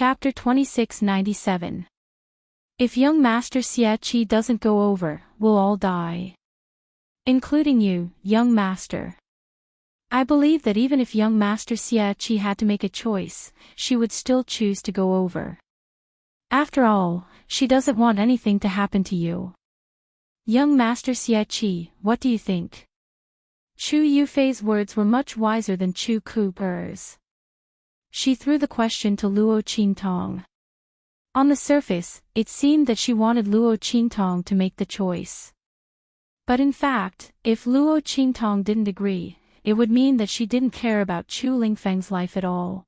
Chapter 2697. If young Master Xie doesn't go over, we'll all die. Including you, young Master. I believe that even if young Master Xie had to make a choice, she would still choose to go over. After all, she doesn't want anything to happen to you. Young Master Xie, what do you think? Chu Yufei's words were much wiser than Chu Ku's. She threw the question to Luo Qingtong. On the surface, it seemed that she wanted Luo Qingtong to make the choice. But in fact, if Luo Qingtong didn't agree, it would mean that she didn't care about Chu Lingfeng's life at all.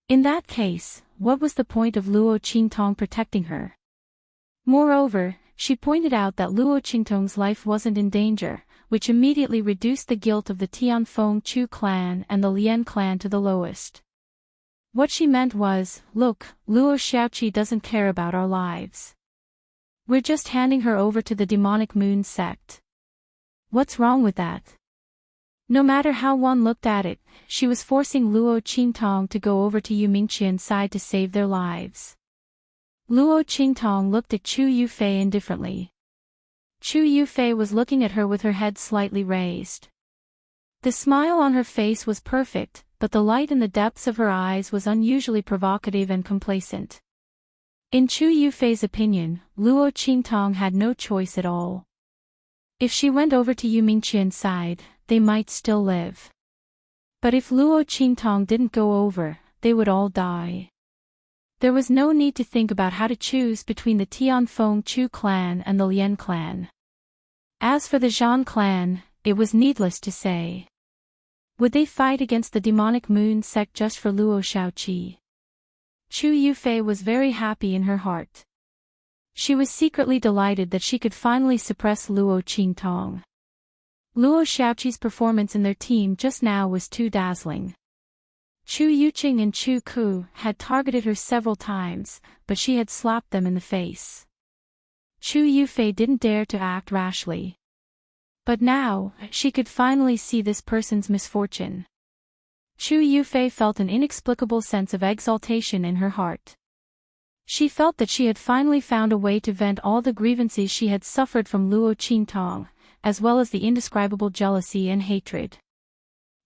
In that case, what was the point of Luo Qingtong protecting her? Moreover, she pointed out that Luo Qingtong's life wasn't in danger, which immediately reduced the guilt of the Tianfeng Chu clan and the Lian clan to the lowest. What she meant was, look, Luo Xiaoqi doesn't care about our lives. We're just handing her over to the demonic moon sect. What's wrong with that? No matter how one looked at it, she was forcing Luo Qingtong to go over to Yu Mingqian's side to save their lives. Luo Qingtong looked at Chu Yufei indifferently. Chu Yufei was looking at her with her head slightly raised. The smile on her face was perfect, but the light in the depths of her eyes was unusually provocative and complacent. In Chu Yufei's opinion, Luo Qingtong had no choice at all. If she went over to Yu Mingqian's side, they might still live. But if Luo Qingtong didn't go over, they would all die. There was no need to think about how to choose between the Tianfeng Chu clan and the Lian clan. As for the Zhan clan, it was needless to say. Would they fight against the demonic moon sect just for Luo Xiaoqi? Chu Yufei was very happy in her heart. She was secretly delighted that she could finally suppress Luo Qingtong. Luo Xiaoqi's performance in their team just now was too dazzling. Chu Yuqing and Chu Ku had targeted her several times, but she had slapped them in the face. Chu Yufei didn't dare to act rashly. But now, she could finally see this person's misfortune. Chu Yufei felt an inexplicable sense of exaltation in her heart. She felt that she had finally found a way to vent all the grievances she had suffered from Luo Qingtong, as well as the indescribable jealousy and hatred.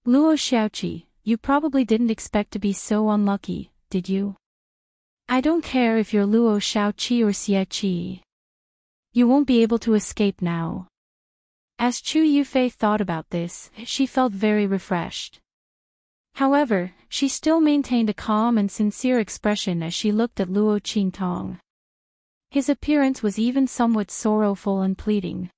Luo Xiaoqi, you probably didn't expect to be so unlucky, did you? I don't care if you're Luo Xiaoqi or Xie. You won't be able to escape now. As Chu Yufei thought about this, she felt very refreshed. However, she still maintained a calm and sincere expression as she looked at Luo Qingtong. His appearance was even somewhat sorrowful and pleading.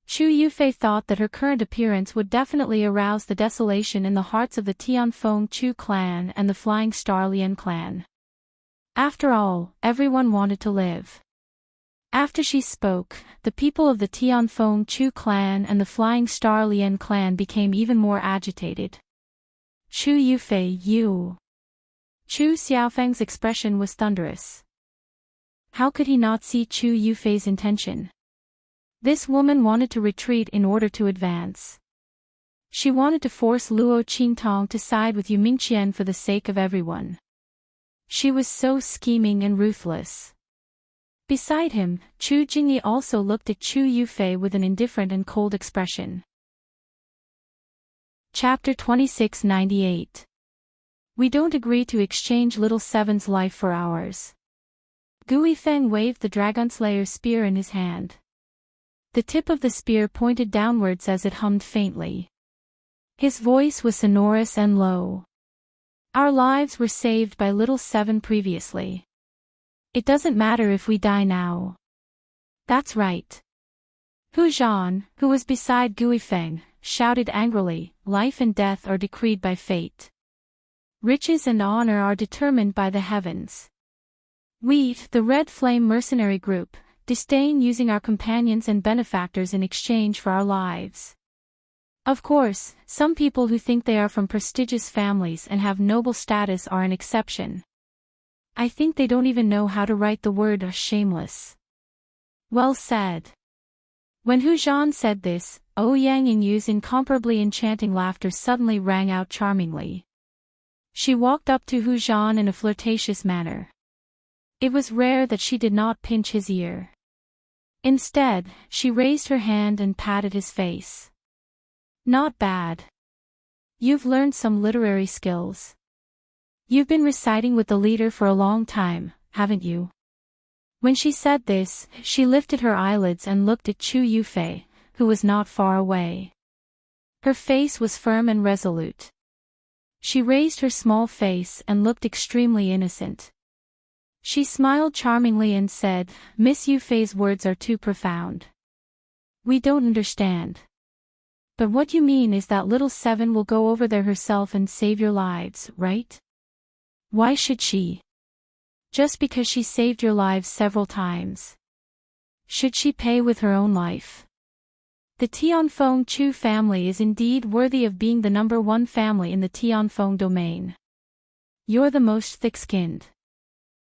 Chu Yufei thought that her current appearance would definitely arouse the desolation in the hearts of the Tianfeng Chu clan and the Flying Star Lian clan. After all, everyone wanted to live. After she spoke, the people of the Tianfeng Chu clan and the Flying Star Lian clan became even more agitated. Chu Yufei, you. Chu Xiaofeng's expression was thunderous. How could he not see Chu Yufei's intention? This woman wanted to retreat in order to advance. She wanted to force Luo Qingtong to side with Yu Mingqian for the sake of everyone. She was so scheming and ruthless. Beside him, Chu Jingyi also looked at Chu Yufei with an indifferent and cold expression. Chapter 2698. We don't agree to exchange Little Seven's life for ours. Gui Feng waved the Dragonslayer's spear in his hand. The tip of the spear pointed downwards as it hummed faintly. His voice was sonorous and low. Our lives were saved by Little Seven previously. It doesn't matter if we die now. That's right. Hu Zhan, who was beside Gui Feng, shouted angrily, life and death are decreed by fate. Riches and honor are determined by the heavens. We, the Red Flame mercenary group, disdain using our companions and benefactors in exchange for our lives. Of course, some people who think they are from prestigious families and have noble status are an exception. I think they don't even know how to write the word shameless. Well said. When Hu Zhan said this, Yang Yingyu's incomparably enchanting laughter suddenly rang out charmingly. She walked up to Hu Zhan in a flirtatious manner. It was rare that she did not pinch his ear. Instead, she raised her hand and patted his face. Not bad. You've learned some literary skills. You've been reciting with the leader for a long time, haven't you? When she said this, she lifted her eyelids and looked at Chu Yufei, who was not far away. Her face was firm and resolute. She raised her small face and looked extremely innocent. She smiled charmingly and said, Miss Yufei's words are too profound. We don't understand. But what you mean is that little Seven will go over there herself and save your lives, right? Why should she? Just because she saved your lives several times. Should she pay with her own life? The Tianfeng Chu family is indeed worthy of being the #1 family in the Tianfeng domain. You're the most thick-skinned.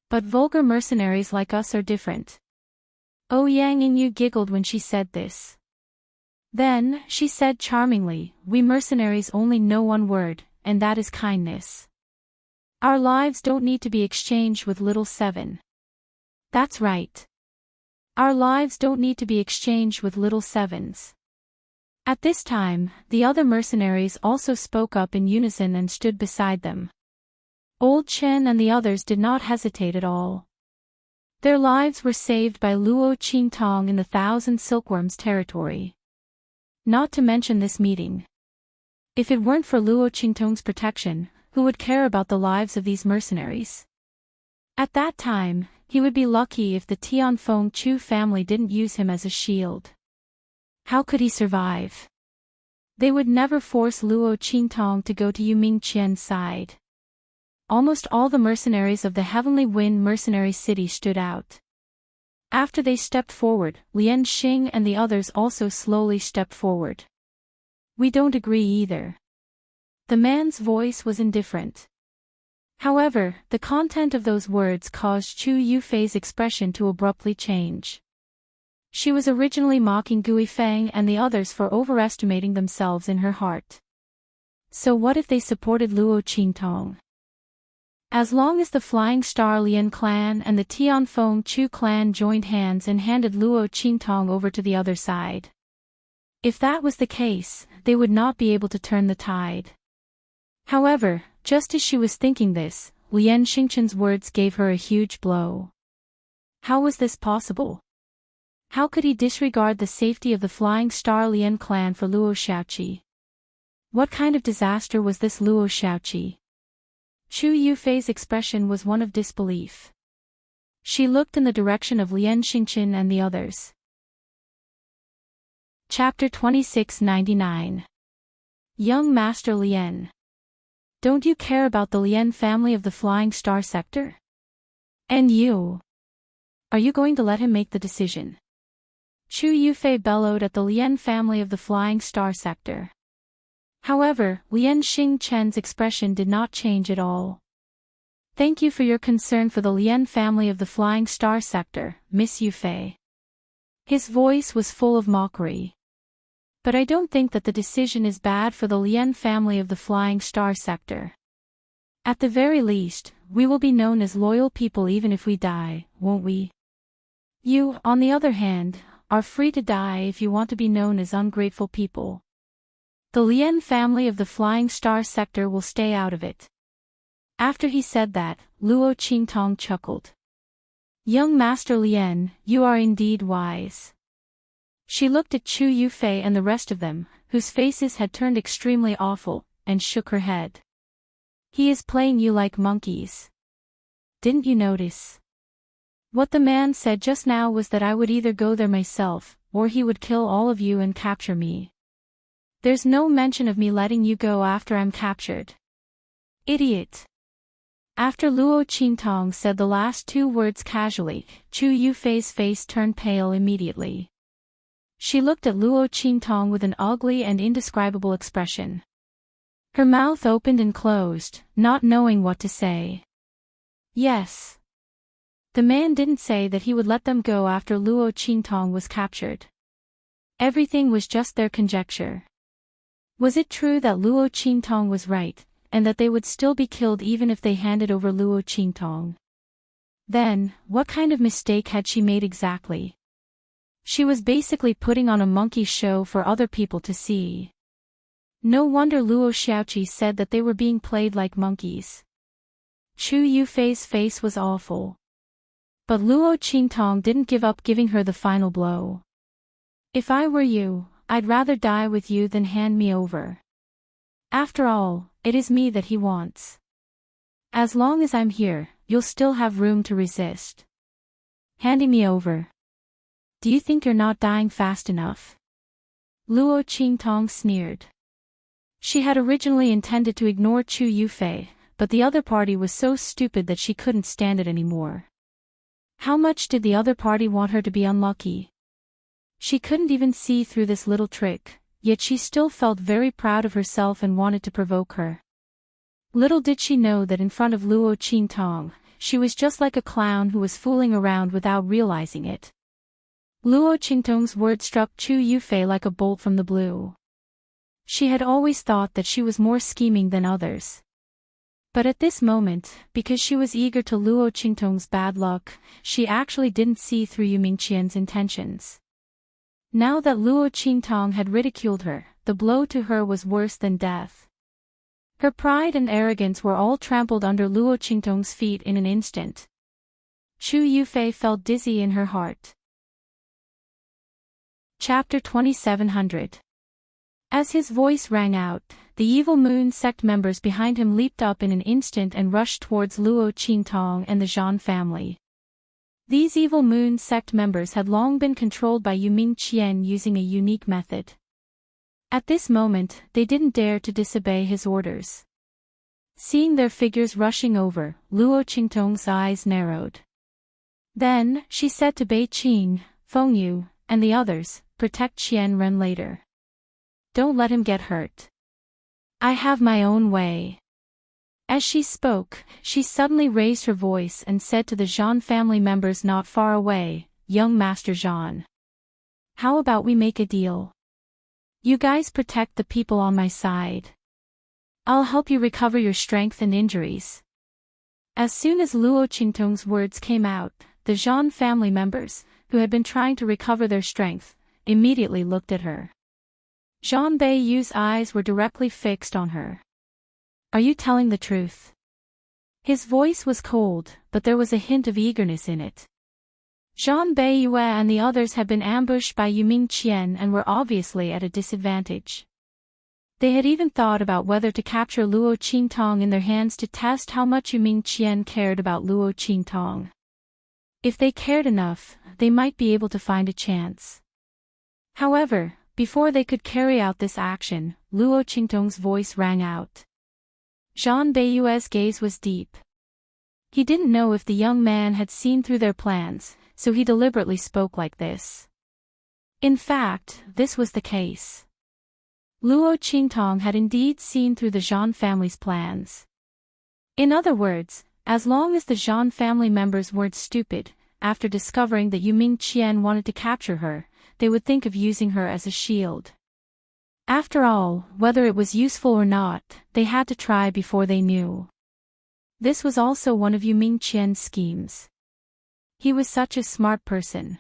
But vulgar mercenaries like us are different. Yang Yingyu giggled when she said this. Then, she said charmingly, we mercenaries only know one word, and that is kindness. Our lives don't need to be exchanged with little Seven. That's right. Our lives don't need to be exchanged with little Sevens. At this time, the other mercenaries also spoke up in unison and stood beside them. Old Chen and the others did not hesitate at all. Their lives were saved by Luo Qingtong in the Thousand Silkworms territory. Not to mention this meeting. If it weren't for Luo Qingtong's protection, who would care about the lives of these mercenaries? At that time, he would be lucky if the Tianfeng Chu family didn't use him as a shield. How could he survive? They would never force Luo Qingtong to go to Yu Mingqian's side. Almost all the mercenaries of the Heavenly Wind Mercenary City stood out. After they stepped forward, Lian Xing and the others also slowly stepped forward. We don't agree either. The man's voice was indifferent. However, the content of those words caused Chu Yufei's expression to abruptly change. She was originally mocking Gui Feng and the others for overestimating themselves in her heart. So what if they supported Luo Qingtong? As long as the Flying Star Lian clan and the Tianfeng Chu clan joined hands and handed Luo Qingtong over to the other side. If that was the case, they would not be able to turn the tide. However, just as she was thinking this, Lian Xingchen's words gave her a huge blow. How was this possible? How could he disregard the safety of the Flying Star Lian clan for Luo Xiaoqi? What kind of disaster was this Luo Xiaoqi? Chu Yufei's expression was one of disbelief. She looked in the direction of Lian Xingchen and the others. Chapter 2699. Young Master Lian. Don't you care about the Lian family of the Flying Star sector? And you? Are you going to let him make the decision? Chu Yufei bellowed at the Lian family of the Flying Star sector. However, Lian Xingchen's expression did not change at all. Thank you for your concern for the Lian family of the Flying Star sector, Miss Yufei. His voice was full of mockery. But I don't think that the decision is bad for the Lian family of the Flying Star sector. At the very least, we will be known as loyal people even if we die, won't we? You, on the other hand, are free to die if you want to be known as ungrateful people. The Lian family of the Flying Star sector will stay out of it. After he said that, Luo Qingtong chuckled. Young Master Lian, you are indeed wise. She looked at Chu Yufei and the rest of them, whose faces had turned extremely awful, and shook her head. He is playing you like monkeys. Didn't you notice? What the man said just now was that I would either go there myself, or he would kill all of you and capture me. There's no mention of me letting you go after I'm captured. Idiot. After Luo Qingtong said the last two words casually, Chu Yufei's face turned pale immediately. She looked at Luo Qingtong with an ugly and indescribable expression. Her mouth opened and closed, not knowing what to say. Yes. The man didn't say that he would let them go after Luo Qingtong was captured. Everything was just their conjecture. Was it true that Luo Qingtong was right, and that they would still be killed even if they handed over Luo Qingtong. Then, what kind of mistake had she made exactly? She was basically putting on a monkey show for other people to see. No wonder Luo Xiaoqi said that they were being played like monkeys. Chu Yufei's face was awful. But Luo Qingtong didn't give up giving her the final blow. If I were you, I'd rather die with you than hand me over. After all, it is me that he wants. As long as I'm here, you'll still have room to resist. Handing me over. Do you think you're not dying fast enough? Luo Qingtong sneered. She had originally intended to ignore Chu Yufei, but the other party was so stupid that she couldn't stand it anymore. How much did the other party want her to be unlucky? She couldn't even see through this little trick, yet she still felt very proud of herself and wanted to provoke her. Little did she know that in front of Luo Qingtong, she was just like a clown who was fooling around without realizing it. Luo Qingtong's words struck Chu Yufei like a bolt from the blue. She had always thought that she was more scheming than others. But at this moment, because she was eager to Luo Qingtong's bad luck, she actually didn't see through Yu Mingqian's intentions. Now that Luo Qingtong had ridiculed her, the blow to her was worse than death. Her pride and arrogance were all trampled under Luo Qingtong's feet in an instant. Chu Yufei felt dizzy in her heart. Chapter 2700. As his voice rang out, the evil Moon sect members behind him leaped up in an instant and rushed towards Luo Qingtong and the Zhan family. These evil Moon sect members had long been controlled by Yu Mingqian using a unique method. At this moment, they didn't dare to disobey his orders. Seeing their figures rushing over, Luo Qingtong's eyes narrowed. Then, she said to Bei Qing, Feng Yu, and the others, protect Qian Ren later. Don't let him get hurt. I have my own way. As she spoke, she suddenly raised her voice and said to the Zhan family members not far away, Young Master Zhan. How about we make a deal? You guys protect the people on my side. I'll help you recover your strength and injuries. As soon as Luo Qingtong's words came out, the Zhan family members, who had been trying to recover their strength, immediately looked at her. Zhan Beiyu's eyes were directly fixed on her. Are you telling the truth? His voice was cold, but there was a hint of eagerness in it. Zhan Beiyu and the others had been ambushed by Yu Mingqian and were obviously at a disadvantage. They had even thought about whether to capture Luo Qingtong in their hands to test how much Yu Mingqian cared about Luo Qingtong. If they cared enough, they might be able to find a chance. However, before they could carry out this action, Luo Qingtong's voice rang out. Zhan Beiyu's gaze was deep. He didn't know if the young man had seen through their plans, so he deliberately spoke like this. In fact, this was the case. Luo Qingtong had indeed seen through the Zhan family's plans. In other words, as long as the Zhan family members weren't stupid, after discovering that Yu Mingqian wanted to capture her, they would think of using her as a shield. After all, whether it was useful or not, they had to try before they knew. This was also one of Yu Mingqian's schemes. He was such a smart person.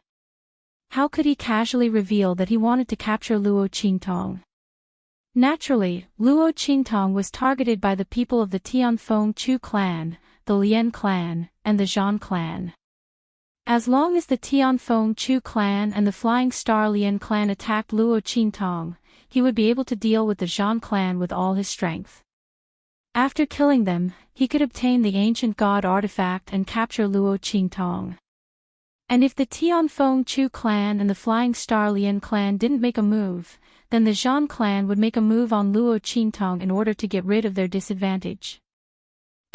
How could he casually reveal that he wanted to capture Luo Qingtong? Naturally, Luo Qingtong was targeted by the people of the Tianfeng Chu clan, the Lian clan, and the Zhan clan. As long as the Tianfeng Chu clan and the Flying Star Lian clan attacked Luo Qingtong, he would be able to deal with the Zhan clan with all his strength. After killing them, he could obtain the ancient god artifact and capture Luo Qingtong. And if the Tianfeng Chu clan and the Flying Star Lian clan didn't make a move, then the Zhan clan would make a move on Luo Qingtong in order to get rid of their disadvantage.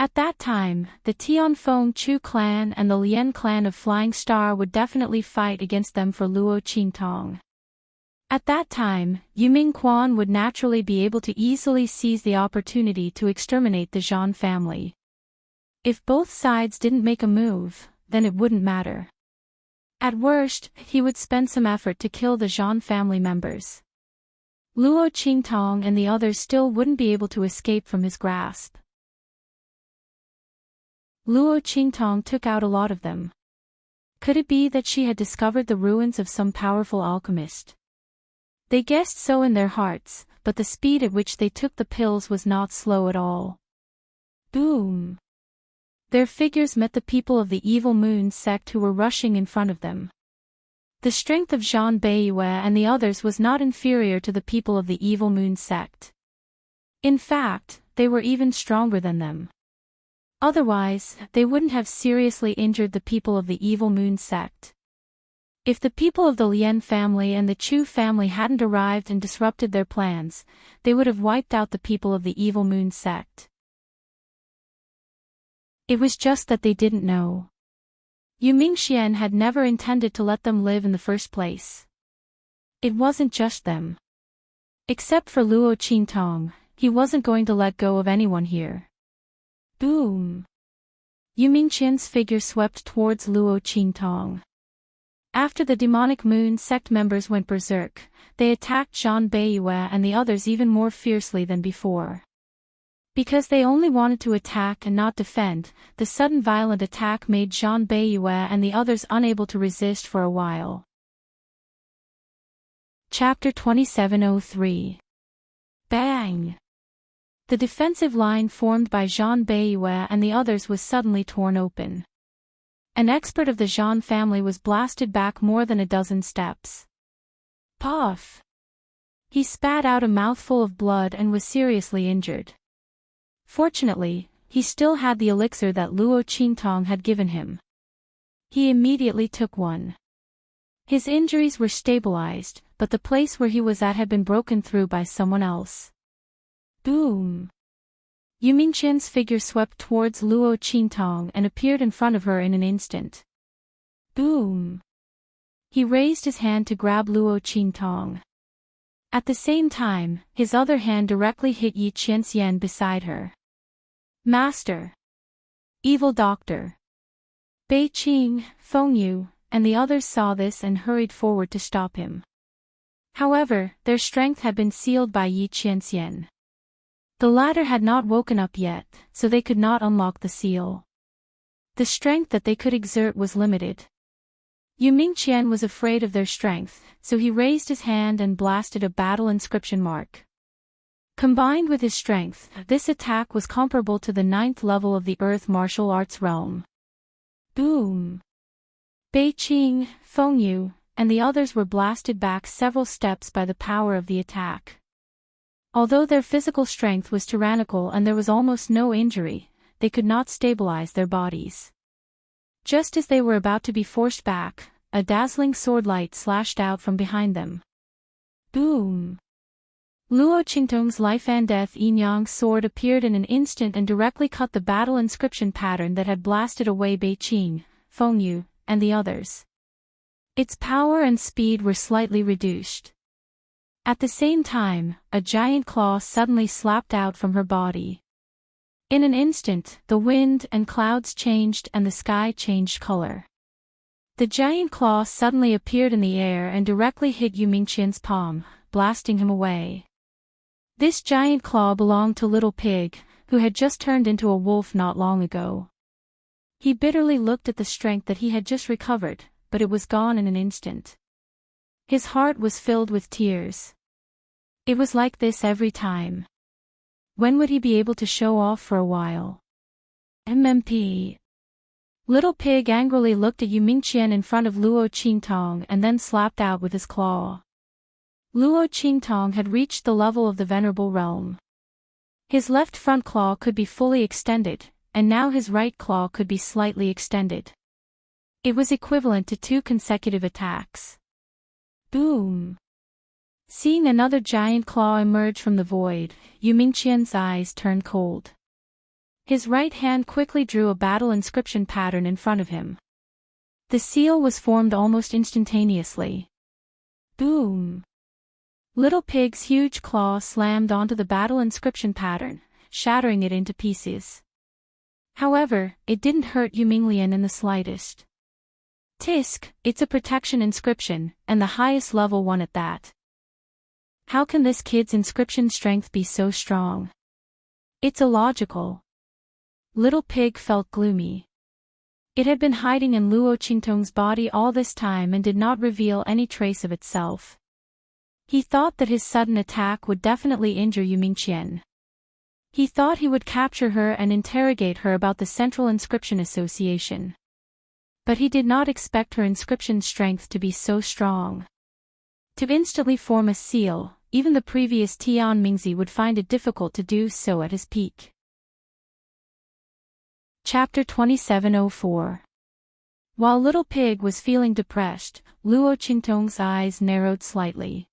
At that time, the Tianfeng Chu clan and the Lian clan of Flying Star would definitely fight against them for Luo Qingtong. At that time, Yu Mingqian would naturally be able to easily seize the opportunity to exterminate the Zhan family. If both sides didn't make a move, then it wouldn't matter. At worst, he would spend some effort to kill the Zhan family members. Luo Qingtong and the others still wouldn't be able to escape from his grasp. Luo Qingtong took out a lot of them. Could it be that she had discovered the ruins of some powerful alchemist? They guessed so in their hearts, but the speed at which they took the pills was not slow at all. Boom! Their figures met the people of the Evil Moon sect who were rushing in front of them. The strength of Zhang Beiyue and the others was not inferior to the people of the Evil Moon sect. In fact, they were even stronger than them. Otherwise, they wouldn't have seriously injured the people of the Evil Moon sect. If the people of the Lian family and the Chu family hadn't arrived and disrupted their plans, they would have wiped out the people of the Evil Moon sect. It was just that they didn't know. Yu Mingxian had never intended to let them live in the first place. It wasn't just them. Except for Luo Qingtong, he wasn't going to let go of anyone here. Boom! Yu Mingxian's figure swept towards Luo Qingtong. After the demonic moon sect members went berserk, they attacked Zhang Beiyue and the others even more fiercely than before. Because they only wanted to attack and not defend, the sudden violent attack made Zhang Beiyue and the others unable to resist for a while. Chapter 2703. Bang! The defensive line formed by Zhang Beiyue and the others was suddenly torn open. An expert of the Zhang family was blasted back more than a dozen steps. Puff! He spat out a mouthful of blood and was seriously injured. Fortunately, he still had the elixir that Luo Qingtong had given him. He immediately took one. His injuries were stabilized, but the place where he was at had been broken through by someone else. Boom! Yu Mingxian's figure swept towards Luo Qingtong and appeared in front of her in an instant. Boom! He raised his hand to grab Luo Qingtong. At the same time, his other hand directly hit Yi Qianxian beside her. Master! Evil Doctor! Bei Qing, Fengyu, and the others saw this and hurried forward to stop him. However, their strength had been sealed by Yi Qianxian. The latter had not woken up yet, so they could not unlock the seal. The strength that they could exert was limited. Yu Mingxian was afraid of their strength, so he raised his hand and blasted a battle inscription mark. Combined with his strength, this attack was comparable to the 9th level of the Earth martial arts realm. Boom! Bei Qing, Fengyu, and the others were blasted back several steps by the power of the attack. Although their physical strength was tyrannical and there was almost no injury, they could not stabilize their bodies. Just as they were about to be forced back, a dazzling sword light slashed out from behind them. Boom! Luo Qingtong's life and death yin-yang sword appeared in an instant and directly cut the battle inscription pattern that had blasted away Bei Qing, Fengyu, and the others. Its power and speed were slightly reduced. At the same time, a giant claw suddenly slapped out from her body. In an instant, the wind and clouds changed and the sky changed color. The giant claw suddenly appeared in the air and directly hit Yu Mingxian's palm, blasting him away. This giant claw belonged to Little Pig, who had just turned into a wolf not long ago. He bitterly looked at the strength that he had just recovered, but it was gone in an instant. His heart was filled with tears. It was like this every time. When would he be able to show off for a while? MMP. Little Pig angrily looked at Yu Mingxian in front of Luo Qingtong and then slapped out with his claw. Luo Qingtong had reached the level of the Venerable Realm. His left front claw could be fully extended, and now his right claw could be slightly extended. It was equivalent to 2 consecutive attacks. Boom! Seeing another giant claw emerge from the void, Yu Mingxian's eyes turned cold. His right hand quickly drew a battle inscription pattern in front of him. The seal was formed almost instantaneously. Boom! Little Pig's huge claw slammed onto the battle inscription pattern, shattering it into pieces. However, it didn't hurt Yu Minglian in the slightest. Tisk, it's a protection inscription, and the highest level one at that. How can this kid's inscription strength be so strong? It's illogical. Little Pig felt gloomy. It had been hiding in Luo Qingtong's body all this time and did not reveal any trace of itself. He thought that his sudden attack would definitely injure Yu Mingqian. He thought he would capture her and interrogate her about the Central Inscription Association. But he did not expect her inscription strength to be so strong. To instantly form a seal, even the previous Tian Mingzi would find it difficult to do so at his peak. Chapter 2704. While Little Pig was feeling depressed, Luo Qingtong's eyes narrowed slightly.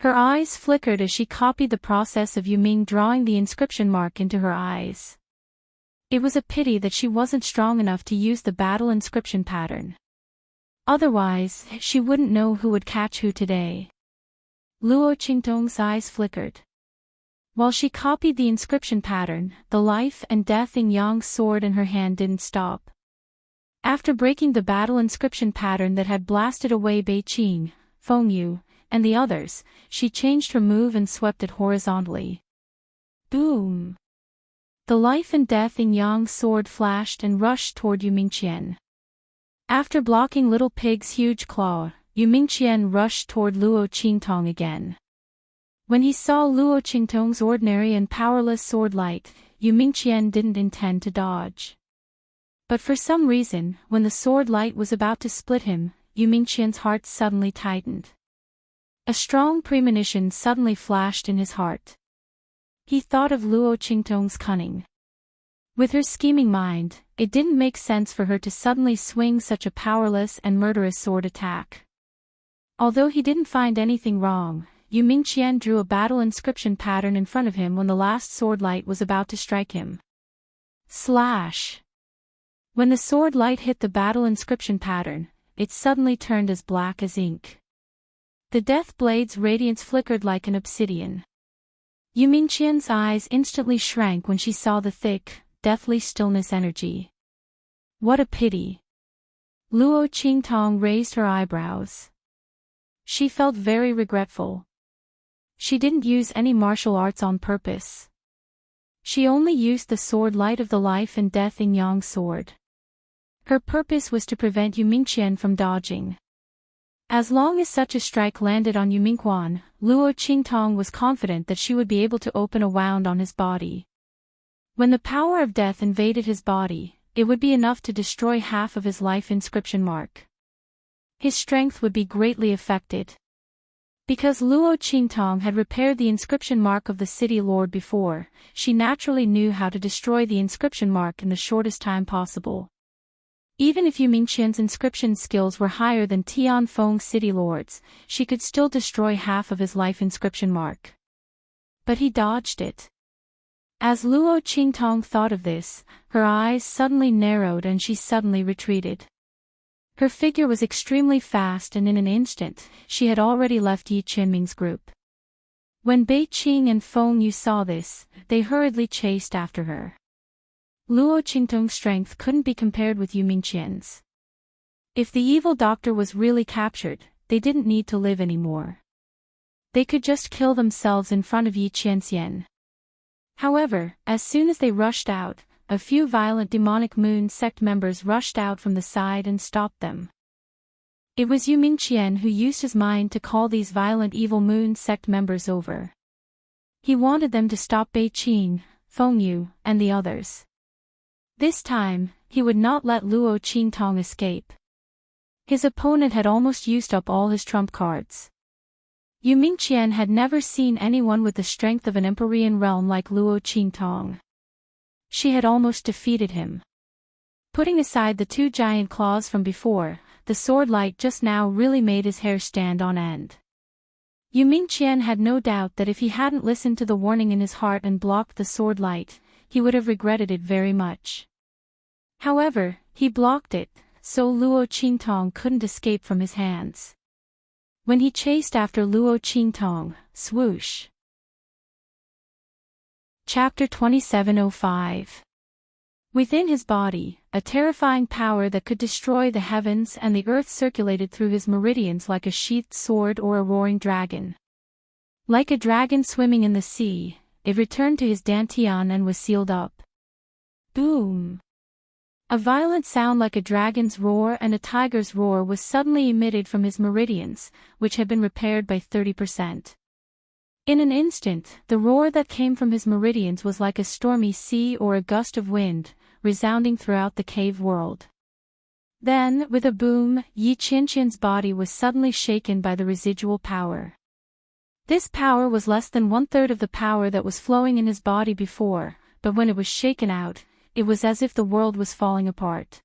Her eyes flickered as she copied the process of Yuming drawing the inscription mark into her eyes. It was a pity that she wasn't strong enough to use the battle inscription pattern. Otherwise, she wouldn't know who would catch who today. Luo Qingtong's eyes flickered. While she copied the inscription pattern, the life and death in Yang's sword in her hand didn't stop. After breaking the battle inscription pattern that had blasted away Bei Qing, Feng Yu, and the others, she changed her move and swept it horizontally. Boom! The life and death in Yang's sword flashed and rushed toward Yu Mingqian. After blocking Little Pig's huge claw, Yu Mingqian rushed toward Luo Qingtong again. When he saw Luo Qingtong's ordinary and powerless sword light, Yu Mingqian didn't intend to dodge. But for some reason, when the sword light was about to split him, Yu Mingqian's heart suddenly tightened. A strong premonition suddenly flashed in his heart. He thought of Luo Qingtong's cunning. With her scheming mind, it didn't make sense for her to suddenly swing such a powerless and murderous sword attack. Although he didn't find anything wrong, Yu Mingqian drew a battle inscription pattern in front of him when the last sword light was about to strike him. Slash! When the sword light hit the battle inscription pattern, it suddenly turned as black as ink. The death blade's radiance flickered like an obsidian. Yu Mingqian's eyes instantly shrank when she saw the thick, deathly stillness energy. What a pity! Luo Qingtong raised her eyebrows. She felt very regretful. She didn't use any martial arts on purpose. She only used the sword light of the life and death in Yang's sword. Her purpose was to prevent Yu Mingqian from dodging. As long as such a strike landed on Yu Mingqian, Luo Qingtong was confident that she would be able to open a wound on his body. When the power of death invaded his body, it would be enough to destroy half of his life inscription mark. His strength would be greatly affected. Because Luo Qingtong had repaired the inscription mark of the city lord before, she naturally knew how to destroy the inscription mark in the shortest time possible. Even if Yu Mingqian's inscription skills were higher than Tianfeng's city lord's, she could still destroy half of his life inscription mark. But he dodged it. As Luo Qingtong thought of this, her eyes suddenly narrowed and she suddenly retreated. Her figure was extremely fast and in an instant, she had already left Yi Qinming's group. When Bei Qing and Feng Yu saw this, they hurriedly chased after her. Luo Qingtong's strength couldn't be compared with Yu Mingqian's. If the evil doctor was really captured, they didn't need to live anymore. They could just kill themselves in front of Yi Qianxian. However, as soon as they rushed out, a few violent demonic moon sect members rushed out from the side and stopped them. It was Yu Mingqian who used his mind to call these violent evil moon sect members over. He wanted them to stop Bei Qing, Feng Yu, and the others. This time, he would not let Luo Qingtong escape. His opponent had almost used up all his trump cards. Yu Mingqian had never seen anyone with the strength of an Empyrean realm like Luo Qingtong. She had almost defeated him. Putting aside the two giant claws from before, the sword light just now really made his hair stand on end. Yu Mingqian had no doubt that if he hadn't listened to the warning in his heart and blocked the sword light, he would have regretted it very much. However, he blocked it, so Luo Qingtong couldn't escape from his hands. When he chased after Luo Qingtong, swoosh. Chapter 2705. Within his body, a terrifying power that could destroy the heavens and the earth circulated through his meridians like a sheathed sword or a roaring dragon. Like a dragon swimming in the sea, it returned to his dantian and was sealed up. Boom! A violent sound like a dragon's roar and a tiger's roar was suddenly emitted from his meridians, which had been repaired by 30%. In an instant, the roar that came from his meridians was like a stormy sea or a gust of wind, resounding throughout the cave world. Then, with a boom, Yi Qianqian's body was suddenly shaken by the residual power. This power was less than 1/3 of the power that was flowing in his body before, but when it was shaken out, it was as if the world was falling apart.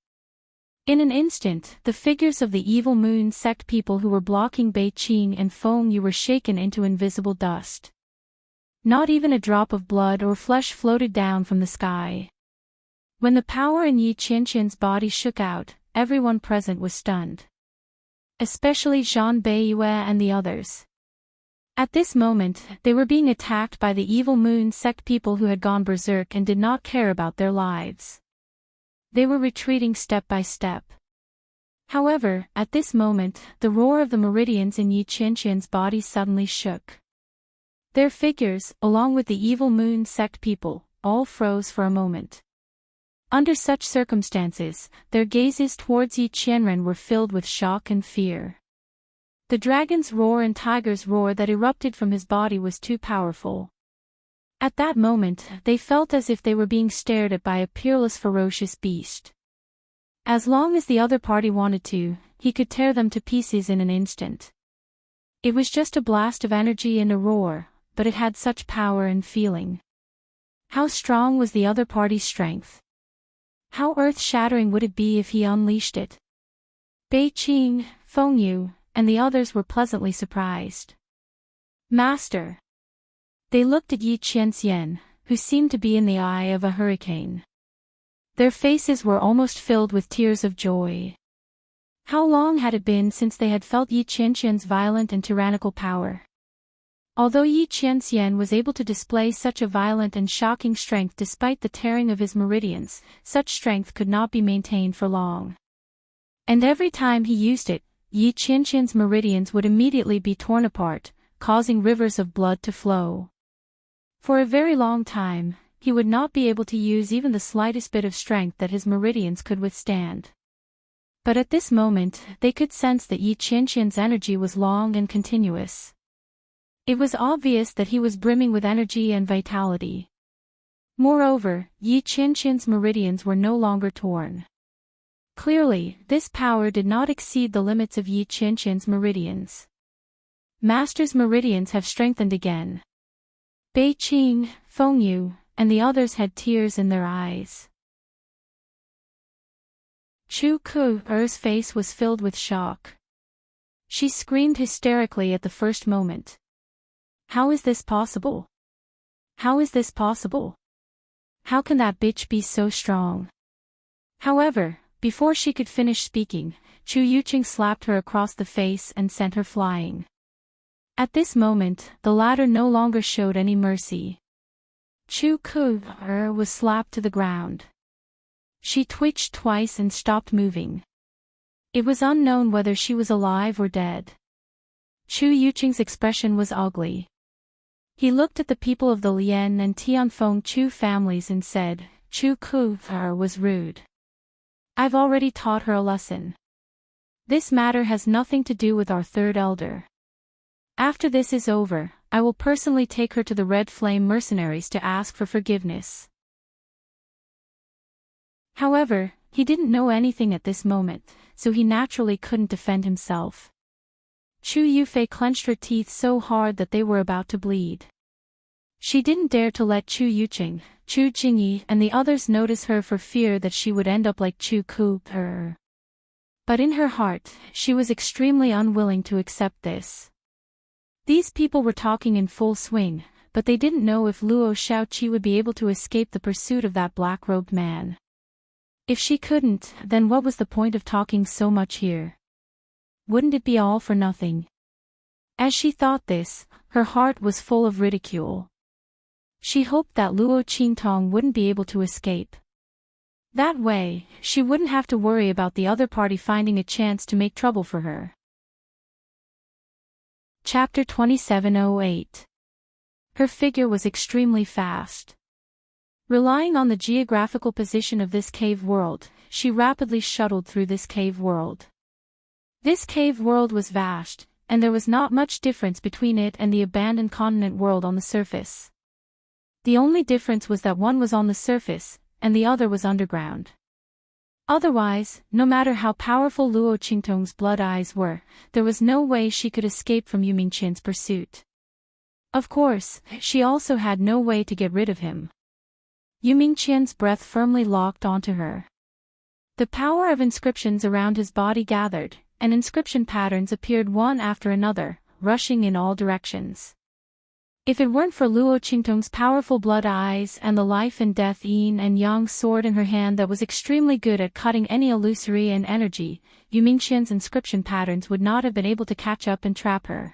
In an instant, the figures of the evil moon sect people who were blocking Beiqing and Feng Yu were shaken into invisible dust. Not even a drop of blood or flesh floated down from the sky. When the power in Yi Qianqian's body shook out, everyone present was stunned. Especially Zhang Beiyue and the others. At this moment, they were being attacked by the evil moon sect people who had gone berserk and did not care about their lives. They were retreating step by step. However, at this moment, the roar of the meridians in Yi Qianqian's body suddenly shook. Their figures, along with the evil moon sect people, all froze for a moment. Under such circumstances, their gazes towards Yi Qianren were filled with shock and fear. The dragon's roar and tiger's roar that erupted from his body was too powerful. At that moment, they felt as if they were being stared at by a peerless ferocious beast. As long as the other party wanted to, he could tear them to pieces in an instant. It was just a blast of energy and a roar, but it had such power and feeling. How strong was the other party's strength? How earth-shattering would it be if he unleashed it? Beiqing, Feng Yu, and the others were pleasantly surprised. Master! They looked at Yi Qianxian, who seemed to be in the eye of a hurricane. Their faces were almost filled with tears of joy. How long had it been since they had felt Yi Qianxian's violent and tyrannical power? Although Yi Qianxian was able to display such a violent and shocking strength despite the tearing of his meridians, such strength could not be maintained for long. And every time he used it, Yi Qianqian's meridians would immediately be torn apart, causing rivers of blood to flow. For a very long time, he would not be able to use even the slightest bit of strength that his meridians could withstand. But at this moment, they could sense that Yi Qianqian's energy was long and continuous. It was obvious that he was brimming with energy and vitality. Moreover, Yi Qianqian's meridians were no longer torn. Clearly, this power did not exceed the limits of Yi Qianqian's meridians. Master's meridians have strengthened again. Beiqing, Feng Yu, and the others had tears in their eyes. Chu Ku's face was filled with shock. She screamed hysterically at the first moment. How is this possible? How is this possible? How can that bitch be so strong? However, before she could finish speaking, Chu Yuqing slapped her across the face and sent her flying. At this moment, the latter no longer showed any mercy. Chu Ku was slapped to the ground. She twitched twice and stopped moving. It was unknown whether she was alive or dead. Chu Yuqing's expression was ugly. He looked at the people of the Lian and Tianfeng Chu families and said, Chu Ku was rude. I've already taught her a lesson. This matter has nothing to do with our third elder. After this is over, I will personally take her to the Red Flame mercenaries to ask for forgiveness. However, he didn't know anything at this moment, so he naturally couldn't defend himself. Chu Yufei clenched her teeth so hard that they were about to bleed. She didn't dare to let Chu Yuqing, Chu Jingyi and the others notice her for fear that she would end up like Chu Ku. But in her heart, she was extremely unwilling to accept this. These people were talking in full swing, but they didn't know if Luo Shaoqi would be able to escape the pursuit of that black-robed man. If she couldn't, then what was the point of talking so much here? Wouldn't it be all for nothing? As she thought this, her heart was full of ridicule. She hoped that Luo Qingtong wouldn't be able to escape. That way, she wouldn't have to worry about the other party finding a chance to make trouble for her. Chapter 2708. Her figure was extremely fast. Relying on the geographical position of this cave world, she rapidly shuttled through this cave world. This cave world was vast, and there was not much difference between it and the abandoned continent world on the surface. The only difference was that one was on the surface, and the other was underground. Otherwise, no matter how powerful Luo Qingtong's blood eyes were, there was no way she could escape from Yu Mingqian's pursuit. Of course, she also had no way to get rid of him. Yu Mingqian's breath firmly locked onto her. The power of inscriptions around his body gathered, and inscription patterns appeared one after another, rushing in all directions. If it weren't for Luo Qingtong's powerful blood eyes and the life and death yin and yang sword in her hand that was extremely good at cutting any illusory and energy, Yu Mingqian's inscription patterns would not have been able to catch up and trap her.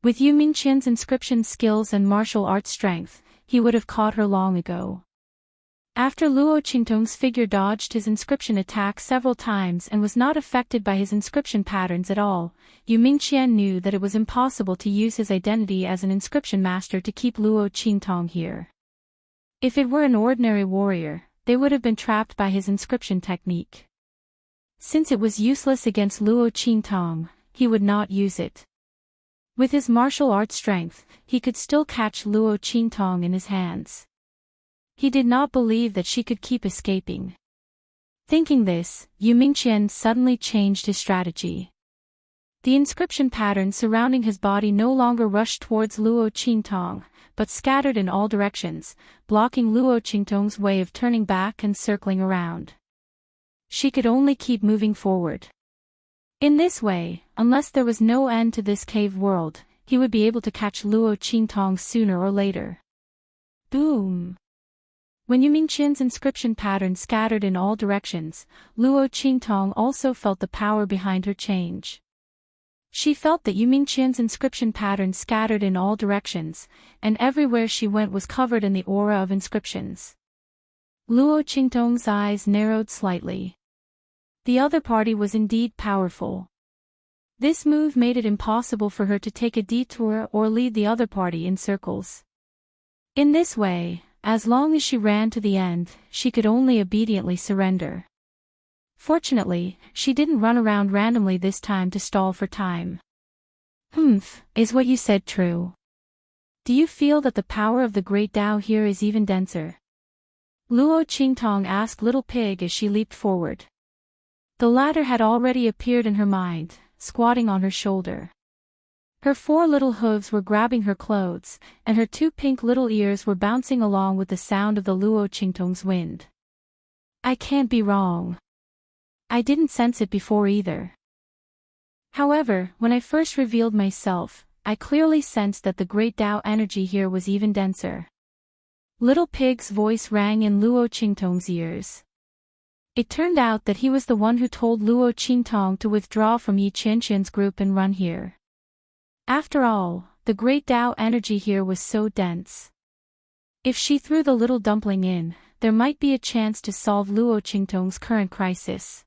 With Yu Mingqian's inscription skills and martial arts strength, he would have caught her long ago. After Luo Qingtong's figure dodged his inscription attack several times and was not affected by his inscription patterns at all, Yu Mingqian knew that it was impossible to use his identity as an inscription master to keep Luo Qingtong here. If it were an ordinary warrior, they would have been trapped by his inscription technique. Since it was useless against Luo Qingtong, he would not use it. With his martial arts strength, he could still catch Luo Qingtong in his hands. He did not believe that she could keep escaping. Thinking this, Yu Mingqian suddenly changed his strategy. The inscription patterns surrounding his body no longer rushed towards Luo Qingtong, but scattered in all directions, blocking Luo Qingtong's way of turning back and circling around. She could only keep moving forward. In this way, unless there was no end to this cave world, he would be able to catch Luo Qingtong sooner or later. Boom! When Yu Mingqian's inscription pattern scattered in all directions, Luo Qingtong also felt the power behind her change. She felt that Yu Mingqian's inscription pattern scattered in all directions, and everywhere she went was covered in the aura of inscriptions. Luo Qingtong's eyes narrowed slightly. The other party was indeed powerful. This move made it impossible for her to take a detour or lead the other party in circles. In this way, as long as she ran to the end, she could only obediently surrender. Fortunately, she didn't run around randomly this time to stall for time. Is what you said true? Do you feel that the power of the great Tao here is even denser? Luo Qingtong asked Little Pig as she leaped forward. The latter had already appeared in her mind, squatting on her shoulder. Her 4 little hooves were grabbing her clothes, and her 2 pink little ears were bouncing along with the sound of the Luo Qingtong's wind. I can't be wrong. I didn't sense it before either. However, when I first revealed myself, I clearly sensed that the great Tao energy here was even denser. Little Pig's voice rang in Luo Qingtong's ears. It turned out that he was the one who told Luo Qingtong to withdraw from Yi Qianqian's group and run here. After all, the great Tao energy here was so dense. If she threw the little dumpling in, there might be a chance to solve Luo Qingtong's current crisis.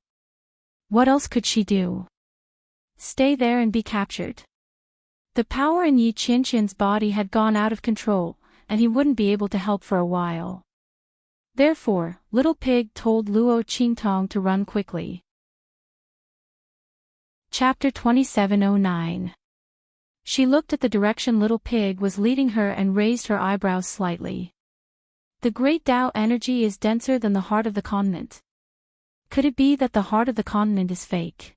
What else could she do? Stay there and be captured. The power in Yi Qianqian's body had gone out of control, and he wouldn't be able to help for a while. Therefore, Little Pig told Luo Qingtong to run quickly. Chapter 2709. She looked at the direction Little Pig was leading her and raised her eyebrows slightly. The great Tao energy is denser than the heart of the continent. Could it be that the heart of the continent is fake?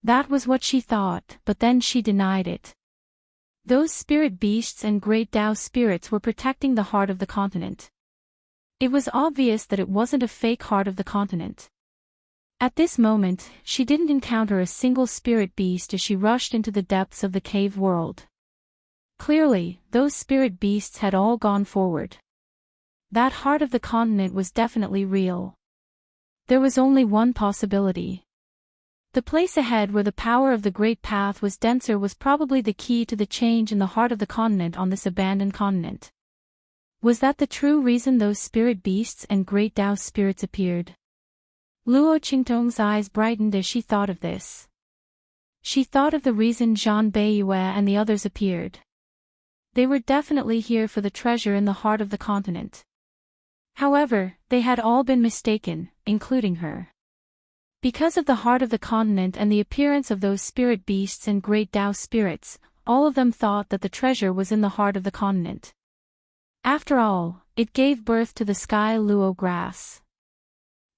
That was what she thought, but then she denied it. Those spirit beasts and great Tao spirits were protecting the heart of the continent. It was obvious that it wasn't a fake heart of the continent. At this moment, she didn't encounter a single spirit beast as she rushed into the depths of the cave world. Clearly, those spirit beasts had all gone forward. That heart of the continent was definitely real. There was only one possibility. The place ahead where the power of the Great Path was denser was probably the key to the change in the heart of the continent on this abandoned continent. Was that the true reason those spirit beasts and great Tao spirits appeared? Luo Qingtong's eyes brightened as she thought of this. She thought of the reason Zhang Beiyue and the others appeared. They were definitely here for the treasure in the heart of the continent. However, they had all been mistaken, including her. Because of the heart of the continent and the appearance of those spirit beasts and great Tao spirits, all of them thought that the treasure was in the heart of the continent. After all, it gave birth to the sky luo grass.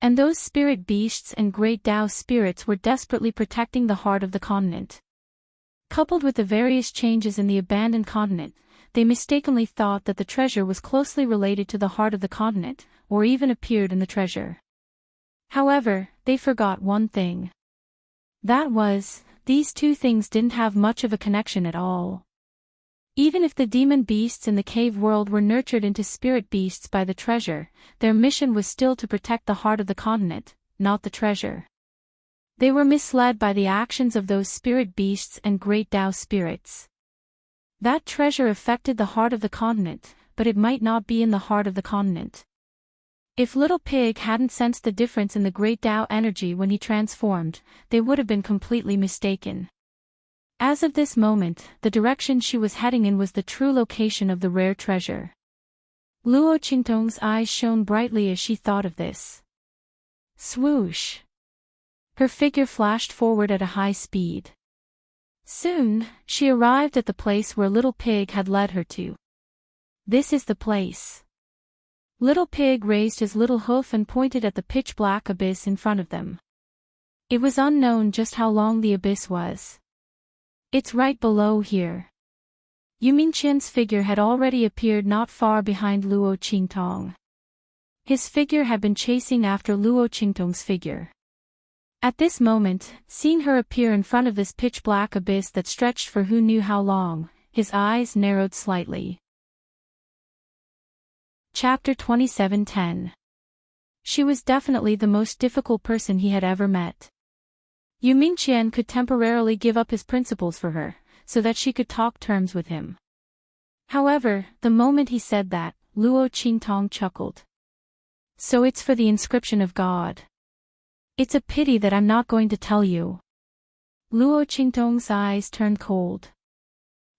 And those spirit beasts and great Tao spirits were desperately protecting the heart of the continent. Coupled with the various changes in the abandoned continent, they mistakenly thought that the treasure was closely related to the heart of the continent, or even appeared in the treasure. However, they forgot one thing. That was, these two things didn't have much of a connection at all. Even if the demon beasts in the cave world were nurtured into spirit beasts by the treasure, their mission was still to protect the heart of the continent, not the treasure. They were misled by the actions of those spirit beasts and great Tao spirits. That treasure affected the heart of the continent, but it might not be in the heart of the continent. If Little Pig hadn't sensed the difference in the great Tao energy when he transformed, they would have been completely mistaken. As of this moment, the direction she was heading in was the true location of the rare treasure. Luo Qingtong's eyes shone brightly as she thought of this. Swoosh! Her figure flashed forward at a high speed. Soon, she arrived at the place where Little Pig had led her to. This is the place. Little Pig raised his little hoof and pointed at the pitch-black abyss in front of them. It was unknown just how long the abyss was. It's right below here. Yu Mingqian's figure had already appeared not far behind Luo Qingtong. His figure had been chasing after Luo Qingtong's figure. At this moment, seeing her appear in front of this pitch-black abyss that stretched for who knew how long, his eyes narrowed slightly. Chapter 27:10. She was definitely the most difficult person he had ever met. Yu Mingqian could temporarily give up his principles for her, so that she could talk terms with him. However, the moment he said that, Luo Qingtong chuckled. So it's for the inscription of God. It's a pity that I'm not going to tell you. Luo Qingtong's eyes turned cold.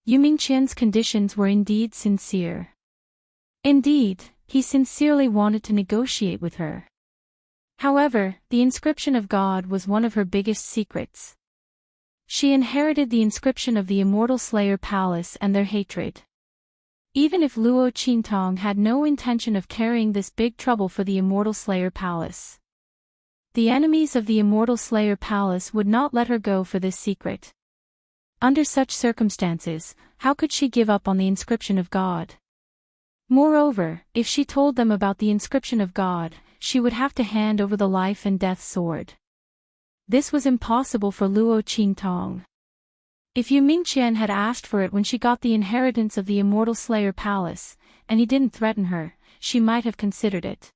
Yu Mingqian's conditions were indeed sincere. Indeed, he sincerely wanted to negotiate with her. However, the inscription of God was one of her biggest secrets. She inherited the inscription of the Immortal Slayer Palace and their hatred. Even if Luo Qingtong had no intention of carrying this big trouble for the Immortal Slayer Palace, the enemies of the Immortal Slayer Palace would not let her go for this secret. Under such circumstances, how could she give up on the inscription of God? Moreover, if she told them about the inscription of God, she would have to hand over the life and death sword. This was impossible for Luo Qingtong. If Yu Mingqian had asked for it when she got the inheritance of the Immortal Slayer Palace, and he didn't threaten her, she might have considered it.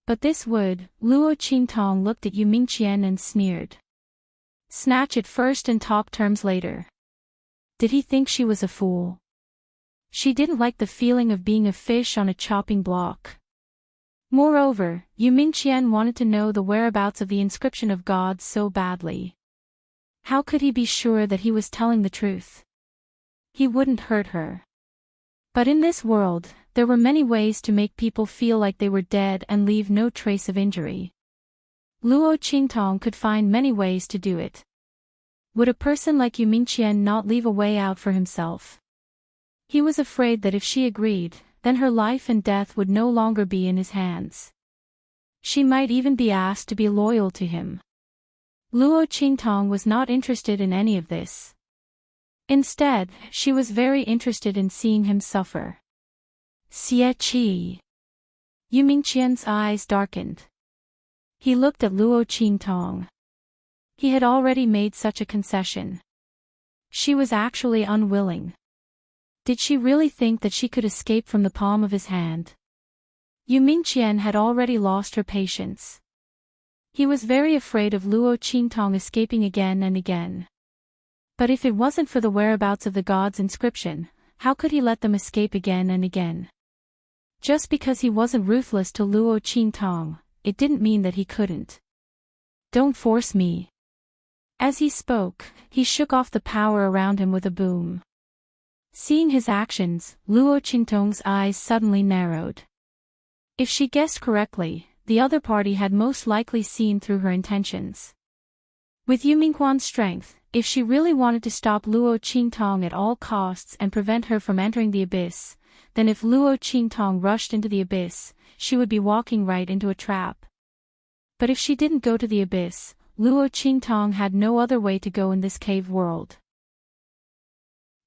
But this would, Luo Qingtong looked at Yu Mingqian and sneered. Snatch it first and talk terms later. Did he think she was a fool? She didn't like the feeling of being a fish on a chopping block. Moreover, Yu Mingqian wanted to know the whereabouts of the inscription of God so badly. How could he be sure that he was telling the truth? He wouldn't hurt her. But in this world, there were many ways to make people feel like they were dead and leave no trace of injury. Luo Qingtong could find many ways to do it. Would a person like Yu Mingqian not leave a way out for himself? He was afraid that if she agreed, then her life and death would no longer be in his hands. She might even be asked to be loyal to him. Luo Qingtong was not interested in any of this. Instead, she was very interested in seeing him suffer. Xie Qi. Yu Mingqian's eyes darkened. He looked at Luo Qingtong. He had already made such a concession. She was actually unwilling. Did she really think that she could escape from the palm of his hand? Yu Mingqian had already lost her patience. He was very afraid of Luo Qingtong escaping again and again. But if it wasn't for the whereabouts of the god's inscription, how could he let them escape again and again? Just because he wasn't ruthless to Luo Qingtong, it didn't mean that he couldn't. Don't force me. As he spoke, he shook off the power around him with a boom. Seeing his actions, Luo Qingtong's eyes suddenly narrowed. If she guessed correctly, the other party had most likely seen through her intentions. With Yu Mingquan's strength, if she really wanted to stop Luo Qingtong at all costs and prevent her from entering the abyss, then if Luo Qingtong rushed into the abyss, she would be walking right into a trap. But if she didn't go to the abyss, Luo Qingtong had no other way to go in this cave world.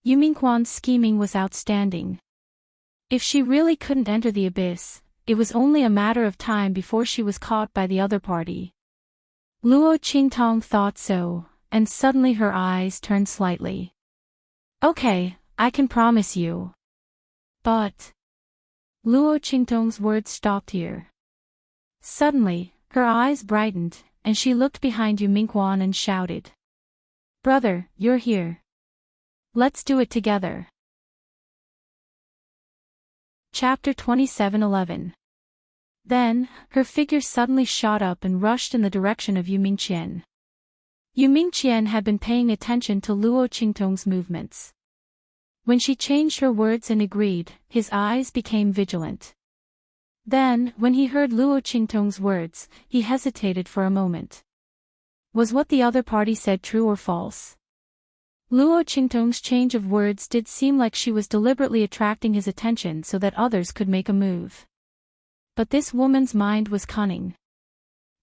Yu Mingquan's scheming was outstanding. If she really couldn't enter the abyss, it was only a matter of time before she was caught by the other party. Luo Qingtong thought so, and suddenly her eyes turned slightly. Okay, I can promise you. But... Luo Qingtong's words stopped here. Suddenly, her eyes brightened, and she looked behind Yu Mingquan and shouted. Brother, you're here. Let's do it together. Chapter 27:11. Then, her figure suddenly shot up and rushed in the direction of Yu Mingqian. Yu Mingqian had been paying attention to Luo Qingtong's movements. When she changed her words and agreed, his eyes became vigilant. Then, when he heard Luo Qingtong's words, he hesitated for a moment. Was what the other party said true or false? Luo Qingtong's change of words did seem like she was deliberately attracting his attention so that others could make a move. But this woman's mind was cunning.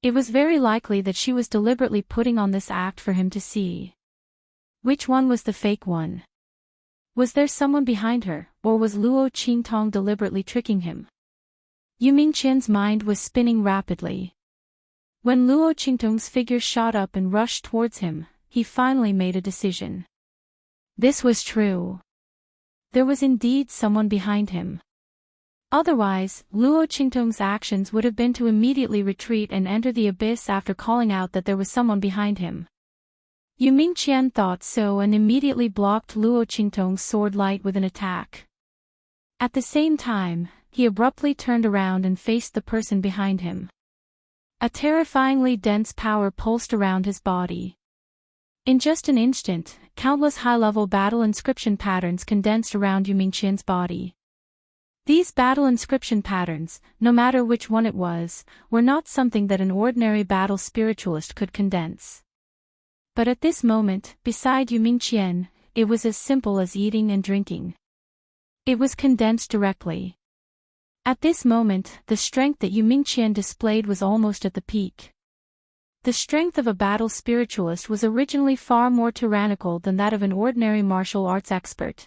It was very likely that she was deliberately putting on this act for him to see. Which one was the fake one? Was there someone behind her, or was Luo Qingtong deliberately tricking him? Yu Mingqian's mind was spinning rapidly. When Luo Qingtong's figure shot up and rushed towards him, he finally made a decision. This was true. There was indeed someone behind him. Otherwise, Luo Qingtong's actions would have been to immediately retreat and enter the abyss after calling out that there was someone behind him. Yu Mingqian thought so and immediately blocked Luo Qingtong's sword light with an attack. At the same time, he abruptly turned around and faced the person behind him. A terrifyingly dense power pulsed around his body. In just an instant, countless high-level battle inscription patterns condensed around Yu Mingqian's body. These battle inscription patterns, no matter which one it was, were not something that an ordinary battle spiritualist could condense. But at this moment, beside Yu Mingqian, it was as simple as eating and drinking. It was condensed directly. At this moment, the strength that Yu Mingqian displayed was almost at the peak. The strength of a battle spiritualist was originally far more tyrannical than that of an ordinary martial arts expert.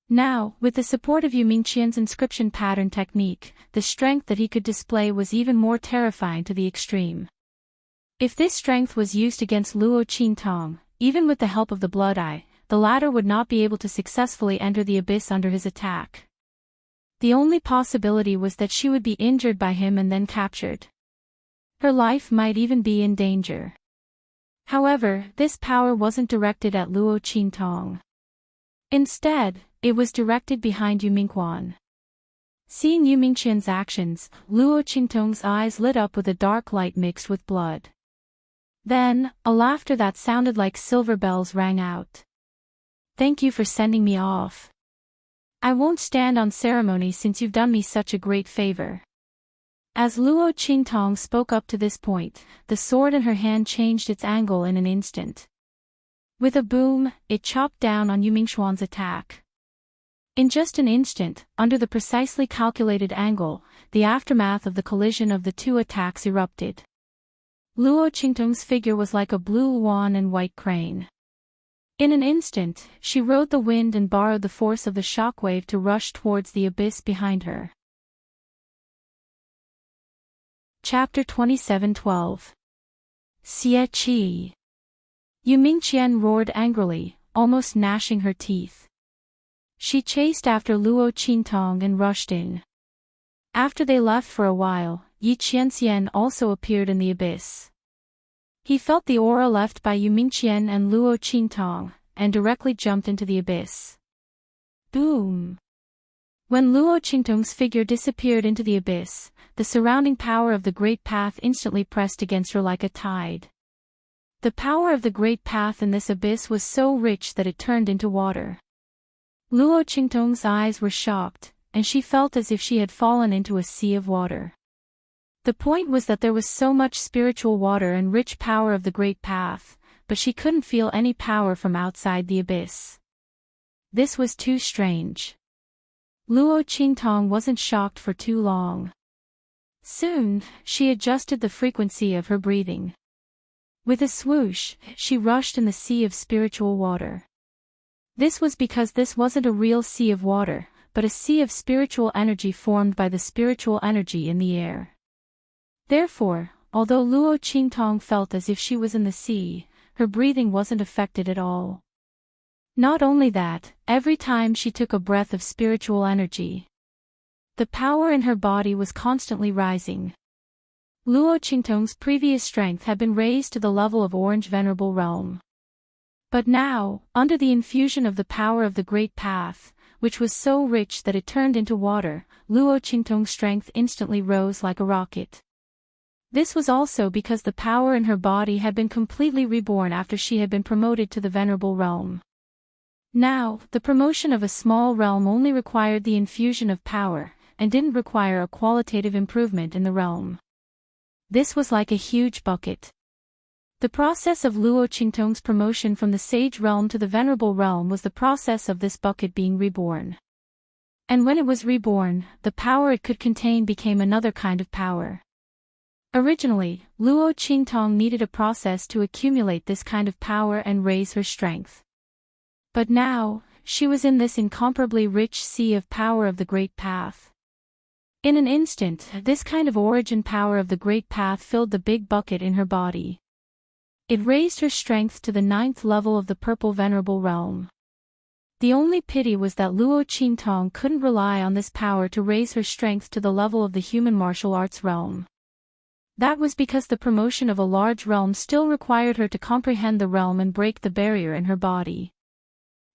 Now, with the support of Yu Mingqian's inscription pattern technique, the strength that he could display was even more terrifying to the extreme. If this strength was used against Luo Qingtong, even with the help of the Blood Eye, the latter would not be able to successfully enter the abyss under his attack. The only possibility was that she would be injured by him and then captured. Her life might even be in danger. However, this power wasn't directed at Luo Qingtong. Instead, it was directed behind Yu Mingquan. Seeing Yu Mingqian's actions, Luo Qingtong's eyes lit up with a dark light mixed with blood. Then, a laughter that sounded like silver bells rang out. Thank you for sending me off. I won't stand on ceremony since you've done me such a great favor. As Luo Qingtong spoke up to this point, the sword in her hand changed its angle in an instant. With a boom, it chopped down on Yu Mingquan's attack. In just an instant, under the precisely calculated angle, the aftermath of the collision of the two attacks erupted. Luo Qingtong's figure was like a blue swan and white crane. In an instant, she rode the wind and borrowed the force of the shockwave to rush towards the abyss behind her. Chapter 27:12. Xie Qi. Yu Mingqian roared angrily, almost gnashing her teeth. She chased after Luo Qingtong and rushed in. After they left for a while, Yi Qianxian also appeared in the abyss. He felt the aura left by Yu Mingqian and Luo Qingtong, and directly jumped into the abyss. Boom! When Luo Qingtong's figure disappeared into the abyss, the surrounding power of the Great Path instantly pressed against her like a tide. The power of the Great Path in this abyss was so rich that it turned into water. Luo Qingtong's eyes were shocked, and she felt as if she had fallen into a sea of water. The point was that there was so much spiritual water and rich power of the Great Path, but she couldn't feel any power from outside the abyss. This was too strange. Luo Qingtong wasn't shocked for too long. Soon, she adjusted the frequency of her breathing. With a swoosh, she rushed in the sea of spiritual water. This was because this wasn't a real sea of water, but a sea of spiritual energy formed by the spiritual energy in the air. Therefore, although Luo Qingtong felt as if she was in the sea, her breathing wasn't affected at all. Not only that, every time she took a breath of spiritual energy, the power in her body was constantly rising. Luo Qingtong's previous strength had been raised to the level of Orange Venerable Realm. But now, under the infusion of the power of the Great Path, which was so rich that it turned into water, Luo Qingtong's strength instantly rose like a rocket. This was also because the power in her body had been completely reborn after she had been promoted to the Venerable Realm. Now, the promotion of a small realm only required the infusion of power, and didn't require a qualitative improvement in the realm. This was like a huge bucket. The process of Luo Qingtong's promotion from the Sage Realm to the Venerable Realm was the process of this bucket being reborn. And when it was reborn, the power it could contain became another kind of power. Originally, Luo Qingtong needed a process to accumulate this kind of power and raise her strength. But now, she was in this incomparably rich sea of power of the Great Path. In an instant, this kind of origin power of the Great Path filled the big bucket in her body. It raised her strength to the 9th level of the Purple Venerable Realm. The only pity was that Luo Qingtong couldn't rely on this power to raise her strength to the level of the human martial arts realm. That was because the promotion of a large realm still required her to comprehend the realm and break the barrier in her body.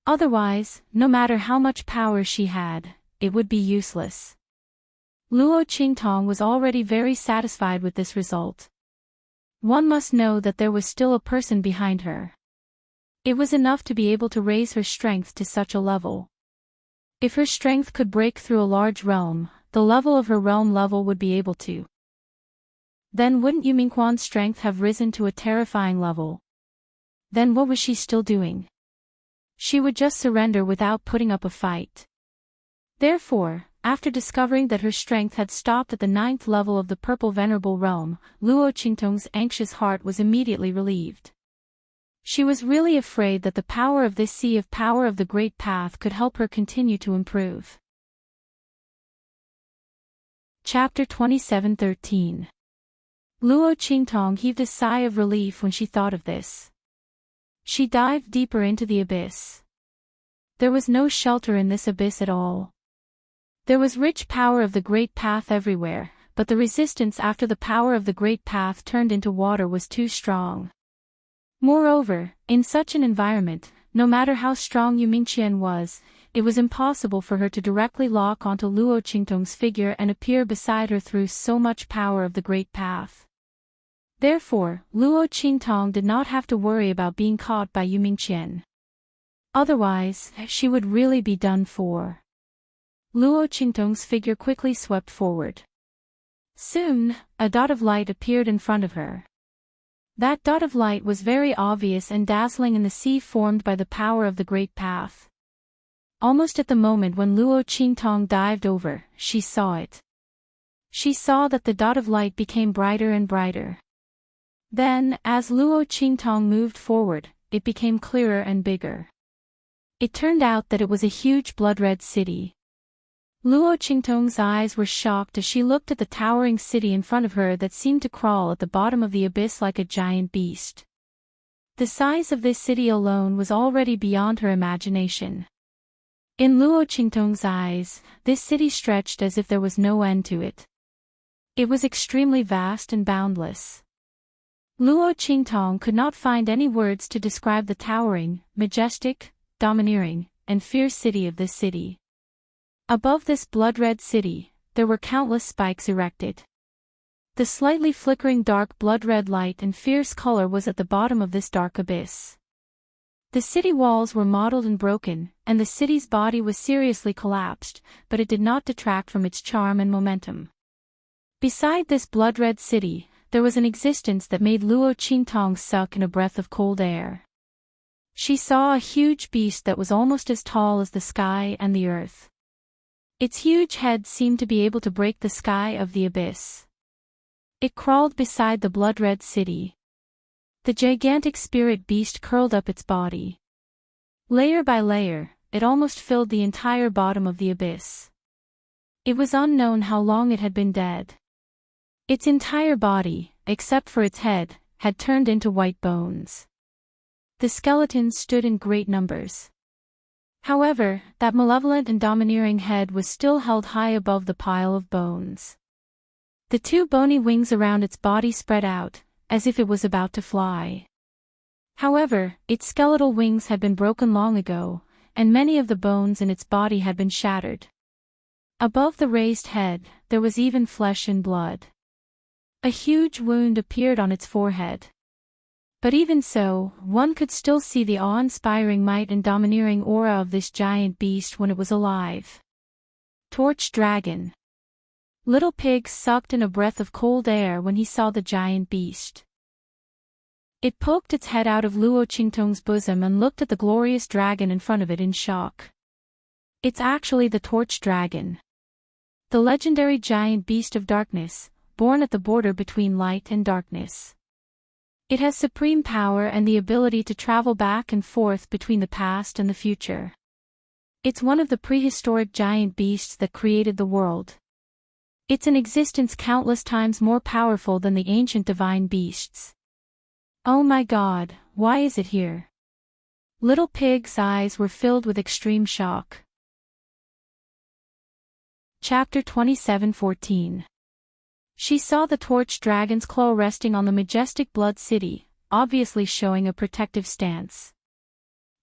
Otherwise, no matter how much power she had, it would be useless. Luo Qingtong was already very satisfied with this result. One must know that there was still a person behind her. It was enough to be able to raise her strength to such a level. If her strength could break through a large realm, the level of her realm level would be able to. Then wouldn't Yumingquan's strength have risen to a terrifying level? Then what was she still doing? She would just surrender without putting up a fight. Therefore, after discovering that her strength had stopped at the 9th level of the Purple Venerable Realm, Luo Qingtong's anxious heart was immediately relieved. She was really afraid that the power of this sea of power of the Great Path could help her continue to improve. Chapter 27:13. Luo Qingtong heaved a sigh of relief when she thought of this. She dived deeper into the abyss. There was no shelter in this abyss at all. There was rich power of the Great Path everywhere, but the resistance after the power of the Great Path turned into water was too strong. Moreover, in such an environment, no matter how strong Yu Mingqian was, it was impossible for her to directly lock onto Luo Qingtong's figure and appear beside her through so much power of the Great Path. Therefore, Luo Qingtong did not have to worry about being caught by Yu Mingqian. Otherwise, she would really be done for. Luo Qingtong's figure quickly swept forward. Soon, a dot of light appeared in front of her. That dot of light was very obvious and dazzling in the sea formed by the power of the Great Path. Almost at the moment when Luo Qingtong dived over, she saw it. She saw that the dot of light became brighter and brighter. Then, as Luo Qingtong moved forward, it became clearer and bigger. It turned out that it was a huge blood-red city. Luo Qingtong's eyes were shocked as she looked at the towering city in front of her that seemed to crawl at the bottom of the abyss like a giant beast. The size of this city alone was already beyond her imagination. In Luo Qingtong's eyes, this city stretched as if there was no end to it. It was extremely vast and boundless. Luo Qingtong could not find any words to describe the towering, majestic, domineering, and fierce city of this city. Above this blood-red city, there were countless spikes erected. The slightly flickering dark blood-red light and fierce color was at the bottom of this dark abyss. The city walls were mottled and broken, and the city's body was seriously collapsed, but it did not detract from its charm and momentum. Beside this blood-red city, there was an existence that made Luo Qingtong suck in a breath of cold air. She saw a huge beast that was almost as tall as the sky and the earth. Its huge head seemed to be able to break the sky of the abyss. It crawled beside the blood-red city. The gigantic spirit beast curled up its body. Layer by layer, it almost filled the entire bottom of the abyss. It was unknown how long it had been dead. Its entire body, except for its head, had turned into white bones. The skeletons stood in great numbers. However, that malevolent and domineering head was still held high above the pile of bones. The two bony wings around its body spread out, as if it was about to fly. However, its skeletal wings had been broken long ago, and many of the bones in its body had been shattered. Above the raised head, there was even flesh and blood. A huge wound appeared on its forehead. But even so, one could still see the awe-inspiring might and domineering aura of this giant beast when it was alive. Torch Dragon. Little Pig sucked in a breath of cold air when he saw the giant beast. It poked its head out of Luo Qingtong's bosom and looked at the glorious dragon in front of it in shock. It's actually the Torch Dragon. The legendary giant beast of darkness, born at the border between light and darkness. It has supreme power and the ability to travel back and forth between the past and the future. It's one of the prehistoric giant beasts that created the world. It's an existence countless times more powerful than the ancient divine beasts. Oh my God, why is it here? Little Pig's eyes were filled with extreme shock. Chapter 27:14. She saw the Torch Dragon's claw resting on the majestic Blood City, obviously showing a protective stance.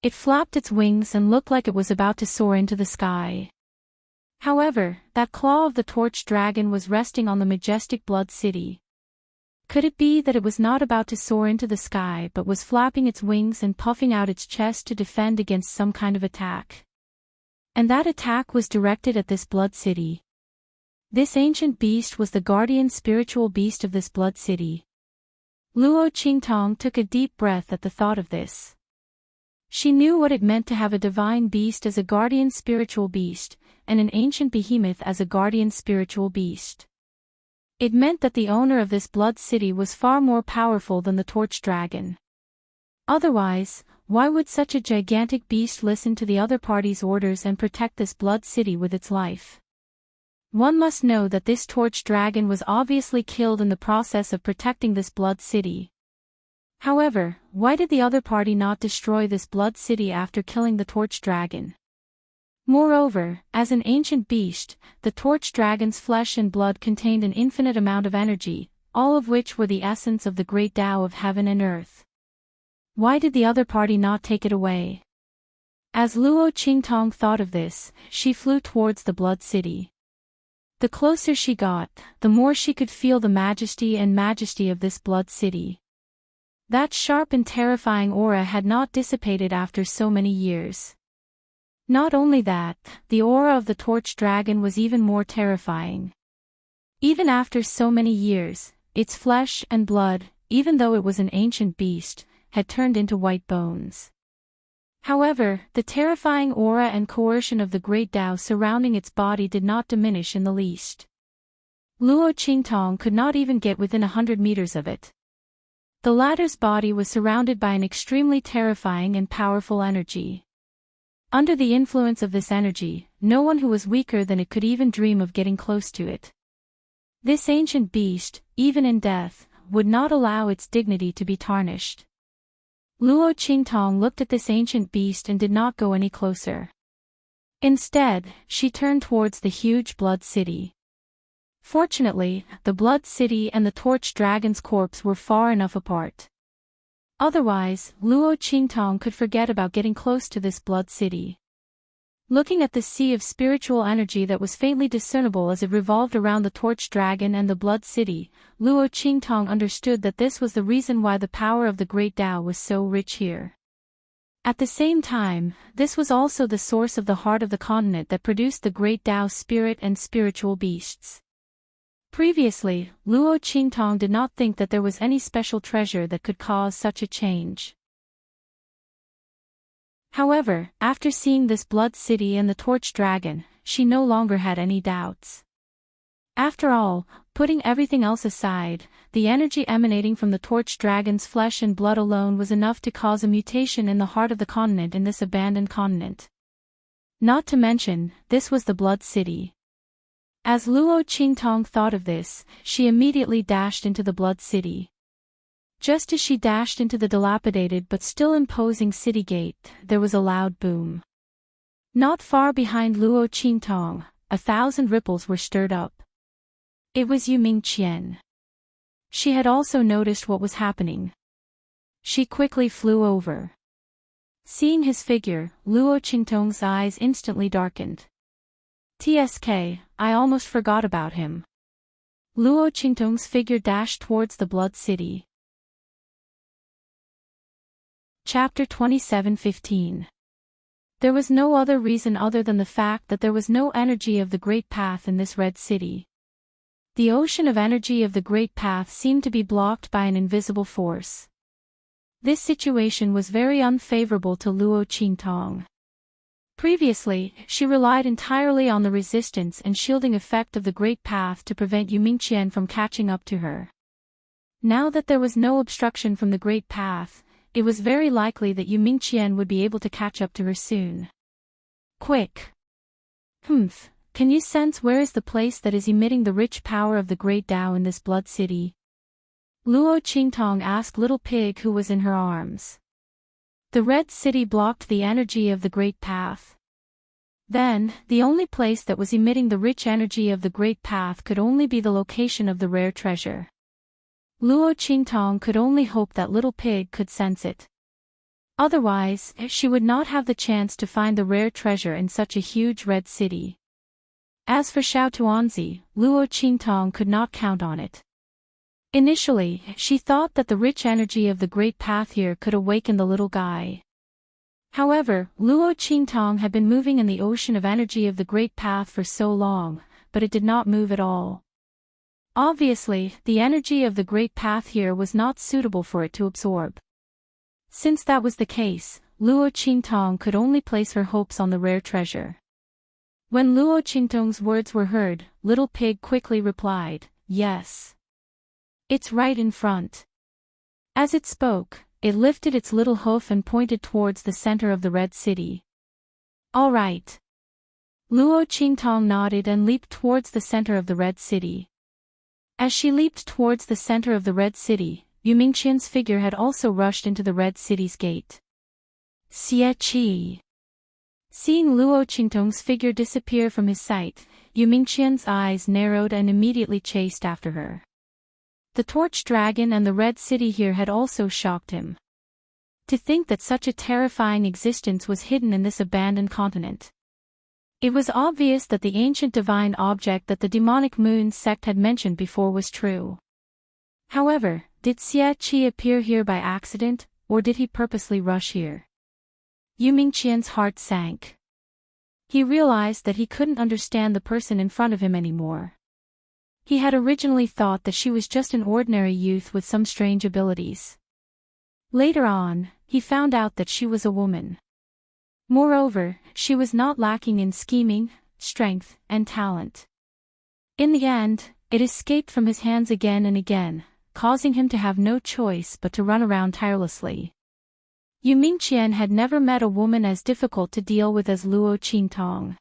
It flapped its wings and looked like it was about to soar into the sky. However, that claw of the Torch Dragon was resting on the majestic Blood City. Could it be that it was not about to soar into the sky but was flapping its wings and puffing out its chest to defend against some kind of attack? And that attack was directed at this Blood City. This ancient beast was the guardian spiritual beast of this Blood City. Luo Qingtong took a deep breath at the thought of this. She knew what it meant to have a divine beast as a guardian spiritual beast, and an ancient behemoth as a guardian spiritual beast. It meant that the owner of this Blood City was far more powerful than the Torch Dragon. Otherwise, why would such a gigantic beast listen to the other party's orders and protect this Blood City with its life? One must know that this Torch Dragon was obviously killed in the process of protecting this Blood City. However, why did the other party not destroy this Blood City after killing the Torch Dragon? Moreover, as an ancient beast, the Torch Dragon's flesh and blood contained an infinite amount of energy, all of which were the essence of the great Tao of heaven and earth. Why did the other party not take it away? As Luo Qingtong thought of this, she flew towards the Blood City. The closer she got, the more she could feel the majesty of this Blood City. That sharp and terrifying aura had not dissipated after so many years. Not only that, the aura of the Torch Dragon was even more terrifying. Even after so many years, its flesh and blood, even though it was an ancient beast, had turned into white bones. However, the terrifying aura and coercion of the great Tao surrounding its body did not diminish in the least. Luo Qingtong could not even get within 100 meters of it. The latter's body was surrounded by an extremely terrifying and powerful energy. Under the influence of this energy, no one who was weaker than it could even dream of getting close to it. This ancient beast, even in death, would not allow its dignity to be tarnished. Luo Qingtong looked at this ancient beast and did not go any closer. Instead, she turned towards the huge Blood City. Fortunately, the Blood City and the Torch Dragon's corpse were far enough apart. Otherwise, Luo Qingtong could forget about getting close to this Blood City. Looking at the sea of spiritual energy that was faintly discernible as it revolved around the Torch Dragon and the Blood City, Luo Qingtong understood that this was the reason why the power of the Great Tao was so rich here. At the same time, this was also the source of the heart of the continent that produced the great Tao spirit and spiritual beasts. Previously, Luo Qingtong did not think that there was any special treasure that could cause such a change. However, after seeing this blood city and the torch dragon, she no longer had any doubts. After all, putting everything else aside, the energy emanating from the torch dragon's flesh and blood alone was enough to cause a mutation in the heart of the continent in this abandoned continent. Not to mention, this was the blood city. As Luo Qingtong thought of this, she immediately dashed into the blood city. Just as she dashed into the dilapidated but still imposing city gate, there was a loud boom. Not far behind Luo Qingtong, 1,000 ripples were stirred up. It was Yu Mingqian. She had also noticed what was happening. She quickly flew over. Seeing his figure, Luo Qingtong's eyes instantly darkened. TSK, I almost forgot about him. Luo Qingtong's figure dashed towards the blood city. Chapter 27:15. There was no other reason other than the fact that there was no energy of the Great Path in this red city. The ocean of energy of the Great Path seemed to be blocked by an invisible force. This situation was very unfavorable to Luo Qingtong. Previously, she relied entirely on the resistance and shielding effect of the Great Path to prevent Yu Mingqian from catching up to her. Now that there was no obstruction from the Great Path, it was very likely that Yu Mingqian would be able to catch up to her soon. Quick! Can you sense where is the place that is emitting the rich power of the Great Tao in this blood city? Luo Qingtong asked Little Pig who was in her arms. The red city blocked the energy of the Great Path. Then, the only place that was emitting the rich energy of the Great Path could only be the location of the rare treasure. Luo Qingtong could only hope that Little Pig could sense it. Otherwise, she would not have the chance to find the rare treasure in such a huge red city. As for Xiao Tuanzi, Luo Qingtong could not count on it. Initially, she thought that the rich energy of the Great Path here could awaken the little guy. However, Luo Qingtong had been moving in the ocean of energy of the Great Path for so long, but it did not move at all. Obviously, the energy of the Great Path here was not suitable for it to absorb. Since that was the case, Luo Qingtong could only place her hopes on the rare treasure. When Luo Qingtong's words were heard, Little Pig quickly replied, "Yes. It's right in front." As it spoke, it lifted its little hoof and pointed towards the center of the red city. All right. Luo Qingtong nodded and leaped towards the center of the red city. As she leaped towards the center of the red city, Yu Mingqian's figure had also rushed into the red city's gate. Xie Qi. Seeing Luo Qingtong's figure disappear from his sight, Yu Mingqian's eyes narrowed and immediately chased after her. The torch dragon and the red city here had also shocked him. To think that such a terrifying existence was hidden in this abandoned continent. It was obvious that the ancient divine object that the demonic moon sect had mentioned before was true. However, did Xie Qi appear here by accident, or did he purposely rush here? Yu Mingqian's heart sank. He realized that he couldn't understand the person in front of him anymore. He had originally thought that she was just an ordinary youth with some strange abilities. Later on, he found out that she was a woman. Moreover, she was not lacking in scheming, strength, and talent. In the end, it escaped from his hands again and again, causing him to have no choice but to run around tirelessly. Yu Mingqian had never met a woman as difficult to deal with as Luo Qingtong.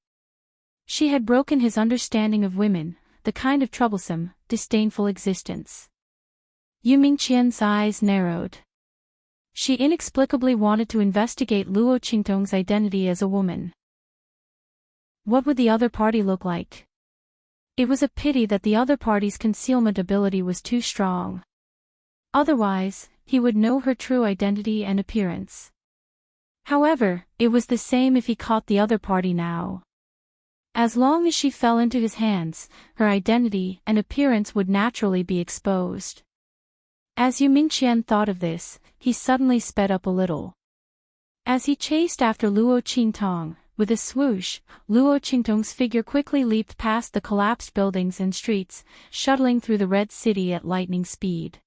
She had broken his understanding of women, the kind of troublesome, disdainful existence. Yu Mingqian's eyes narrowed. She inexplicably wanted to investigate Luo Qingtong's identity as a woman. What would the other party look like? It was a pity that the other party's concealment ability was too strong. Otherwise, he would know her true identity and appearance. However, it was the same if he caught the other party now. As long as she fell into his hands, her identity and appearance would naturally be exposed. As Yu Mingqian thought of this, he suddenly sped up a little. As he chased after Luo Qingtong, with a swoosh, Luo Qingtong's figure quickly leaped past the collapsed buildings and streets, shuttling through the Red City at lightning speed.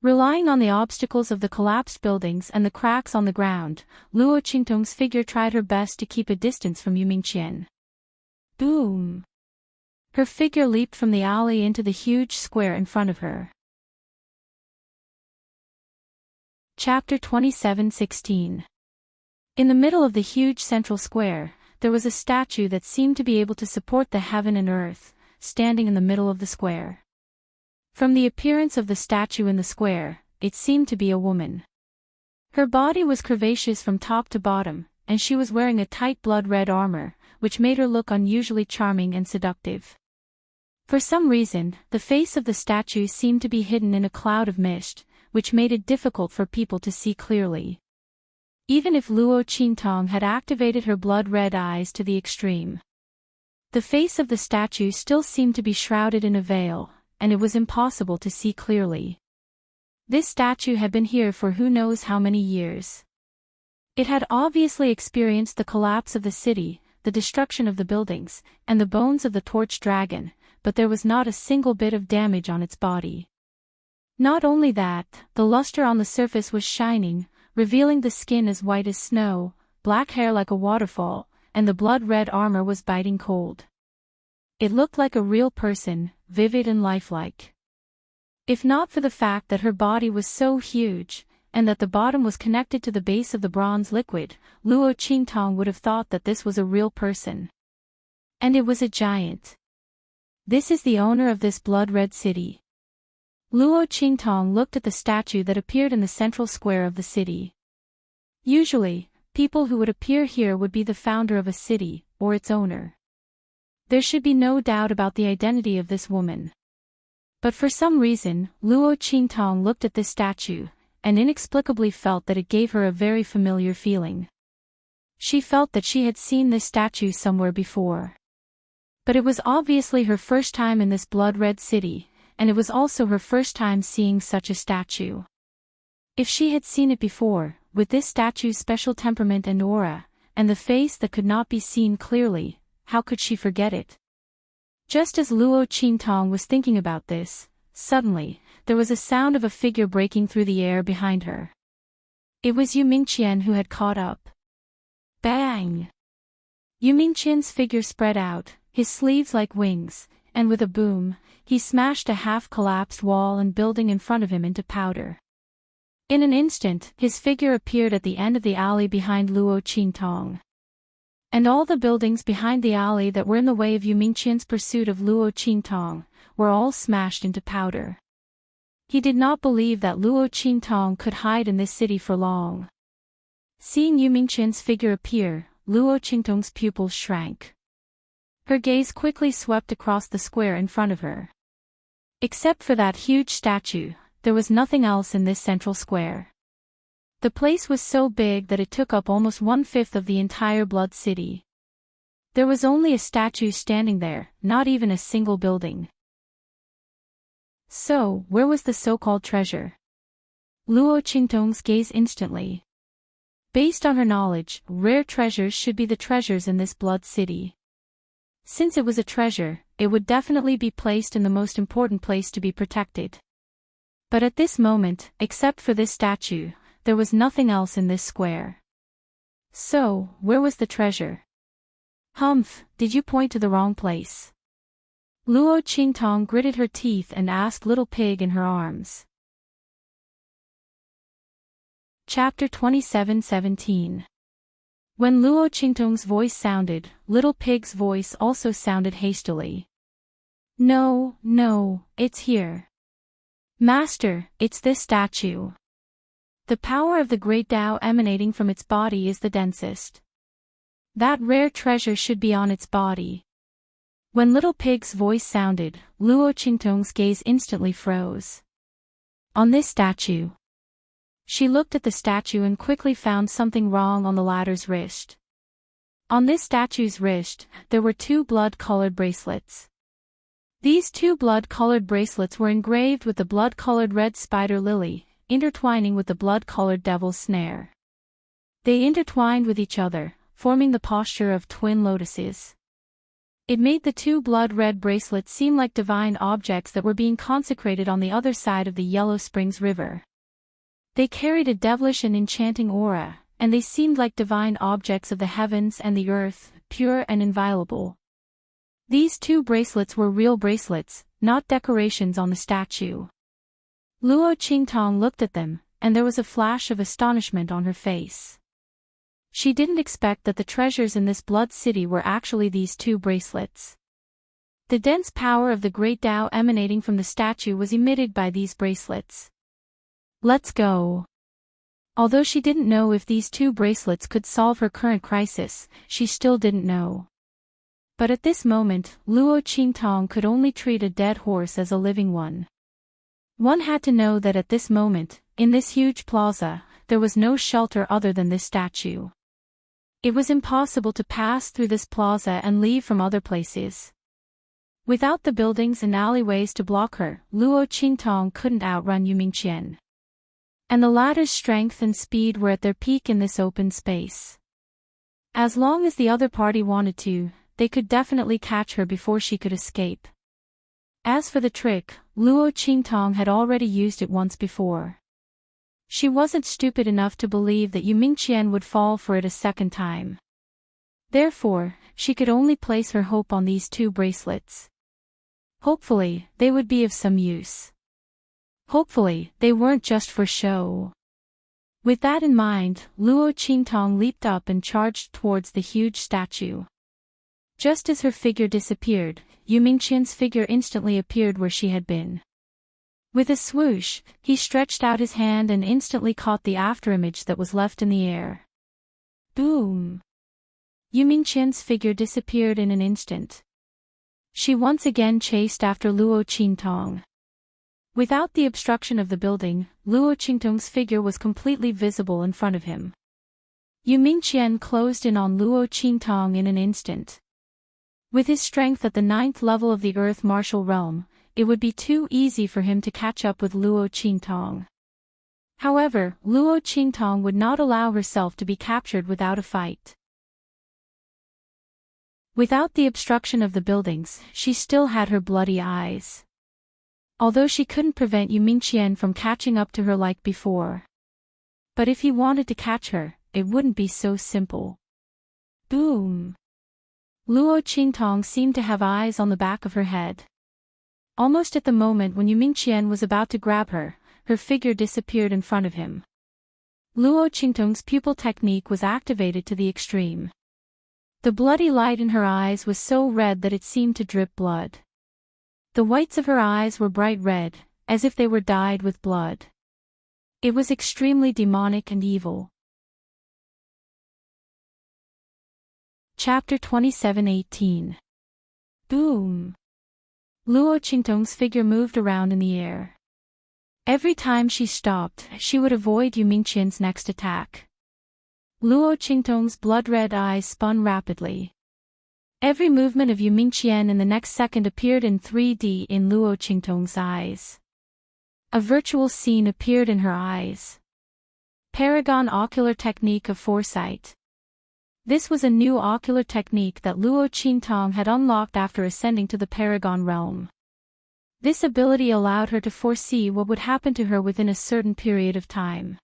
Relying on the obstacles of the collapsed buildings and the cracks on the ground, Luo Qingtong's figure tried her best to keep a distance from Yu Mingqian. Boom! Her figure leaped from the alley into the huge square in front of her. Chapter 27:16. In the middle of the huge central square, there was a statue that seemed to be able to support the heaven and earth, standing in the middle of the square. From the appearance of the statue in the square, it seemed to be a woman. Her body was curvaceous from top to bottom, and she was wearing a tight blood-red armor, which made her look unusually charming and seductive. For some reason, the face of the statue seemed to be hidden in a cloud of mist, which made it difficult for people to see clearly. Even if Luo Qingtong had activated her blood-red eyes to the extreme, the face of the statue still seemed to be shrouded in a veil, and it was impossible to see clearly. This statue had been here for who knows how many years. It had obviously experienced the collapse of the city, the destruction of the buildings, and the bones of the torch dragon, but there was not a single bit of damage on its body. Not only that, the luster on the surface was shining, revealing the skin as white as snow, black hair like a waterfall, and the blood-red armor was biting cold. It looked like a real person, vivid and lifelike. If not for the fact that her body was so huge, and that the bottom was connected to the base of the bronze liquid, Luo Qingtong would have thought that this was a real person. And it was a giant. This is the owner of this blood-red city. Luo Qingtong looked at the statue that appeared in the central square of the city. Usually, people who would appear here would be the founder of a city, or its owner. There should be no doubt about the identity of this woman. But for some reason, Luo Qingtong looked at this statue, and inexplicably felt that it gave her a very familiar feeling. She felt that she had seen this statue somewhere before. But it was obviously her first time in this blood-red city, and it was also her first time seeing such a statue. If she had seen it before, with this statue's special temperament and aura, and the face that could not be seen clearly, how could she forget it? Just as Luo Qingtong was thinking about this, suddenly, there was a sound of a figure breaking through the air behind her. It was Yu Mingqian who had caught up. Bang! Yu Mingqian's figure spread out, his sleeves like wings, and with a boom, he smashed a half-collapsed wall and building in front of him into powder. In an instant, his figure appeared at the end of the alley behind Luo Qingtong. And all the buildings behind the alley that were in the way of Yu Mingqian's pursuit of Luo Qingtong were all smashed into powder. He did not believe that Luo Qingtong could hide in this city for long. Seeing Yu Mingqian's figure appear, Luo Qingtong's pupils shrank. Her gaze quickly swept across the square in front of her. Except for that huge statue, there was nothing else in this central square. The place was so big that it took up almost 1/5 of the entire Blood City. There was only a statue standing there, not even a single building. So, where was the so-called treasure? Luo Qingtong's gaze instantly. Based on her knowledge, rare treasures should be the treasures in this Blood City. Since it was a treasure, it would definitely be placed in the most important place to be protected. But at this moment, except for this statue, there was nothing else in this square. So, where was the treasure? Humph, did you point to the wrong place? Luo Qingtong gritted her teeth and asked Little Pig in her arms. Chapter 27:17. When Luo Qingtong's voice sounded, Little Pig's voice also sounded hastily. No, it's here. Master, it's this statue. The power of the great Tao emanating from its body is the densest. That rare treasure should be on its body. When Little Pig's voice sounded, Luo Qingtong's gaze instantly froze. On this statue. She looked at the statue and quickly found something wrong on the latter's wrist. On this statue's wrist, there were 2 blood-colored bracelets. These 2 blood-colored bracelets were engraved with the blood-colored red spider lily, intertwining with the blood-colored devil's snare. They intertwined with each other, forming the posture of twin lotuses. It made the two blood-red bracelets seem like divine objects that were being consecrated on the other side of the Yellow Springs River. They carried a devilish and enchanting aura, and they seemed like divine objects of the heavens and the earth, pure and inviolable. These two bracelets were real bracelets, not decorations on the statue. Luo Qingtong looked at them, and there was a flash of astonishment on her face. She didn't expect that the treasures in this blood city were actually these two bracelets. The dense power of the great Tao emanating from the statue was emitted by these bracelets. Let's go. Although she didn't know if these two bracelets could solve her current crisis, she still didn't know. But at this moment, Luo Qingtong could only treat a dead horse as a living one. One had to know that at this moment, in this huge plaza, there was no shelter other than this statue. It was impossible to pass through this plaza and leave from other places. Without the buildings and alleyways to block her, Luo Qingtong couldn't outrun Yu Mingqian. And the latter's strength and speed were at their peak in this open space. As long as the other party wanted to, they could definitely catch her before she could escape. As for the trick, Luo Qingtong had already used it once before. She wasn't stupid enough to believe that Yu Mingqian would fall for it a second time. Therefore, she could only place her hope on these two bracelets. Hopefully, they would be of some use. Hopefully, they weren't just for show. With that in mind, Luo Qingtong leaped up and charged towards the huge statue. Just as her figure disappeared, Yu Mingqian's figure instantly appeared where she had been. With a swoosh, he stretched out his hand and instantly caught the afterimage that was left in the air. Boom! Yu Mingqian's figure disappeared in an instant. She once again chased after Luo Qingtong. Without the obstruction of the building, Luo Qingtong's figure was completely visible in front of him. Yu Mingqian closed in on Luo Qingtong in an instant. With his strength at the 9th level of the Earth Martial Realm, it would be too easy for him to catch up with Luo Qingtong. However, Luo Qingtong would not allow herself to be captured without a fight. Without the obstruction of the buildings, she still had her bloody eyes. Although she couldn't prevent Yu Mingqian from catching up to her like before. But if he wanted to catch her, it wouldn't be so simple. Boom! Luo Qingtong seemed to have eyes on the back of her head. Almost at the moment when Yu Mingqian was about to grab her, her figure disappeared in front of him. Luo Qingtong's pupil technique was activated to the extreme. The bloody light in her eyes was so red that it seemed to drip blood. The whites of her eyes were bright red, as if they were dyed with blood. It was extremely demonic and evil. Chapter 27:18. Boom! Luo Qingtong's figure moved around in the air. Every time she stopped, she would avoid Yu Mingqian's next attack. Luo Qingtong's blood-red eyes spun rapidly. Every movement of Yu Mingqian in the next second appeared in 3D in Luo Qingtong's eyes. A virtual scene appeared in her eyes. Paragon Ocular Technique of Foresight. This was a new ocular technique that Luo Qingtong had unlocked after ascending to the Paragon realm. This ability allowed her to foresee what would happen to her within a certain period of time.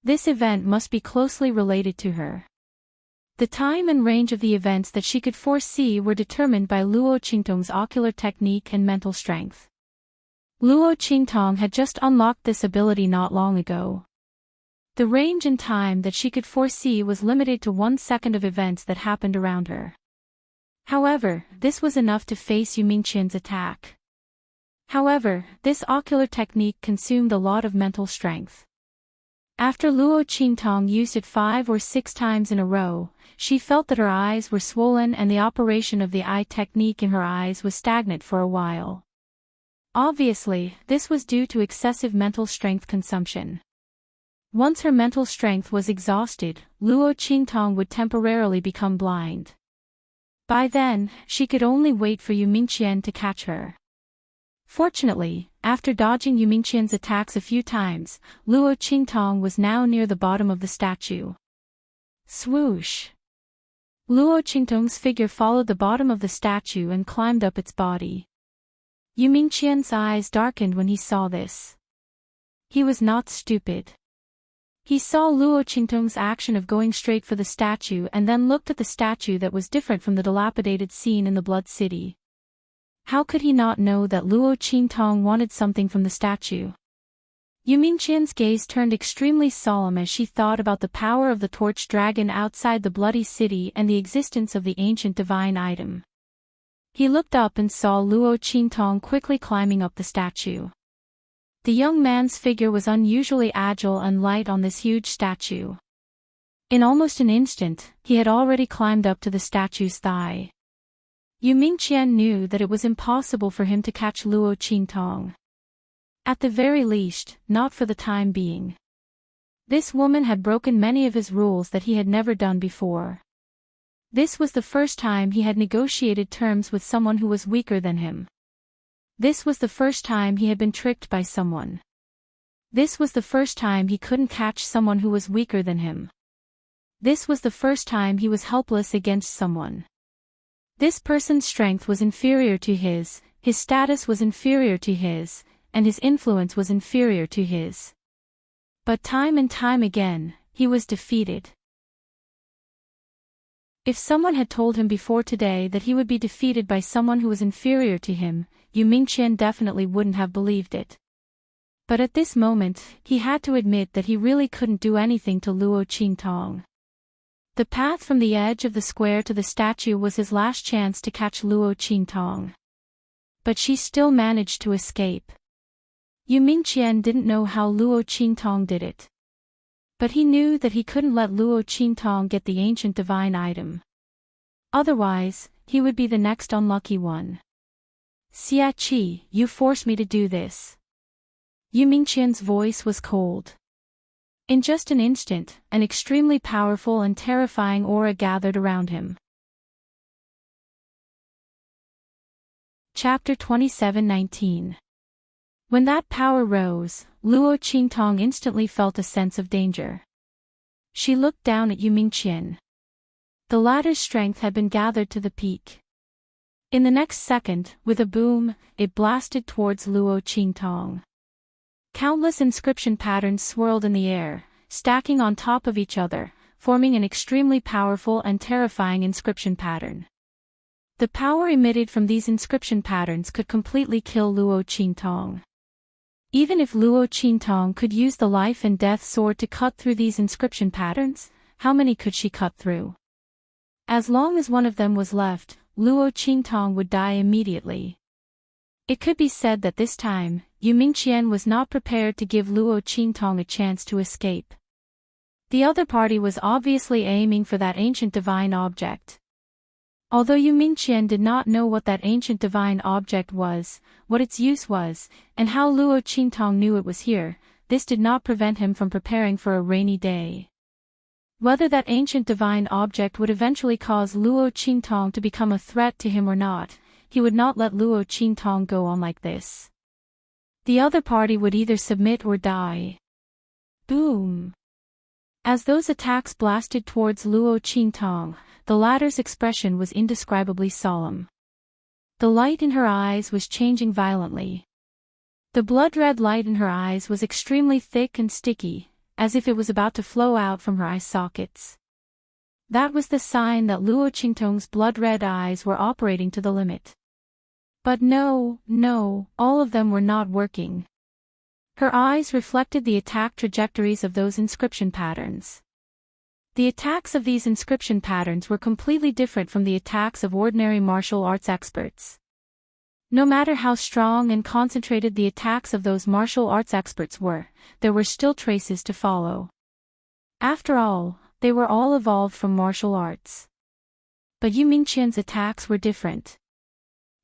This event must be closely related to her. The time and range of the events that she could foresee were determined by Luo Qingtong's ocular technique and mental strength. Luo Qingtong had just unlocked this ability not long ago. The range and time that she could foresee was limited to 1 second of events that happened around her. However, this was enough to face Yu Mingqian's attack. However, this ocular technique consumed a lot of mental strength. After Luo Qingtong used it 5 or 6 times in a row, she felt that her eyes were swollen and the operation of the eye technique in her eyes was stagnant for a while. Obviously, this was due to excessive mental strength consumption. Once her mental strength was exhausted, Luo Qingtong would temporarily become blind. By then, she could only wait for Yu Mingqian to catch her. Fortunately, after dodging Yu Mingqian's attacks a few times, Luo Qingtong was now near the bottom of the statue. Swoosh! Luo Qingtong's figure followed the bottom of the statue and climbed up its body. Yu Mingqian's eyes darkened when he saw this. He was not stupid. He saw Luo Qingtong's action of going straight for the statue and then looked at the statue that was different from the dilapidated scene in the Blood City. How could he not know that Luo Qingtong wanted something from the statue? Yu Mingqian's gaze turned extremely solemn as she thought about the power of the torch dragon outside the bloody city and the existence of the ancient divine item. He looked up and saw Luo Qingtong quickly climbing up the statue. The young man's figure was unusually agile and light on this huge statue. In almost an instant, he had already climbed up to the statue's thigh. Yu Mingqian knew that it was impossible for him to catch Luo Qingtong. At the very least, not for the time being. This woman had broken many of his rules that he had never done before. This was the first time he had negotiated terms with someone who was weaker than him. This was the first time he had been tricked by someone. This was the first time he couldn't catch someone who was weaker than him. This was the first time he was helpless against someone. This person's strength was inferior to his status was inferior to his, and his influence was inferior to his. But time and time again, he was defeated. If someone had told him before today that he would be defeated by someone who was inferior to him, Yu Mingqian definitely wouldn't have believed it. But at this moment, he had to admit that he really couldn't do anything to Luo Qingtong. The path from the edge of the square to the statue was his last chance to catch Luo Qingtong. But she still managed to escape. Yu Mingqian didn't know how Luo Qingtong did it. But he knew that he couldn't let Luo Qingtong get the ancient divine item. Otherwise, he would be the next unlucky one. Xia Qi, you forced me to do this. Yu Mingqian's voice was cold. In just an instant, an extremely powerful and terrifying aura gathered around him. Chapter 27:19. When that power rose, Luo Qingtong instantly felt a sense of danger. She looked down at Yu Mingqian. The latter's strength had been gathered to the peak. In the next second, with a boom, it blasted towards Luo Qingtong. Countless inscription patterns swirled in the air, stacking on top of each other, forming an extremely powerful and terrifying inscription pattern. The power emitted from these inscription patterns could completely kill Luo Qingtong. Even if Luo Qingtong could use the life and death sword to cut through these inscription patterns, how many could she cut through? As long as one of them was left, Luo Qingtong would die immediately. It could be said that this time, Yu Mingqian was not prepared to give Luo Qingtong a chance to escape. The other party was obviously aiming for that ancient divine object. Although Yu Mingqian did not know what that ancient divine object was, what its use was, and how Luo Qingtong knew it was here, this did not prevent him from preparing for a rainy day. Whether that ancient divine object would eventually cause Luo Qingtong to become a threat to him or not, he would not let Luo Qingtong go on like this. The other party would either submit or die. Boom! As those attacks blasted towards Luo Qingtong, the latter's expression was indescribably solemn. The light in her eyes was changing violently. The blood-red light in her eyes was extremely thick and sticky, as if it was about to flow out from her eye sockets. That was the sign that Luo Qingtong's blood-red eyes were operating to the limit. But no, all of them were not working. Her eyes reflected the attack trajectories of those inscription patterns. The attacks of these inscription patterns were completely different from the attacks of ordinary martial arts experts. No matter how strong and concentrated the attacks of those martial arts experts were, there were still traces to follow. After all, they were all evolved from martial arts. But Yu Mingqian's attacks were different.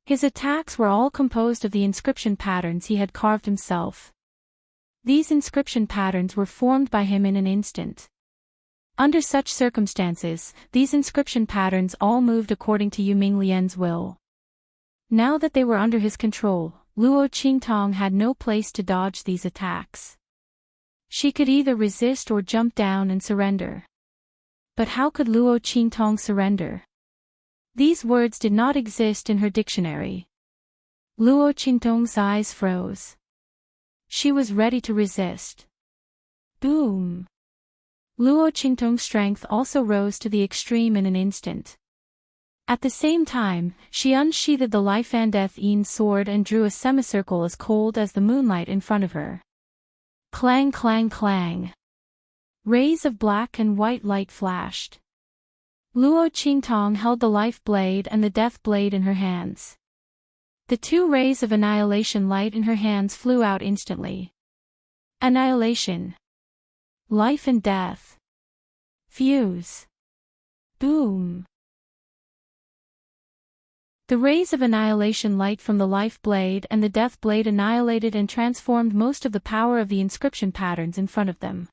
His attacks were all composed of the inscription patterns he had carved himself. These inscription patterns were formed by him in an instant. Under such circumstances, these inscription patterns all moved according to Yu Minglian's will. Now that they were under his control, Luo Qingtong had no place to dodge these attacks. She could either resist or jump down and surrender. But how could Luo Qingtong surrender? These words did not exist in her dictionary. Luo Qingtong's eyes froze. She was ready to resist. Boom! Luo Qingtong's strength also rose to the extreme in an instant. At the same time, she unsheathed the Life and Death Yin sword and drew a semicircle as cold as the moonlight in front of her. Clang clang clang. Rays of black and white light flashed. Luo Qingtong held the life blade and the death blade in her hands. The two rays of annihilation light in her hands flew out instantly. Annihilation. Life and death. Fuse. Boom. The rays of annihilation light from the life blade and the death blade annihilated and transformed most of the power of the inscription patterns in front of them.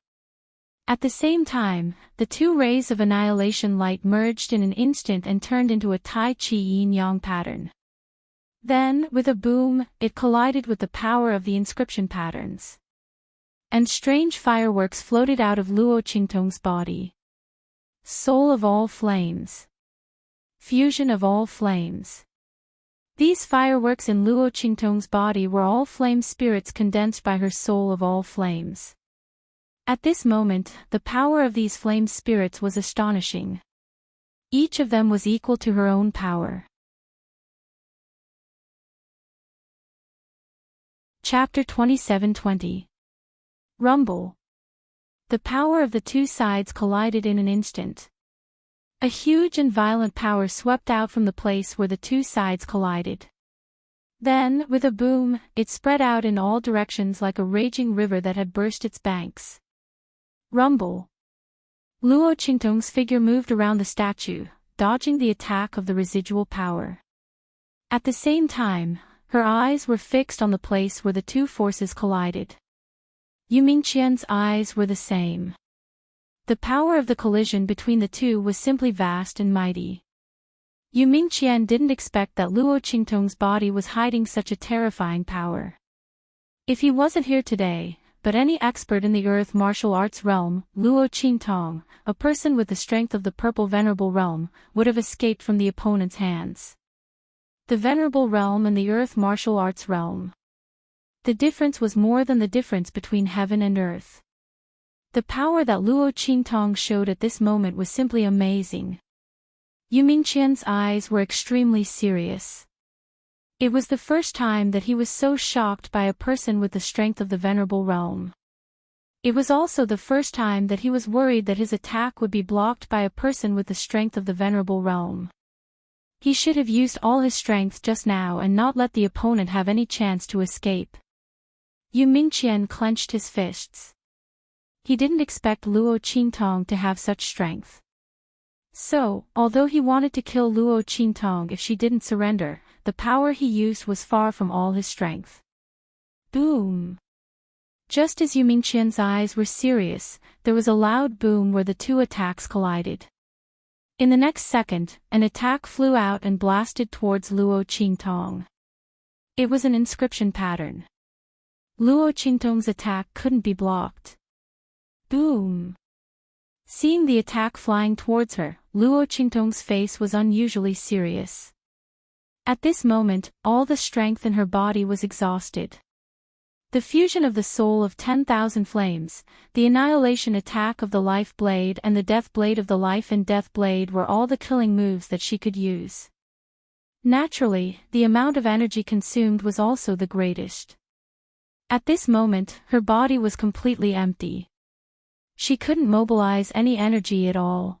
At the same time, the two rays of annihilation light merged in an instant and turned into a Tai Chi yin-yang pattern. Then, with a boom, it collided with the power of the inscription patterns. And strange fireworks floated out of Luo Qingtong's body. Soul of all flames. Fusion of all flames. These fireworks in Luo Qingtong's body were all flame spirits condensed by her soul of all flames. At this moment, the power of these flame spirits was astonishing. Each of them was equal to her own power. Chapter 27:20. Rumble. The power of the two sides collided in an instant. A huge and violent power swept out from the place where the two sides collided. Then, with a boom, it spread out in all directions like a raging river that had burst its banks. Rumble. Luo Qingtong's figure moved around the statue, dodging the attack of the residual power. At the same time, her eyes were fixed on the place where the two forces collided. Yu Mingqian's eyes were the same. The power of the collision between the two was simply vast and mighty. Yu Mingqian didn't expect that Luo Qingtong's body was hiding such a terrifying power. If he wasn't here today, but any expert in the earth martial arts realm, Luo Qingtong, a person with the strength of the purple venerable realm, would have escaped from the opponent's hands. The venerable realm and the earth martial arts realm. The difference was more than the difference between heaven and earth. The power that Luo Qingtong showed at this moment was simply amazing. Yu Mingqian's eyes were extremely serious. It was the first time that he was so shocked by a person with the strength of the venerable realm. It was also the first time that he was worried that his attack would be blocked by a person with the strength of the venerable realm. He should have used all his strength just now and not let the opponent have any chance to escape. Yu Mingqian clenched his fists. He didn't expect Luo Qingtong to have such strength. So, although he wanted to kill Luo Qingtong if she didn't surrender, the power he used was far from all his strength. Boom! Just as Yu Mingqian's eyes were serious, there was a loud boom where the two attacks collided. In the next second, an attack flew out and blasted towards Luo Qingtong. It was an inscription pattern. Luo Qingtong's attack couldn't be blocked. Boom! Seeing the attack flying towards her, Luo Qingtong's face was unusually serious. At this moment, all the strength in her body was exhausted. The fusion of the soul of 10,000 flames, the annihilation attack of the life blade and the death blade of the life and death blade were all the killing moves that she could use. Naturally, the amount of energy consumed was also the greatest. At this moment, her body was completely empty. She couldn't mobilize any energy at all.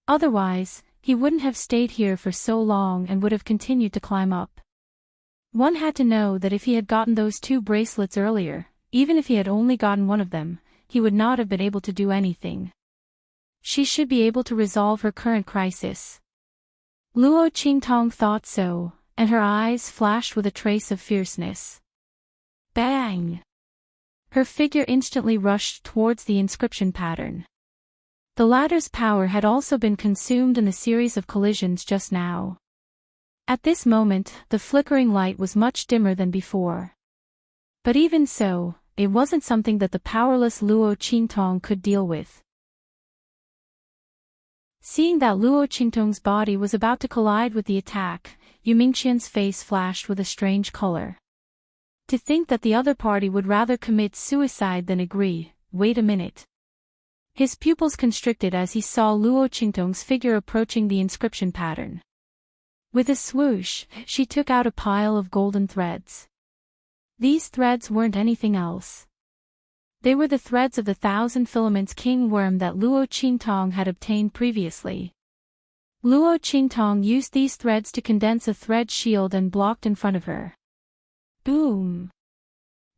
Otherwise, he wouldn't have stayed here for so long and would have continued to climb up. One had to know that if he had gotten those two bracelets earlier, even if he had only gotten one of them, he would not have been able to do anything. She should be able to resolve her current crisis. Luo Qingtong thought so, and her eyes flashed with a trace of fierceness. Bang! Her figure instantly rushed towards the inscription pattern. The latter's power had also been consumed in the series of collisions just now. At this moment, the flickering light was much dimmer than before. But even so, it wasn't something that the powerless Luo Qingtong could deal with. Seeing that Luo Qingtong's body was about to collide with the attack, Yu Mingqian's face flashed with a strange color. To think that the other party would rather commit suicide than agree. Wait a minute. His pupils constricted as he saw Luo Qingtong's figure approaching the inscription pattern. With a swoosh, she took out a pile of golden threads. These threads weren't anything else. They were the threads of the 1,000 filaments king worm that Luo Qingtong had obtained previously. Luo Qingtong used these threads to condense a thread shield and blocked in front of her. Boom!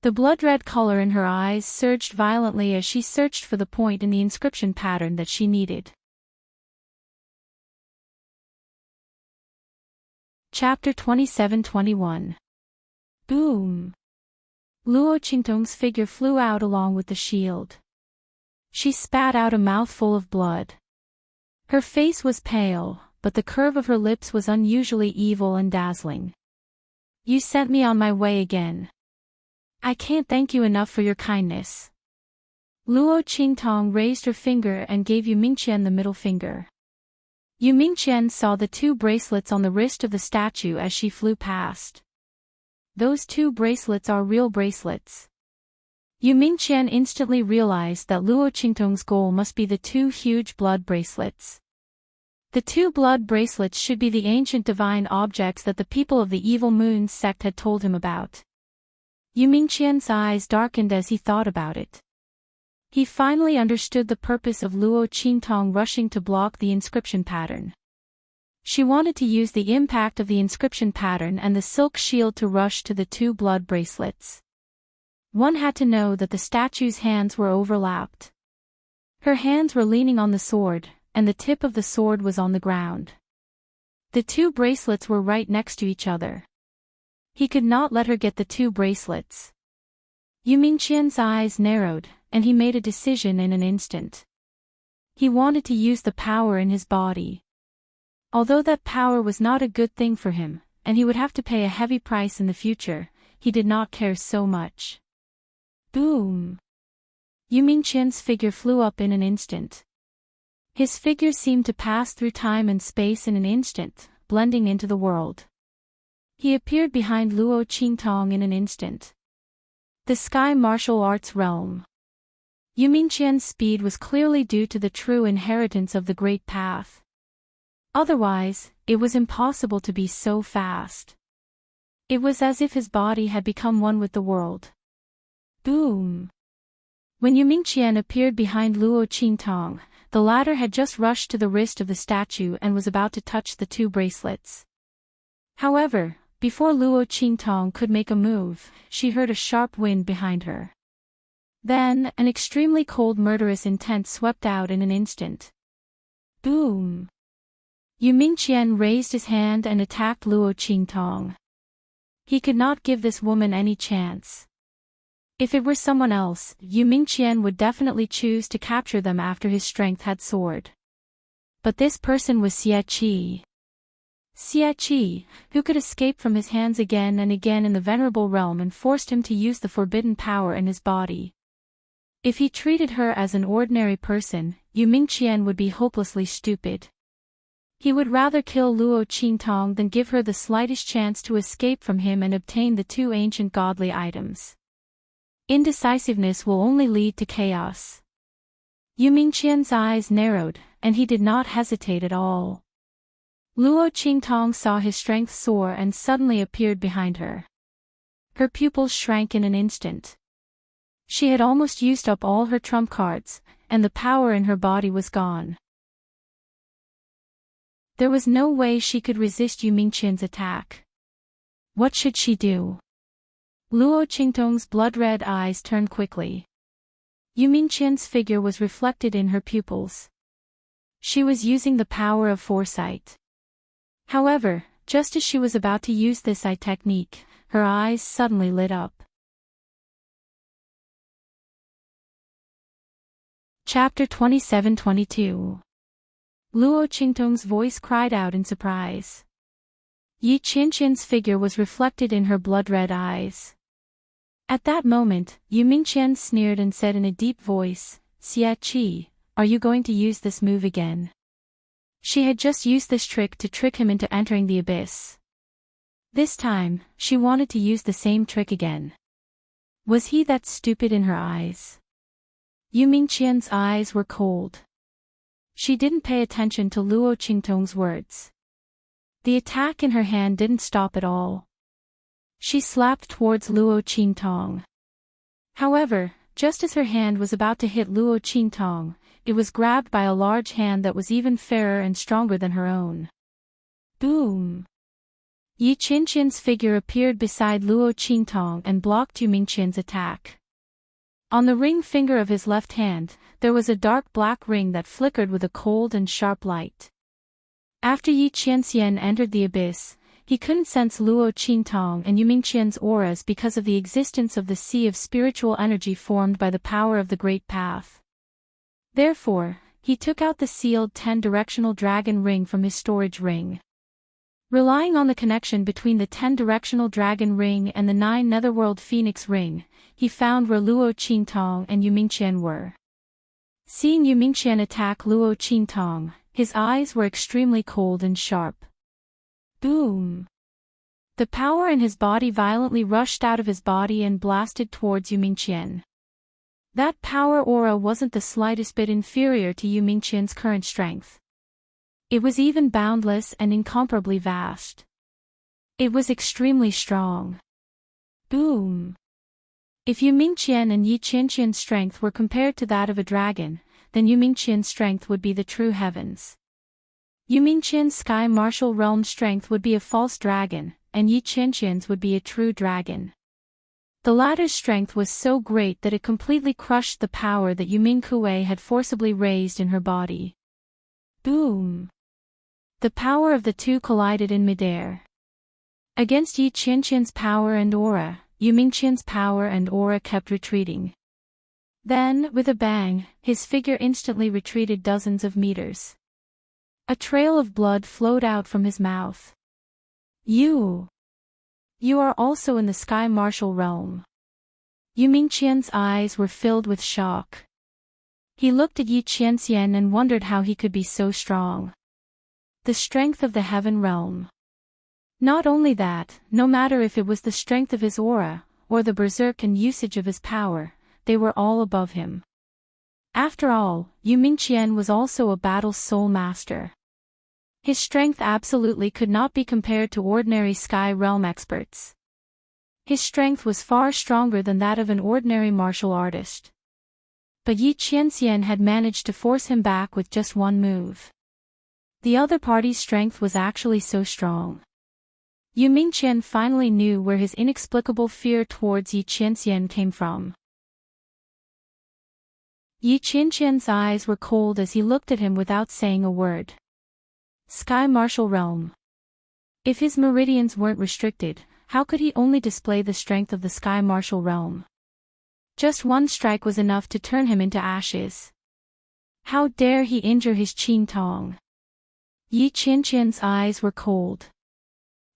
The blood-red color in her eyes surged violently as she searched for the point in the inscription pattern that she needed. Chapter 27-21. Boom! Luo Qingtong's figure flew out along with the shield. She spat out a mouthful of blood. Her face was pale, but the curve of her lips was unusually evil and dazzling. You sent me on my way again. I can't thank you enough for your kindness. Luo Qingtong raised her finger and gave Yu Mingqian the middle finger. Yu Mingqian saw the 2 bracelets on the wrist of the statue as she flew past. Those 2 bracelets are real bracelets. Yu Mingqian instantly realized that Luo Qingtong's goal must be the 2 huge blood bracelets. The 2 blood bracelets should be the ancient divine objects that the people of the Evil Moon sect had told him about. Yu Mingqian's eyes darkened as he thought about it. He finally understood the purpose of Luo Qingtong rushing to block the inscription pattern. She wanted to use the impact of the inscription pattern and the silk shield to rush to the 2 blood bracelets. One had to know that the statue's hands were overlapped. Her hands were leaning on the sword, and the tip of the sword was on the ground. The 2 bracelets were right next to each other. He could not let her get the 2 bracelets. Yu Mingqian's eyes narrowed, and he made a decision in an instant. He wanted to use the power in his body. Although that power was not a good thing for him, and he would have to pay a heavy price in the future, he did not care so much. Boom! Yu Mingqian's figure flew up in an instant. His figure seemed to pass through time and space in an instant, blending into the world. He appeared behind Luo Qingtong in an instant. The Sky Martial Arts Realm. Yu Mingqian's speed was clearly due to the true inheritance of the Great Path. Otherwise, it was impossible to be so fast. It was as if his body had become one with the world. Boom! When Yu Mingqian appeared behind Luo Qingtong, the latter had just rushed to the wrist of the statue and was about to touch the 2 bracelets. However, before Luo Qingtong could make a move, she heard a sharp wind behind her. Then, an extremely cold murderous intent swept out in an instant. Boom! Yu Mingqian raised his hand and attacked Luo Qingtong. He could not give this woman any chance. If it were someone else, Yu Mingqian would definitely choose to capture them after his strength had soared. But this person was Xie Qi. Xie Qi, who could escape from his hands again and again in the venerable realm and forced him to use the forbidden power in his body. If he treated her as an ordinary person, Yu Mingqian would be hopelessly stupid. He would rather kill Luo Qingtong than give her the slightest chance to escape from him and obtain the 2 ancient godly items. Indecisiveness will only lead to chaos. Yu Mingqian's eyes narrowed, and he did not hesitate at all. Luo Qingtong saw his strength soar and suddenly appeared behind her. Her pupils shrank in an instant. She had almost used up all her trump cards, and the power in her body was gone. There was no way she could resist Yu Mingqian's attack. What should she do? Luo Qingtong's blood-red eyes turned quickly. Yu Mingqian's figure was reflected in her pupils. She was using the power of foresight. However, just as she was about to use this eye technique, her eyes suddenly lit up. Chapter 27-22. Luo Qingtong's voice cried out in surprise. Yi Qinqian's figure was reflected in her blood-red eyes. At that moment, Yu Mingqian sneered and said in a deep voice, "Xie Qi, are you going to use this move again?" She had just used this trick to trick him into entering the abyss. This time, she wanted to use the same trick again. Was he that stupid in her eyes? Yu Mingqian's eyes were cold. She didn't pay attention to Luo Qingtong's words. The attack in her hand didn't stop at all. She slapped towards Luo Qingtong. However, just as her hand was about to hit Luo Qingtong, it was grabbed by a large hand that was even fairer and stronger than her own. Boom! Yi Qinqian's figure appeared beside Luo Qingtong and blocked Yu Mingqian's attack. On the ring finger of his left hand, there was a dark black ring that flickered with a cold and sharp light. After Yi Qianxian entered the abyss, he couldn't sense Luo Qingtong and Yu Mingqian's auras because of the existence of the sea of spiritual energy formed by the power of the Great Path. Therefore, he took out the sealed 10-directional dragon ring from his storage ring. Relying on the connection between the 10-directional dragon ring and the 9 netherworld phoenix ring, he found where Luo Qingtong and Yu Mingqian were. Seeing Yu Mingqian attack Luo Qingtong, his eyes were extremely cold and sharp. Boom! The power in his body violently rushed out of his body and blasted towards Yu Mingqian. That power aura wasn't the slightest bit inferior to Yu Mingqian's current strength. It was even boundless and incomparably vast. It was extremely strong. Boom! If Yu Mingqian and Yi Qinqian's strength were compared to that of a dragon, then Yu Mingqian's strength would be the true heavens. Yu Mingqian's sky martial realm strength would be a false dragon, and Yi Qinqian's would be a true dragon. The latter's strength was so great that it completely crushed the power that Yu Mingkue had forcibly raised in her body. Boom! The power of the two collided in midair. Against Yi Qinqian's power and aura, Yu Mingqian's power and aura kept retreating. Then, with a bang, his figure instantly retreated dozens of meters. A trail of blood flowed out from his mouth. You are also in the sky martial realm. Yu Mingqian's eyes were filled with shock. He looked at Yi Qianxian and wondered how he could be so strong. The strength of the heaven realm. Not only that, no matter if it was the strength of his aura, or the berserk and usage of his power, they were all above him. After all, Yu Mingqian was also a battle soul master. His strength absolutely could not be compared to ordinary sky realm experts. His strength was far stronger than that of an ordinary martial artist. But Yi Qianxian had managed to force him back with just one move. The other party's strength was actually so strong. Yu Mingqian finally knew where his inexplicable fear towards Yi Qianxian came from. Yi Qianxian's eyes were cold as he looked at him without saying a word. Sky martial realm. If his meridians weren't restricted, how could he only display the strength of the sky martial realm? Just one strike was enough to turn him into ashes. How dare he injure his Qingtong? Yi Qianqian's eyes were cold.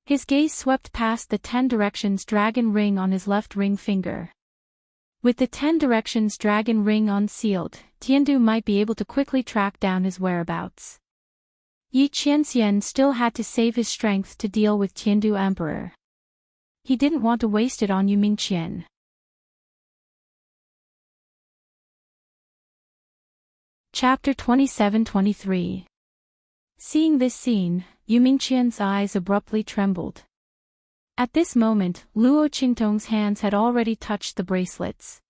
His gaze swept past the 10 directions dragon ring on his left ring finger. With the 10 directions dragon ring unsealed, Tiandu might be able to quickly track down his whereabouts. Yi Qianxian still had to save his strength to deal with Tiandu Emperor. He didn't want to waste it on Yu Mingqian. Chapter 27-23. Seeing this scene, Yu Mingqian's eyes abruptly trembled. At this moment, Luo Qingtong's hands had already touched the bracelets.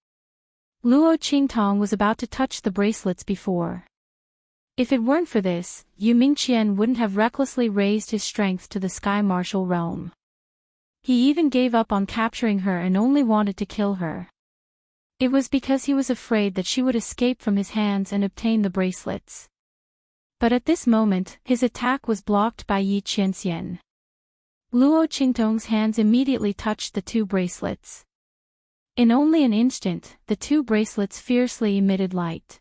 Luo Qingtong was about to touch the bracelets before. If it weren't for this, Yu Mingqian wouldn't have recklessly raised his strength to the sky martial realm. He even gave up on capturing her and only wanted to kill her. It was because he was afraid that she would escape from his hands and obtain the bracelets. But at this moment, his attack was blocked by Yi Qianxian. Luo Qingtong's hands immediately touched the 2 bracelets. In only an instant, the 2 bracelets fiercely emitted light.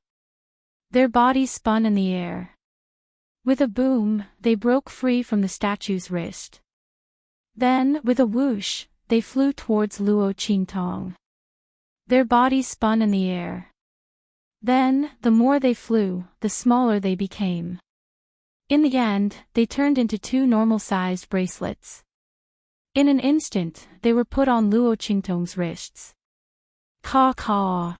Their bodies spun in the air. With a boom, they broke free from the statue's wrist. Then, with a whoosh, they flew towards Luo Qingtong. Their bodies spun in the air. Then, the more they flew, the smaller they became. In the end, they turned into two normal-sized bracelets. In an instant, they were put on Luo Qingtong's wrists. Caw-caw.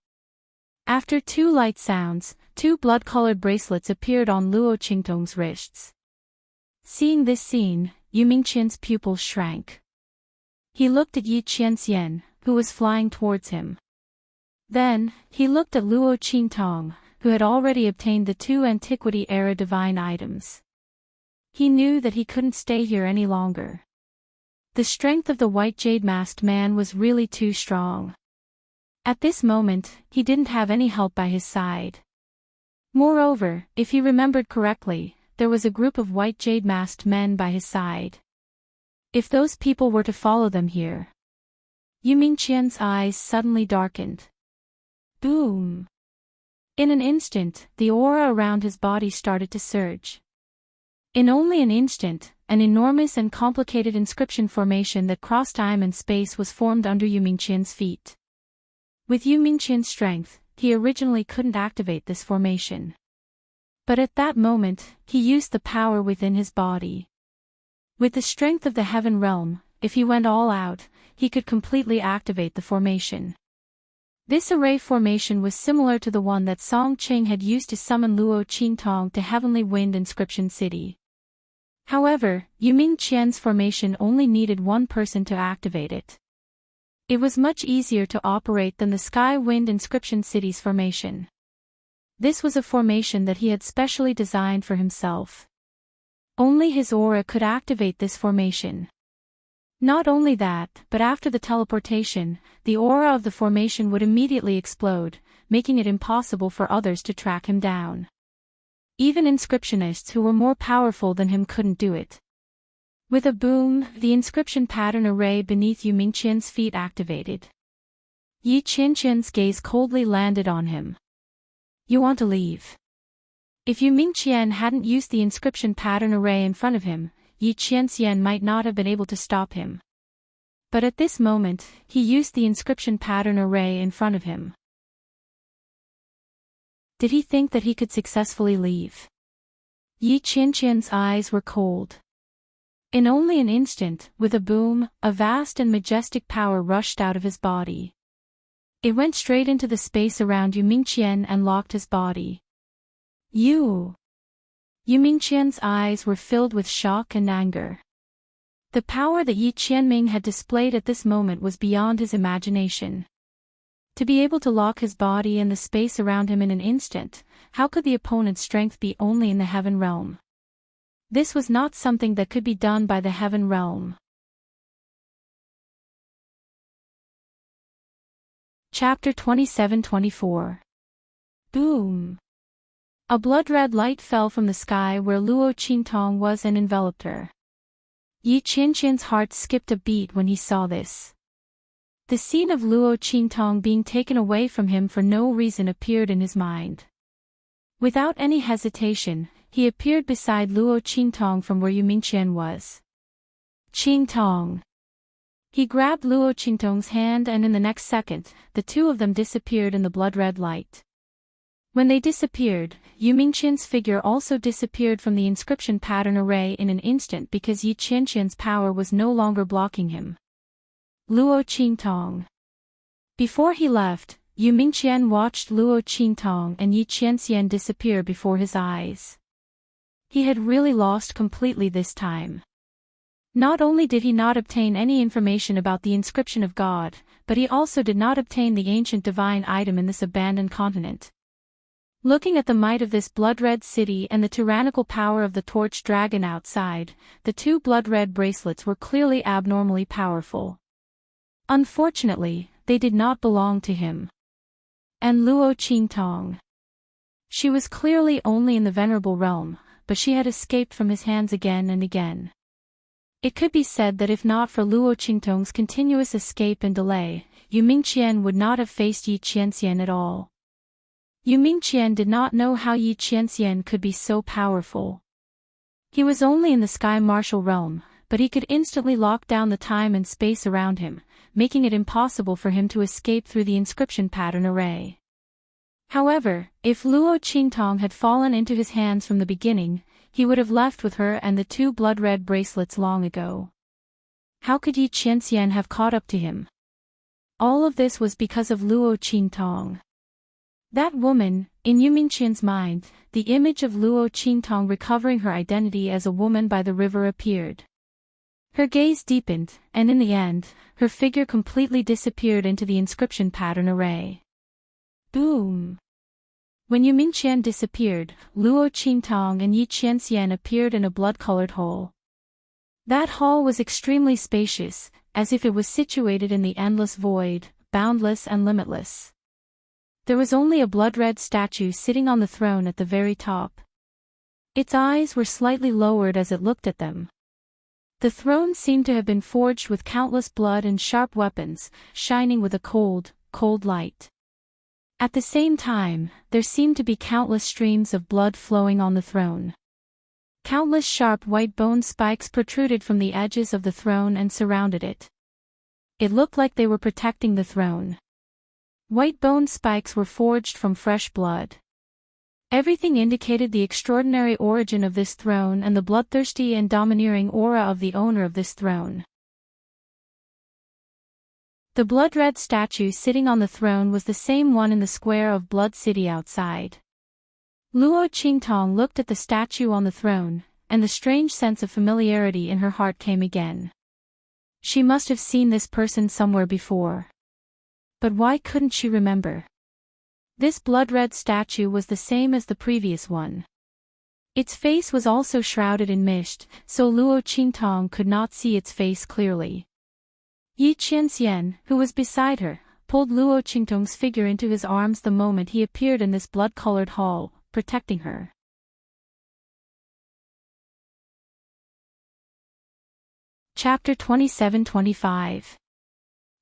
After two light sounds, two blood-colored bracelets appeared on Luo Qingtong's wrists. Seeing this scene, Yu Mingqian's pupils shrank. He looked at Yi Qianxian, who was flying towards him. Then, he looked at Luo Qingtong, who had already obtained the two Antiquity-era divine items. He knew that he couldn't stay here any longer. The strength of the white jade-masked man was really too strong. At this moment, he didn't have any help by his side. Moreover, if he remembered correctly, there was a group of white jade-masked men by his side. If those people were to follow them here. Yu Mingqian's eyes suddenly darkened. Boom! In an instant, the aura around his body started to surge. In only an instant, an enormous and complicated inscription formation that crossed time and space was formed under Yu Mingqian's feet. With Yu Mingqian's strength, he originally couldn't activate this formation. But at that moment, he used the power within his body. With the strength of the heaven realm, if he went all out, he could completely activate the formation. This array formation was similar to the one that Song Qing had used to summon Luo Qingtong to Heavenly Wind Inscription City. However, Yu Mingqian's formation only needed one person to activate it. It was much easier to operate than the Sky Wind Inscription City's formation. This was a formation that he had specially designed for himself. Only his aura could activate this formation. Not only that, but after the teleportation, the aura of the formation would immediately explode, making it impossible for others to track him down. Even inscriptionists who were more powerful than him couldn't do it. With a boom, the inscription pattern array beneath Yu Mingqian's feet activated. Yi Qianqian's gaze coldly landed on him. You want to leave? If Yu Mingqian hadn't used the inscription pattern array in front of him, Yi Qianxian might not have been able to stop him. But at this moment, he used the inscription pattern array in front of him. Did he think that he could successfully leave? Yi Qianqian's eyes were cold. In only an instant, with a boom, a vast and majestic power rushed out of his body. It went straight into the space around Yu Mingqian and locked his body. Yu Mingqian's eyes were filled with shock and anger. The power that Yi Qianming had displayed at this moment was beyond his imagination. To be able to lock his body and the space around him in an instant, how could the opponent's strength be only in the heaven realm? This was not something that could be done by the heaven realm. Chapter 27-24. Boom! A blood-red light fell from the sky where Luo Qingtong was and enveloped her. Yi Qianqian's heart skipped a beat when he saw this. The scene of Luo Qingtong being taken away from him for no reason appeared in his mind. Without any hesitation, he appeared beside Luo Qingtong from where Yu Mingqian was. Qingtong! He grabbed Luo Qingtong's hand and in the next second, the two of them disappeared in the blood-red light. When they disappeared, Yu Mingqian's figure also disappeared from the inscription pattern array in an instant because Yi Qianqian's power was no longer blocking him. Luo Qingtong. Before he left, Yu Mingqian watched Luo Qingtong and Yi Qianxian disappear before his eyes. He had really lost completely this time. Not only did he not obtain any information about the inscription of God, but he also did not obtain the ancient divine item in this abandoned continent. Looking at the might of this blood-red city and the tyrannical power of the torch dragon outside, the two blood-red bracelets were clearly abnormally powerful. Unfortunately, they did not belong to him. And Luo Qingtong. She was clearly only in the venerable realm, but she had escaped from his hands again and again. It could be said that if not for Luo Qingtong's continuous escape and delay, Yu Mingqian would not have faced Yi Qianxian at all. Yu Mingqian did not know how Yi Qianxian could be so powerful. He was only in the sky martial realm, but he could instantly lock down the time and space around him, making it impossible for him to escape through the inscription pattern array. However, if Luo Qingtong had fallen into his hands from the beginning, he would have left with her and the two blood-red bracelets long ago. How could Yi Qianxian have caught up to him? All of this was because of Luo Qingtong. That woman, in Yu Mingqian's mind, the image of Luo Qingtong recovering her identity as a woman by the river appeared. Her gaze deepened, and in the end, her figure completely disappeared into the inscription pattern array. Boom! When Yu Mingqian disappeared, Luo Qingtong and Yi Qianxian appeared in a blood-colored hall. That hall was extremely spacious, as if it was situated in the endless void, boundless and limitless. There was only a blood-red statue sitting on the throne at the very top. Its eyes were slightly lowered as it looked at them. The throne seemed to have been forged with countless blood and sharp weapons, shining with a cold, cold light. At the same time, there seemed to be countless streams of blood flowing on the throne. Countless sharp white bone spikes protruded from the edges of the throne and surrounded it. It looked like they were protecting the throne. White bone spikes were forged from fresh blood. Everything indicated the extraordinary origin of this throne and the bloodthirsty and domineering aura of the owner of this throne. The blood-red statue sitting on the throne was the same one in the square of Blood City outside. Luo Qingtong looked at the statue on the throne, and the strange sense of familiarity in her heart came again. She must have seen this person somewhere before. But why couldn't she remember? This blood-red statue was the same as the previous one. Its face was also shrouded in mist, so Luo Qingtong could not see its face clearly. Yi Qianxian, who was beside her, pulled Luo Qingtong's figure into his arms the moment he appeared in this blood-colored hall, protecting her. Chapter 27-25.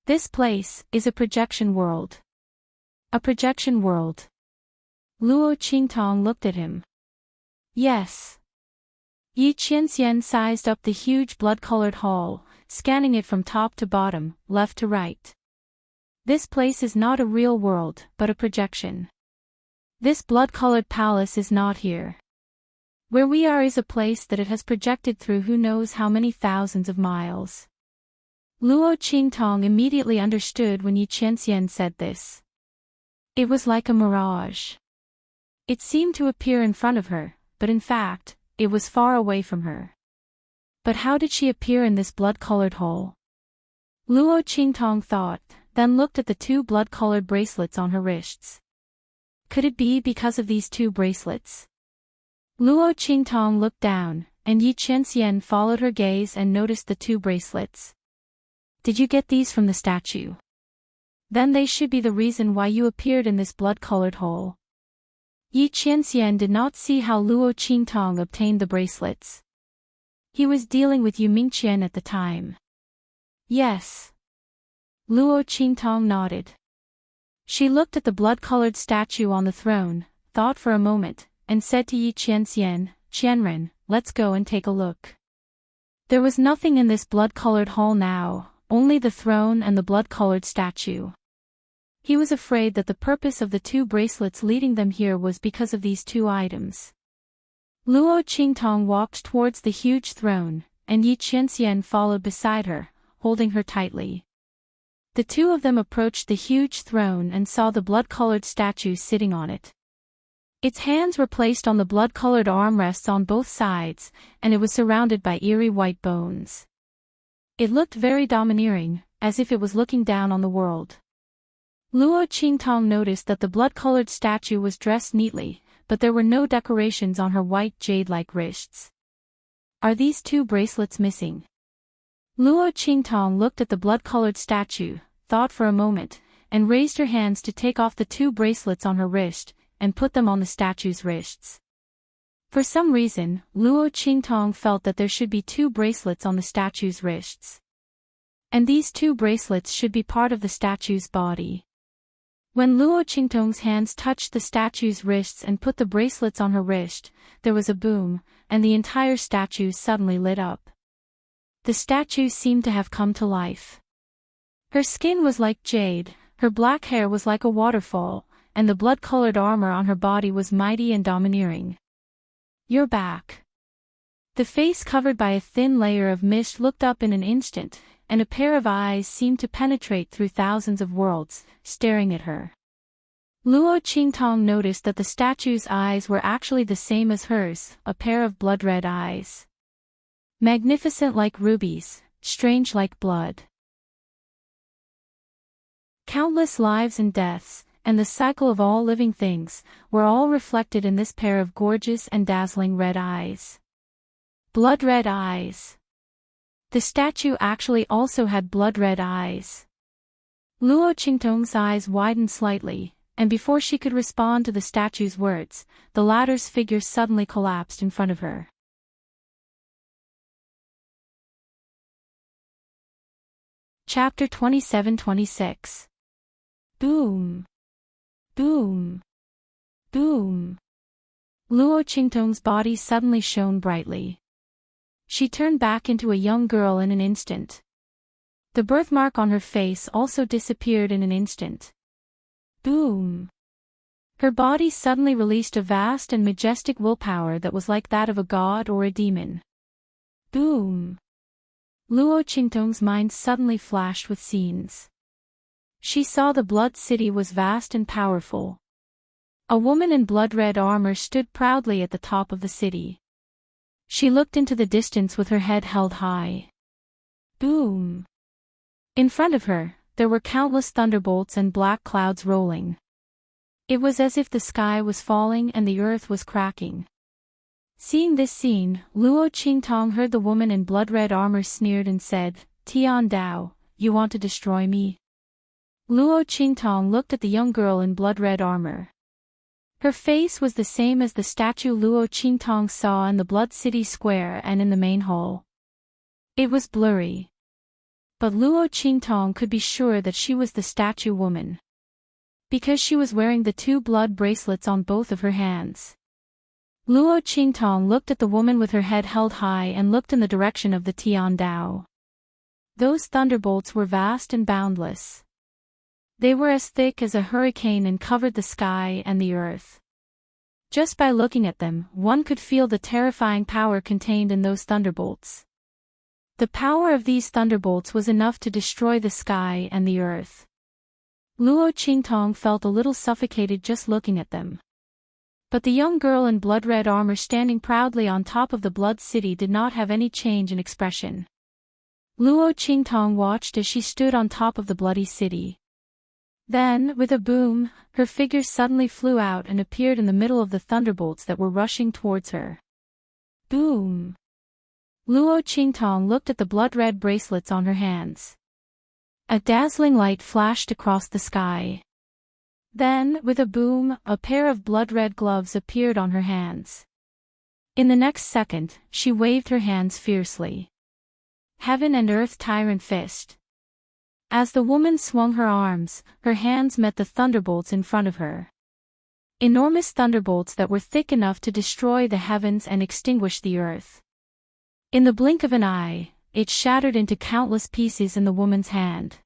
This place is a projection world. A projection world. Luo Qingtong looked at him. Yes. Yi Qianxian sized up the huge blood-colored hall, scanning it from top to bottom, left to right. This place is not a real world, but a projection. This blood-colored palace is not here. Where we are is a place that it has projected through who knows how many thousands of miles. Luo Qingtong immediately understood when Yi Qianxian said this. It was like a mirage. It seemed to appear in front of her, but in fact, it was far away from her. But how did she appear in this blood-colored hole? Luo Qingtong thought, then looked at the two blood-colored bracelets on her wrists. Could it be because of these two bracelets? Luo Qingtong looked down, and Yi Qianxian followed her gaze and noticed the two bracelets. Did you get these from the statue? Then they should be the reason why you appeared in this blood-colored hole. Yi Qianxian did not see how Luo Qingtong obtained the bracelets. He was dealing with Yu Mingqian at the time. Yes. Luo Qingtong nodded. She looked at the blood-colored statue on the throne, thought for a moment, and said to Yi Qianxian, Qianren, let's go and take a look. There was nothing in this blood-colored hall now, only the throne and the blood-colored statue. He was afraid that the purpose of the two bracelets leading them here was because of these two items. Luo Qingtong walked towards the huge throne, and Yi Qianxian followed beside her, holding her tightly. The two of them approached the huge throne and saw the blood-colored statue sitting on it. Its hands were placed on the blood-colored armrests on both sides, and it was surrounded by eerie white bones. It looked very domineering, as if it was looking down on the world. Luo Qingtong noticed that the blood-colored statue was dressed neatly, but there were no decorations on her white jade-like wrists. Are these two bracelets missing? Luo Qingtong looked at the blood-colored statue, thought for a moment, and raised her hands to take off the two bracelets on her wrist, and put them on the statue's wrists. For some reason, Luo Qingtong felt that there should be two bracelets on the statue's wrists. And these two bracelets should be part of the statue's body. When Luo Qingtong's hands touched the statue's wrists and put the bracelets on her wrist, there was a boom, and the entire statue suddenly lit up. The statue seemed to have come to life. Her skin was like jade, her black hair was like a waterfall, and the blood-colored armor on her body was mighty and domineering. You're back. The face covered by a thin layer of mist looked up in an instant, and a pair of eyes seemed to penetrate through thousands of worlds, staring at her. Luo Qingtong noticed that the statue's eyes were actually the same as hers, a pair of blood-red eyes. Magnificent like rubies, strange like blood. Countless lives and deaths, and the cycle of all living things, were all reflected in this pair of gorgeous and dazzling red eyes. Blood-red eyes. The statue actually also had blood-red eyes. Luo Qingtong's eyes widened slightly, and before she could respond to the statue's words, the latter's figure suddenly collapsed in front of her. Chapter 27-26. Boom. Boom. Boom. Luo Qingtong's body suddenly shone brightly. She turned back into a young girl in an instant. The birthmark on her face also disappeared in an instant. Boom. Her body suddenly released a vast and majestic willpower that was like that of a god or a demon. Boom. Luo Qingtong's mind suddenly flashed with scenes. She saw the Blood City was vast and powerful. A woman in blood-red armor stood proudly at the top of the city. She looked into the distance with her head held high. Boom. In front of her, there were countless thunderbolts and black clouds rolling. It was as if the sky was falling and the earth was cracking. Seeing this scene, Luo Qingtong heard the woman in blood-red armor sneered and said, "Tian Dao, you want to destroy me?" Luo Qingtong looked at the young girl in blood-red armor. Her face was the same as the statue Luo Qingtong saw in the Blood City Square and in the main hall. It was blurry. But Luo Qingtong could be sure that she was the statue woman. Because she was wearing the 2 blood bracelets on both of her hands. Luo Qingtong looked at the woman with her head held high and looked in the direction of the Tian Dao. Those thunderbolts were vast and boundless. They were as thick as a hurricane and covered the sky and the earth. Just by looking at them, one could feel the terrifying power contained in those thunderbolts. The power of these thunderbolts was enough to destroy the sky and the earth. Luo Qingtong felt a little suffocated just looking at them. But the young girl in blood-red armor standing proudly on top of the Blood City did not have any change in expression. Luo Qingtong watched as she stood on top of the bloody city. Then, with a boom, her figure suddenly flew out and appeared in the middle of the thunderbolts that were rushing towards her. Boom! Luo Qingtong looked at the blood-red bracelets on her hands. A dazzling light flashed across the sky. Then, with a boom, a pair of blood-red gloves appeared on her hands. In the next second, she waved her hands fiercely. Heaven and Earth Tyrant Fist. As the woman swung her arms, her hands met the thunderbolts in front of her. Enormous thunderbolts that were thick enough to destroy the heavens and extinguish the earth. In the blink of an eye, it shattered into countless pieces in the woman's hand.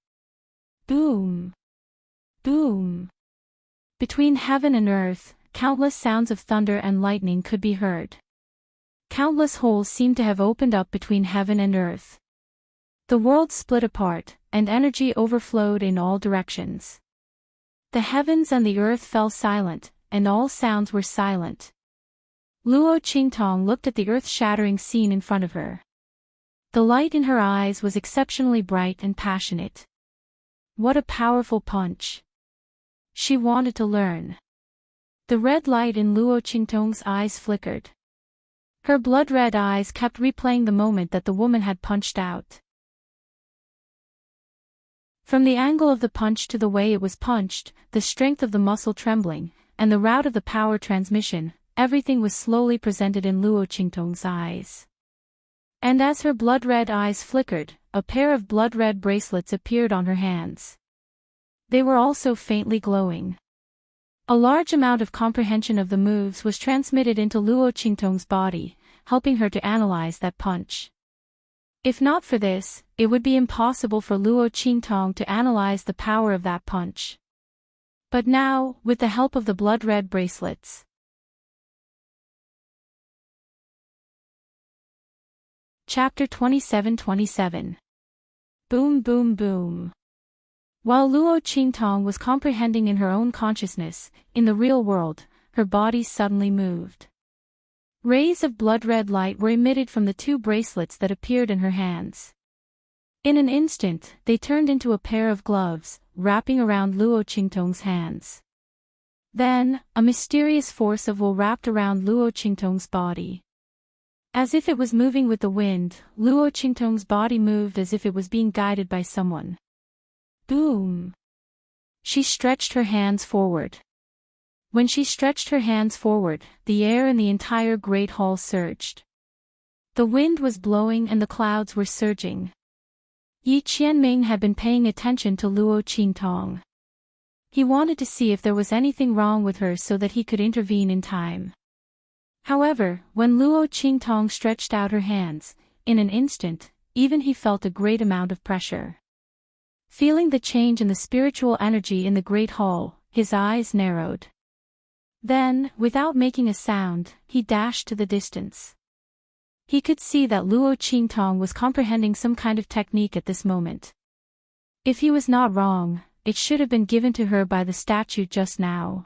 Boom! Boom! Between heaven and earth, countless sounds of thunder and lightning could be heard. Countless holes seemed to have opened up between heaven and earth. The world split apart, and energy overflowed in all directions. The heavens and the earth fell silent, and all sounds were silent. Luo Qingtong looked at the earth-shattering scene in front of her. The light in her eyes was exceptionally bright and passionate. What a powerful punch! She wanted to learn. The red light in Luo Qingtong's eyes flickered. Her blood-red eyes kept replaying the moment that the woman had punched out. From the angle of the punch to the way it was punched, the strength of the muscle trembling, and the route of the power transmission, everything was slowly presented in Luo Qingtong's eyes. And as her blood-red eyes flickered, a pair of blood-red bracelets appeared on her hands. They were also faintly glowing. A large amount of comprehension of the moves was transmitted into Luo Qingtong's body, helping her to analyze that punch. If not for this, it would be impossible for Luo Qingtong to analyze the power of that punch. But now, with the help of the blood-red bracelets, Chapter 27. Boom boom boom. While Luo Qingtong was comprehending in her own consciousness, in the real world, her body suddenly moved. Rays of blood-red light were emitted from the two bracelets that appeared in her hands. In an instant, they turned into a pair of gloves, wrapping around Luo Qingtong's hands. Then, a mysterious force of wool wrapped around Luo Qingtong's body. As if it was moving with the wind, Luo Qingtong's body moved as if it was being guided by someone. Boom! She stretched her hands forward. When she stretched her hands forward, the air in the entire great hall surged. The wind was blowing and the clouds were surging. Yi Qianming had been paying attention to Luo Qingtong. He wanted to see if there was anything wrong with her so that he could intervene in time. However, when Luo Qingtong stretched out her hands, in an instant, even he felt a great amount of pressure. Feeling the change in the spiritual energy in the great hall, his eyes narrowed. Then, without making a sound, he dashed to the distance. He could see that Luo Qingtong was comprehending some kind of technique at this moment. If he was not wrong, it should have been given to her by the statue just now.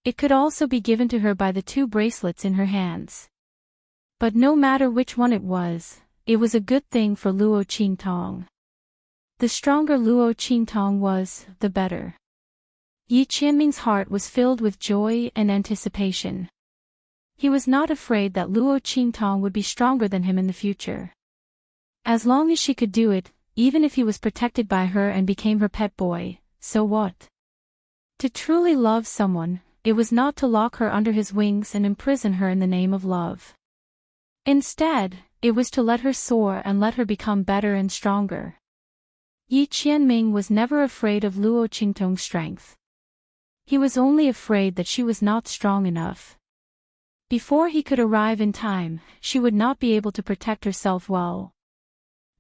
It could also be given to her by the two bracelets in her hands. But no matter which one it was a good thing for Luo Qingtong. The stronger Luo Qingtong was, the better. Yi Qianming's heart was filled with joy and anticipation. He was not afraid that Luo Qingtong would be stronger than him in the future. As long as she could do it, even if he was protected by her and became her pet boy, so what? To truly love someone, it was not to lock her under his wings and imprison her in the name of love. Instead, it was to let her soar and let her become better and stronger. Yi Qianming was never afraid of Luo Qingtong's strength. He was only afraid that she was not strong enough. Before he could arrive in time, she would not be able to protect herself well.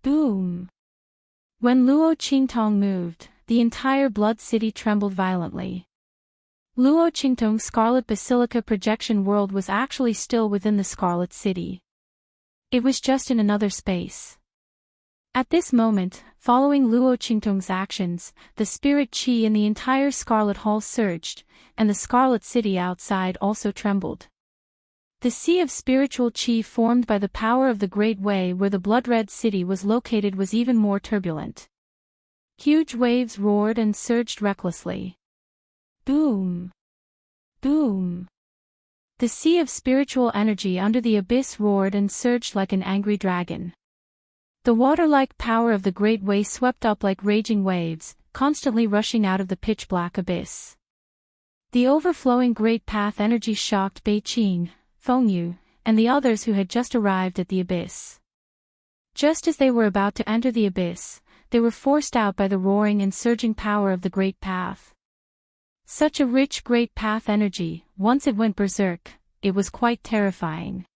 Boom! When Luo Qingtong moved, the entire Blood City trembled violently. Luo Qingtong's Scarlet Basilica projection world was actually still within the Scarlet City. It was just in another space. At this moment, following Luo Qingtong's actions, the spirit qi in the entire Scarlet Hall surged, and the Scarlet City outside also trembled. The sea of spiritual qi formed by the power of the Great Way where the Blood-Red City was located was even more turbulent. Huge waves roared and surged recklessly. Boom! Boom! The sea of spiritual energy under the abyss roared and surged like an angry dragon. The water-like power of the Great Way swept up like raging waves, constantly rushing out of the pitch-black abyss. The overflowing Great Path energy shocked Beiqing, Fengyu, and the others who had just arrived at the abyss. Just as they were about to enter the abyss, they were forced out by the roaring and surging power of the Great Path. Such a rich Great Path energy, once it went berserk, it was quite terrifying.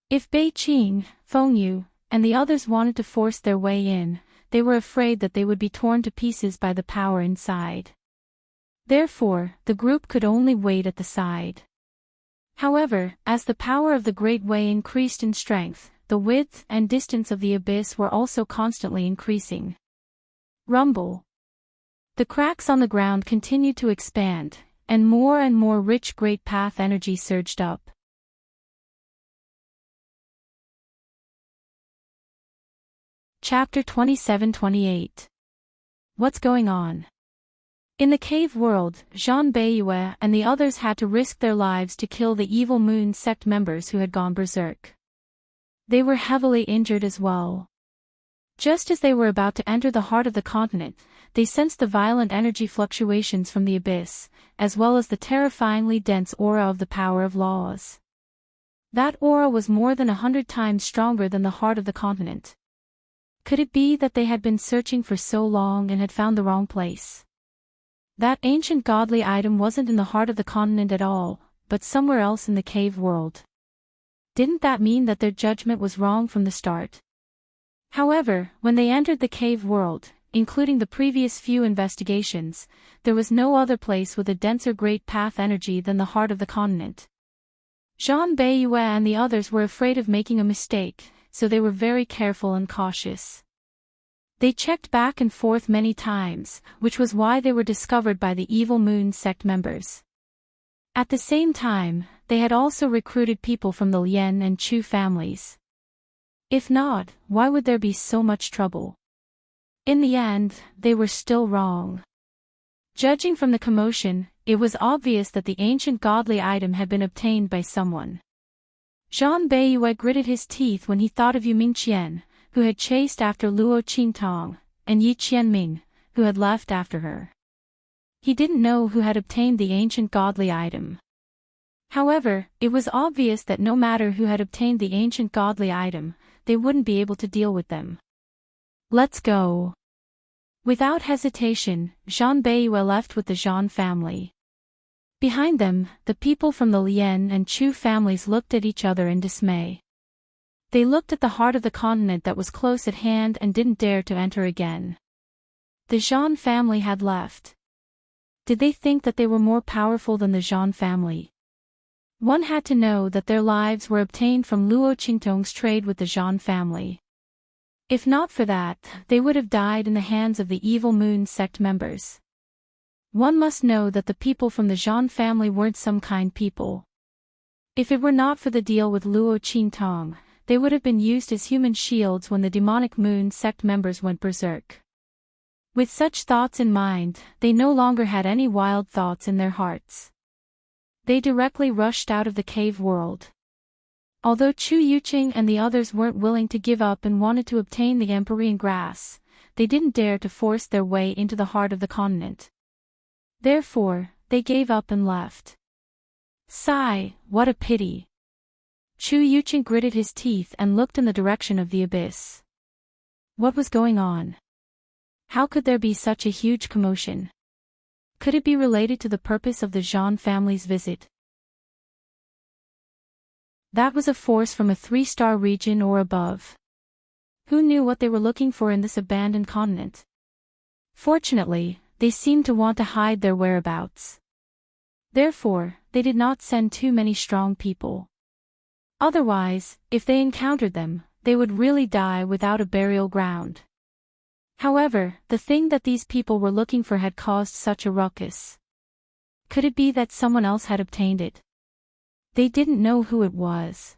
If Beiqing, Fengyu, and the others wanted to force their way in, they were afraid that they would be torn to pieces by the power inside. Therefore, the group could only wait at the side. However, as the power of the Great Way increased in strength, the width and distance of the abyss were also constantly increasing. Rumble. The cracks on the ground continued to expand, and more rich Great Path energy surged up. Chapter 27-28. What's going on? In the cave world, Zhang Beiyue and the others had to risk their lives to kill the evil Moon sect members who had gone berserk. They were heavily injured as well. Just as they were about to enter the heart of the continent, they sensed the violent energy fluctuations from the abyss, as well as the terrifyingly dense aura of the power of laws. That aura was more than 100 times stronger than the heart of the continent. Could it be that they had been searching for so long and had found the wrong place? That ancient godly item wasn't in the heart of the continent at all, but somewhere else in the cave world. Didn't that mean that their judgment was wrong from the start? However, when they entered the cave world, including the previous few investigations, there was no other place with a denser Great Path energy than the heart of the continent. Jean Bayue and the others were afraid of making a mistake, so they were very careful and cautious. They checked back and forth many times, which was why they were discovered by the Evil Moon sect members. At the same time, they had also recruited people from the Lien and Chu families. If not, why would there be so much trouble? In the end, they were still wrong. Judging from the commotion, it was obvious that the ancient godly item had been obtained by someone. Jean Bayue gritted his teeth when he thought of Yu Mingqian, who had chased after Luo Qingtong, and Yi Qianming, who had left after her. He didn't know who had obtained the ancient godly item. However, it was obvious that no matter who had obtained the ancient godly item, they wouldn't be able to deal with them. Let's go. Without hesitation, Jean Bayue left with the Jean family. Behind them, the people from the Lien and Chu families looked at each other in dismay. They looked at the heart of the continent that was close at hand and didn't dare to enter again. The Jean family had left. Did they think that they were more powerful than the Jean family? One had to know that their lives were obtained from Luo Qingtong's trade with the Jean family. If not for that, they would have died in the hands of the Evil Moon sect members. One must know that the people from the Jean family weren't some kind people. If it were not for the deal with Luo Qingtong, they would have been used as human shields when the demonic Moon sect members went berserk. With such thoughts in mind, they no longer had any wild thoughts in their hearts. They directly rushed out of the cave world. Although Chu Yuqing and the others weren't willing to give up and wanted to obtain the Empyrean grass, they didn't dare to force their way into the heart of the continent. Therefore, they gave up and left. Sigh, what a pity. Chu Yuqing gritted his teeth and looked in the direction of the abyss. What was going on? How could there be such a huge commotion? Could it be related to the purpose of the Jean family's visit? That was a force from a 3-star region or above. Who knew what they were looking for in this abandoned continent? Fortunately, they seemed to want to hide their whereabouts. Therefore, they did not send too many strong people. Otherwise, if they encountered them, they would really die without a burial ground. However, the thing that these people were looking for had caused such a ruckus. Could it be that someone else had obtained it? They didn't know who it was.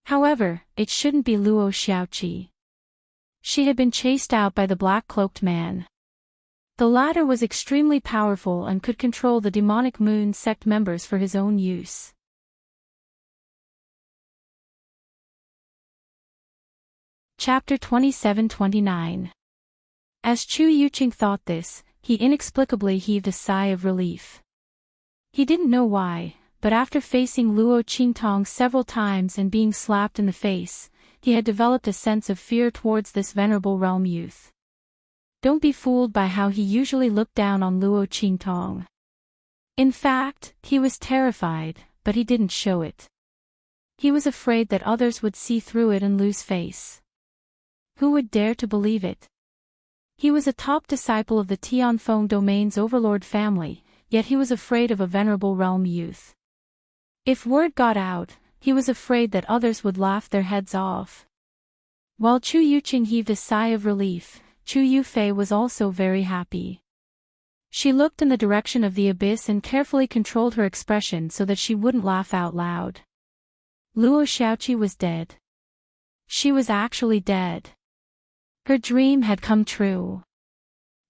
However, it shouldn't be Luo Xiaoqi. She had been chased out by the black-cloaked man. The latter was extremely powerful and could control the demonic Moon sect members for his own use. Chapter 27-29. As Chu Yuqing thought this, he inexplicably heaved a sigh of relief. He didn't know why, but after facing Luo Qingtong several times and being slapped in the face, he had developed a sense of fear towards this venerable realm youth. Don't be fooled by how he usually looked down on Luo Qingtong. In fact, he was terrified, but he didn't show it. He was afraid that others would see through it and lose face. Who would dare to believe it? He was a top disciple of the Tianfeng Domain's overlord family, yet he was afraid of a venerable realm youth. If word got out, he was afraid that others would laugh their heads off. While Chu Yuqing heaved a sigh of relief, Chu Yufei was also very happy. She looked in the direction of the abyss and carefully controlled her expression so that she wouldn't laugh out loud. Luo Xiaoqi was dead. She was actually dead. Her dream had come true.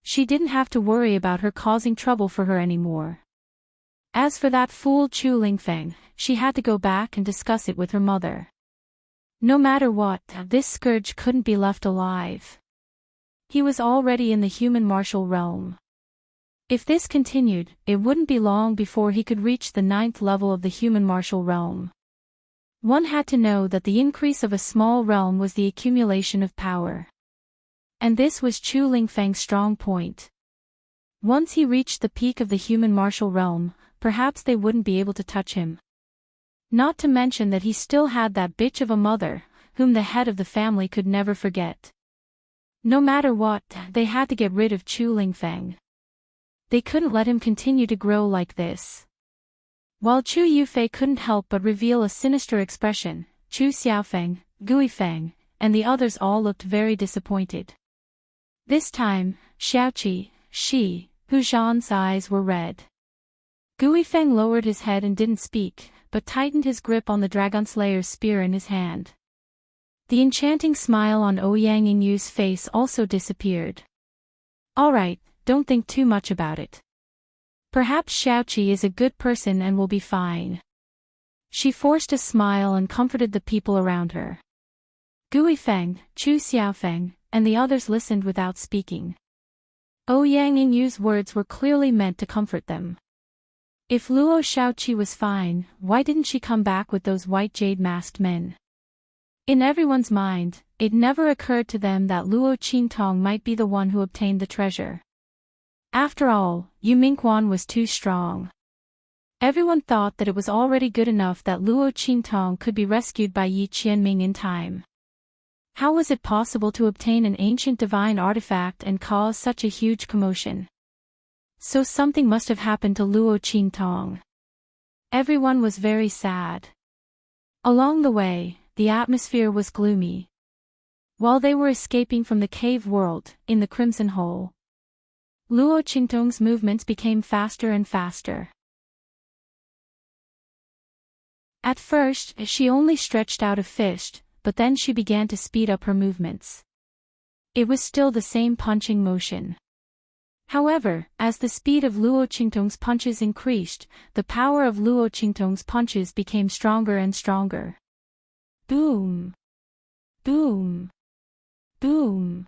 She didn't have to worry about her causing trouble for her anymore. As for that fool Chu Lingfeng, she had to go back and discuss it with her mother. No matter what, this scourge couldn't be left alive. He was already in the human martial realm. If this continued, it wouldn't be long before he could reach the 9th level of the human martial realm. One had to know that the increase of a small realm was the accumulation of power. And this was Chu Lingfeng's strong point. Once he reached the peak of the human martial realm, perhaps they wouldn't be able to touch him. Not to mention that he still had that bitch of a mother, whom the head of the family could never forget. No matter what, they had to get rid of Chu Lingfeng. They couldn't let him continue to grow like this. While Chu Yufei couldn't help but reveal a sinister expression, Chu Xiaofeng, Gui Feng, and the others all looked very disappointed. This time, Xiaoqi, Shi, Hu Zhan's eyes were red. Gui Feng lowered his head and didn't speak, but tightened his grip on the Dragonslayer's spear in his hand. The enchanting smile on Ouyang Yingyu's face also disappeared. Alright, don't think too much about it. Perhaps Xiaoqi is a good person and will be fine. She forced a smile and comforted the people around her. Gui Feng, Chu Xiaofeng, and the others listened without speaking. Ouyang Yingyu's words were clearly meant to comfort them. If Luo Xiaoqi was fine, why didn't she come back with those white jade-masked men? In everyone's mind, it never occurred to them that Luo Qingtong might be the one who obtained the treasure. After all, Yu Mingquan was too strong. Everyone thought that it was already good enough that Luo Qingtong could be rescued by Yi Qianming in time. How was it possible to obtain an ancient divine artifact and cause such a huge commotion? So something must have happened to Luo Qingtong. Everyone was very sad. Along the way, the atmosphere was gloomy. While they were escaping from the cave world, in the Crimson Hole, Luo Qingtong's movements became faster and faster. At first, she only stretched out a fist, but then she began to speed up her movements. It was still the same punching motion. However, as the speed of Luo Qingtong's punches increased, the power of Luo Qingtong's punches became stronger and stronger. Boom! Boom! Boom!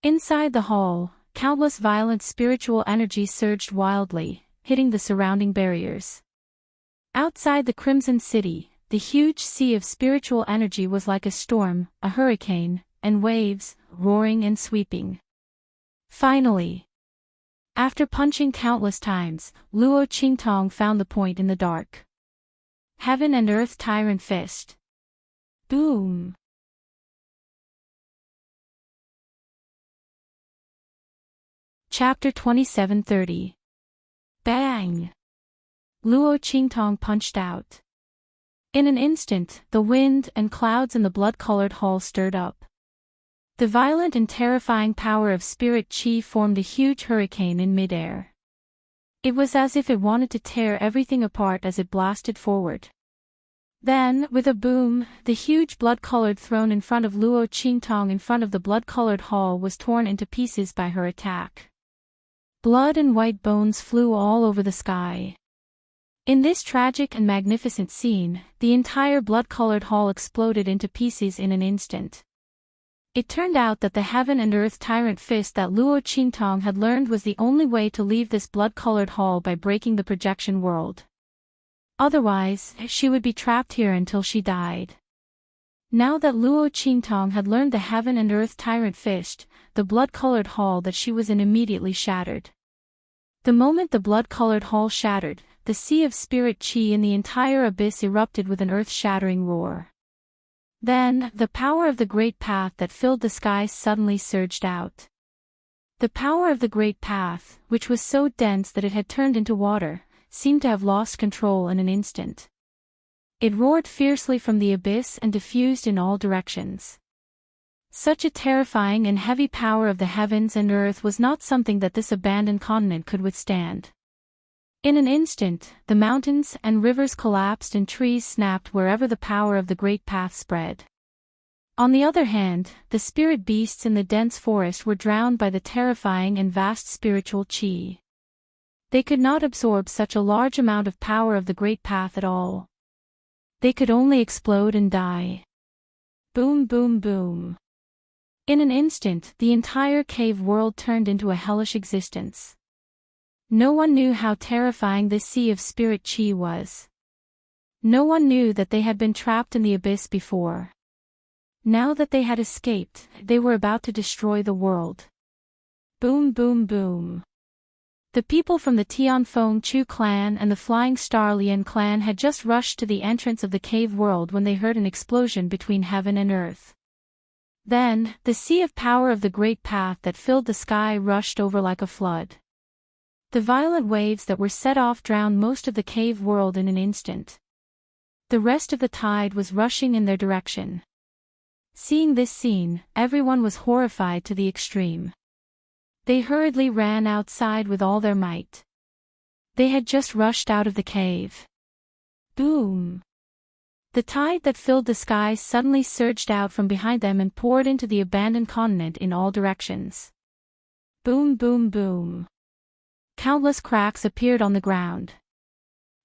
Inside the hall, countless violent spiritual energies surged wildly, hitting the surrounding barriers. Outside the Crimson City, the huge sea of spiritual energy was like a storm, a hurricane, and waves, roaring and sweeping. Finally, after punching countless times, Luo Qingtong found the point in the dark. Heaven and Earth Tyrant Fist. Boom! Chapter 2730. Bang! Luo Qingtong punched out. In an instant, the wind and clouds in the blood-colored hall stirred up. The violent and terrifying power of spirit qi formed a huge hurricane in midair. It was as if it wanted to tear everything apart as it blasted forward. Then, with a boom, the huge blood-colored throne in front of Luo Qingtong in front of the blood-colored hall was torn into pieces by her attack. Blood and white bones flew all over the sky. In this tragic and magnificent scene, the entire blood-colored hall exploded into pieces in an instant. It turned out that the Heaven and Earth Tyrant Fist that Luo Qingtong had learned was the only way to leave this blood-colored hall by breaking the projection world. Otherwise, she would be trapped here until she died. Now that Luo Qingtong had learned the Heaven and Earth Tyrant Fist, the blood-colored hall that she was in immediately shattered. The moment the blood-colored hall shattered, the sea of spirit qi in the entire abyss erupted with an earth-shattering roar. Then, the power of the Great Path that filled the skies suddenly surged out. The power of the Great Path, which was so dense that it had turned into water, seemed to have lost control in an instant. It roared fiercely from the abyss and diffused in all directions. Such a terrifying and heavy power of the heavens and earth was not something that this abandoned continent could withstand. In an instant, the mountains and rivers collapsed and trees snapped wherever the power of the Great Path spread. On the other hand, the spirit beasts in the dense forest were drowned by the terrifying and vast spiritual qi. They could not absorb such a large amount of power of the Great Path at all. They could only explode and die. Boom, boom, boom. In an instant, the entire cave world turned into a hellish existence. No one knew how terrifying this sea of spirit qi was. No one knew that they had been trapped in the abyss before. Now that they had escaped, they were about to destroy the world. Boom, boom, boom. The people from the Tianfeng Chu clan and the Flying Star Lian clan had just rushed to the entrance of the cave world when they heard an explosion between heaven and earth. Then, the sea of power of the Great Path that filled the sky rushed over like a flood. The violent waves that were set off drowned most of the cave world in an instant. The rest of the tide was rushing in their direction. Seeing this scene, everyone was horrified to the extreme. They hurriedly ran outside with all their might. They had just rushed out of the cave. Boom! The tide that filled the sky suddenly surged out from behind them and poured into the abandoned continent in all directions. Boom, boom, boom. Countless cracks appeared on the ground.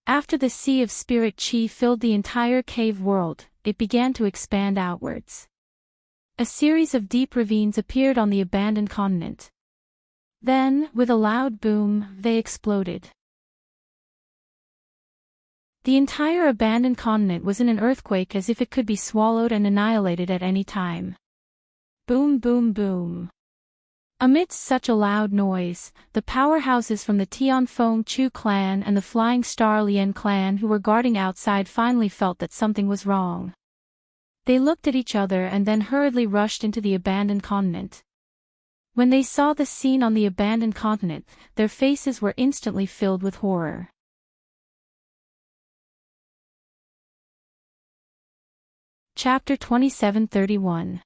After the sea of spirit chi filled the entire cave world, it began to expand outwards. A series of deep ravines appeared on the abandoned continent. Then, with a loud boom, they exploded. The entire abandoned continent was in an earthquake as if it could be swallowed and annihilated at any time. Boom, boom, boom. Amidst such a loud noise, the powerhouses from the Tianfeng Chu clan and the Flying Star Lian clan who were guarding outside finally felt that something was wrong. They looked at each other and then hurriedly rushed into the abandoned continent. When they saw the scene on the abandoned continent, their faces were instantly filled with horror. Chapter 27:31.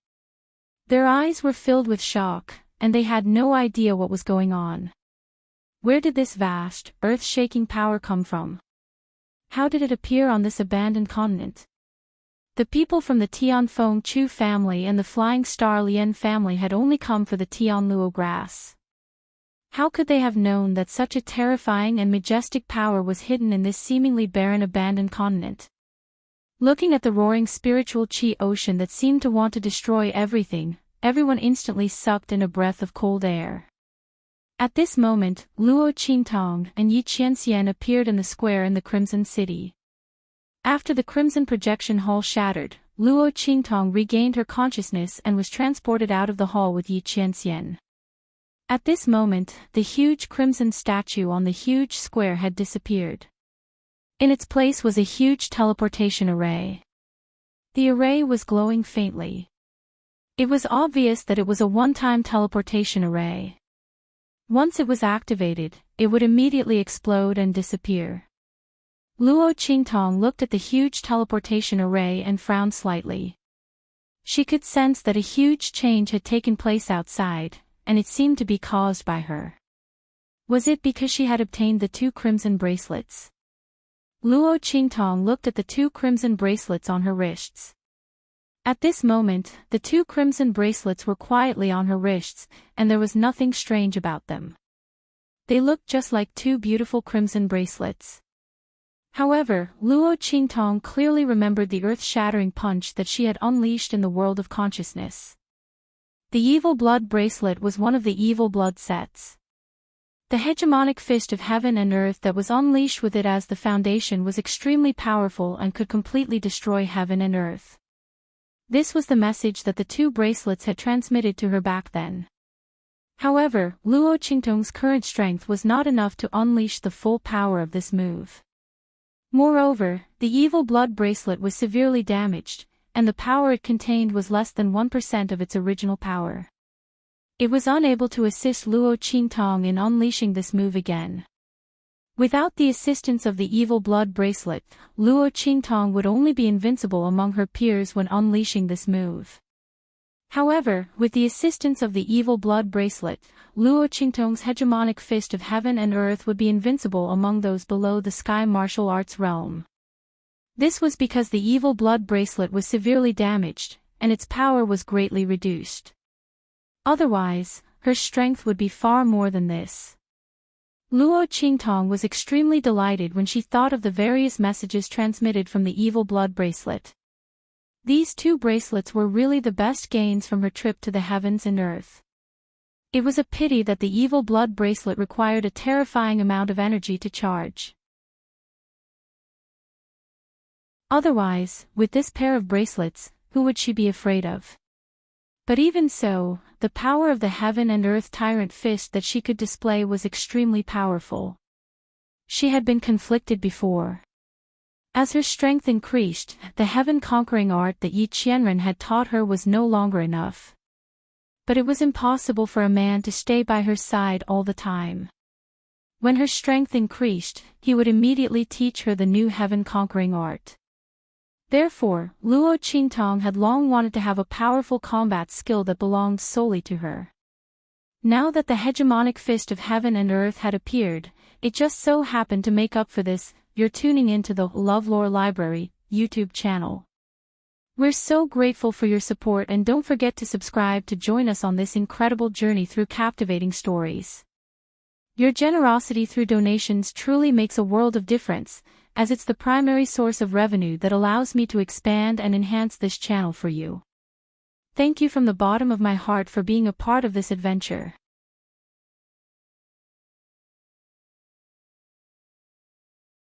Their eyes were filled with shock, and they had no idea what was going on. Where did this vast, earth-shaking power come from? How did it appear on this abandoned continent? The people from the Tianfeng Chu family and the Flying Star Lian family had only come for the Tianluo grass. How could they have known that such a terrifying and majestic power was hidden in this seemingly barren abandoned continent? Looking at the roaring spiritual chi ocean that seemed to want to destroy everything, everyone instantly sucked in a breath of cold air. At this moment, Luo Qingtong and Yi Qianxian appeared in the square in the Crimson City. After the Crimson Projection Hall shattered, Luo Qingtong regained her consciousness and was transported out of the hall with Yi Qianxian. At this moment, the huge crimson statue on the huge square had disappeared. In its place was a huge teleportation array. The array was glowing faintly. It was obvious that it was a one-time teleportation array. Once it was activated, it would immediately explode and disappear. Luo Qingtong looked at the huge teleportation array and frowned slightly. She could sense that a huge change had taken place outside, and it seemed to be caused by her. Was it because she had obtained the 2 crimson bracelets? Luo Qingtong looked at the 2 crimson bracelets on her wrists. At this moment, the 2 crimson bracelets were quietly on her wrists, and there was nothing strange about them. They looked just like 2 beautiful crimson bracelets. However, Luo Qingtong clearly remembered the earth-shattering punch that she had unleashed in the world of consciousness. The Evil Blood bracelet was one of the Evil Blood sets. The hegemonic fist of heaven and earth that was unleashed with it as the foundation was extremely powerful and could completely destroy heaven and earth. This was the message that the 2 bracelets had transmitted to her back then. However, Luo Qingtong's current strength was not enough to unleash the full power of this move. Moreover, the Evil Blood bracelet was severely damaged, and the power it contained was less than 1% of its original power. It was unable to assist Luo Qingtong in unleashing this move again. Without the assistance of the Evil Blood bracelet, Luo Qingtong would only be invincible among her peers when unleashing this move. However, with the assistance of the Evil Blood bracelet, Luo Qingtong's hegemonic fist of heaven and earth would be invincible among those below the sky martial arts realm. This was because the Evil Blood bracelet was severely damaged, and its power was greatly reduced. Otherwise, her strength would be far more than this. Luo Qingtong was extremely delighted when she thought of the various messages transmitted from the Evil Blood bracelet. These 2 bracelets were really the best gains from her trip to the heavens and earth. It was a pity that the Evil Blood bracelet required a terrifying amount of energy to charge. Otherwise, with this pair of bracelets, who would she be afraid of? But even so, the power of the heaven and earth tyrant fist that she could display was extremely powerful. She had been conflicted before. As her strength increased, the heaven-conquering art that Yi Qianren had taught her was no longer enough. But it was impossible for a man to stay by her side all the time. When her strength increased, he would immediately teach her the new heaven-conquering art. Therefore, Luo Qingtong had long wanted to have a powerful combat skill that belonged solely to her. Now that the hegemonic fist of heaven and earth had appeared, it just so happened to make up for this. You're tuning into the LoveLore Library YouTube channel. We're so grateful for your support, and don't forget to subscribe to join us on this incredible journey through captivating stories. Your generosity through donations truly makes a world of difference, as it's the primary source of revenue that allows me to expand and enhance this channel for you. Thank you from the bottom of my heart for being a part of this adventure.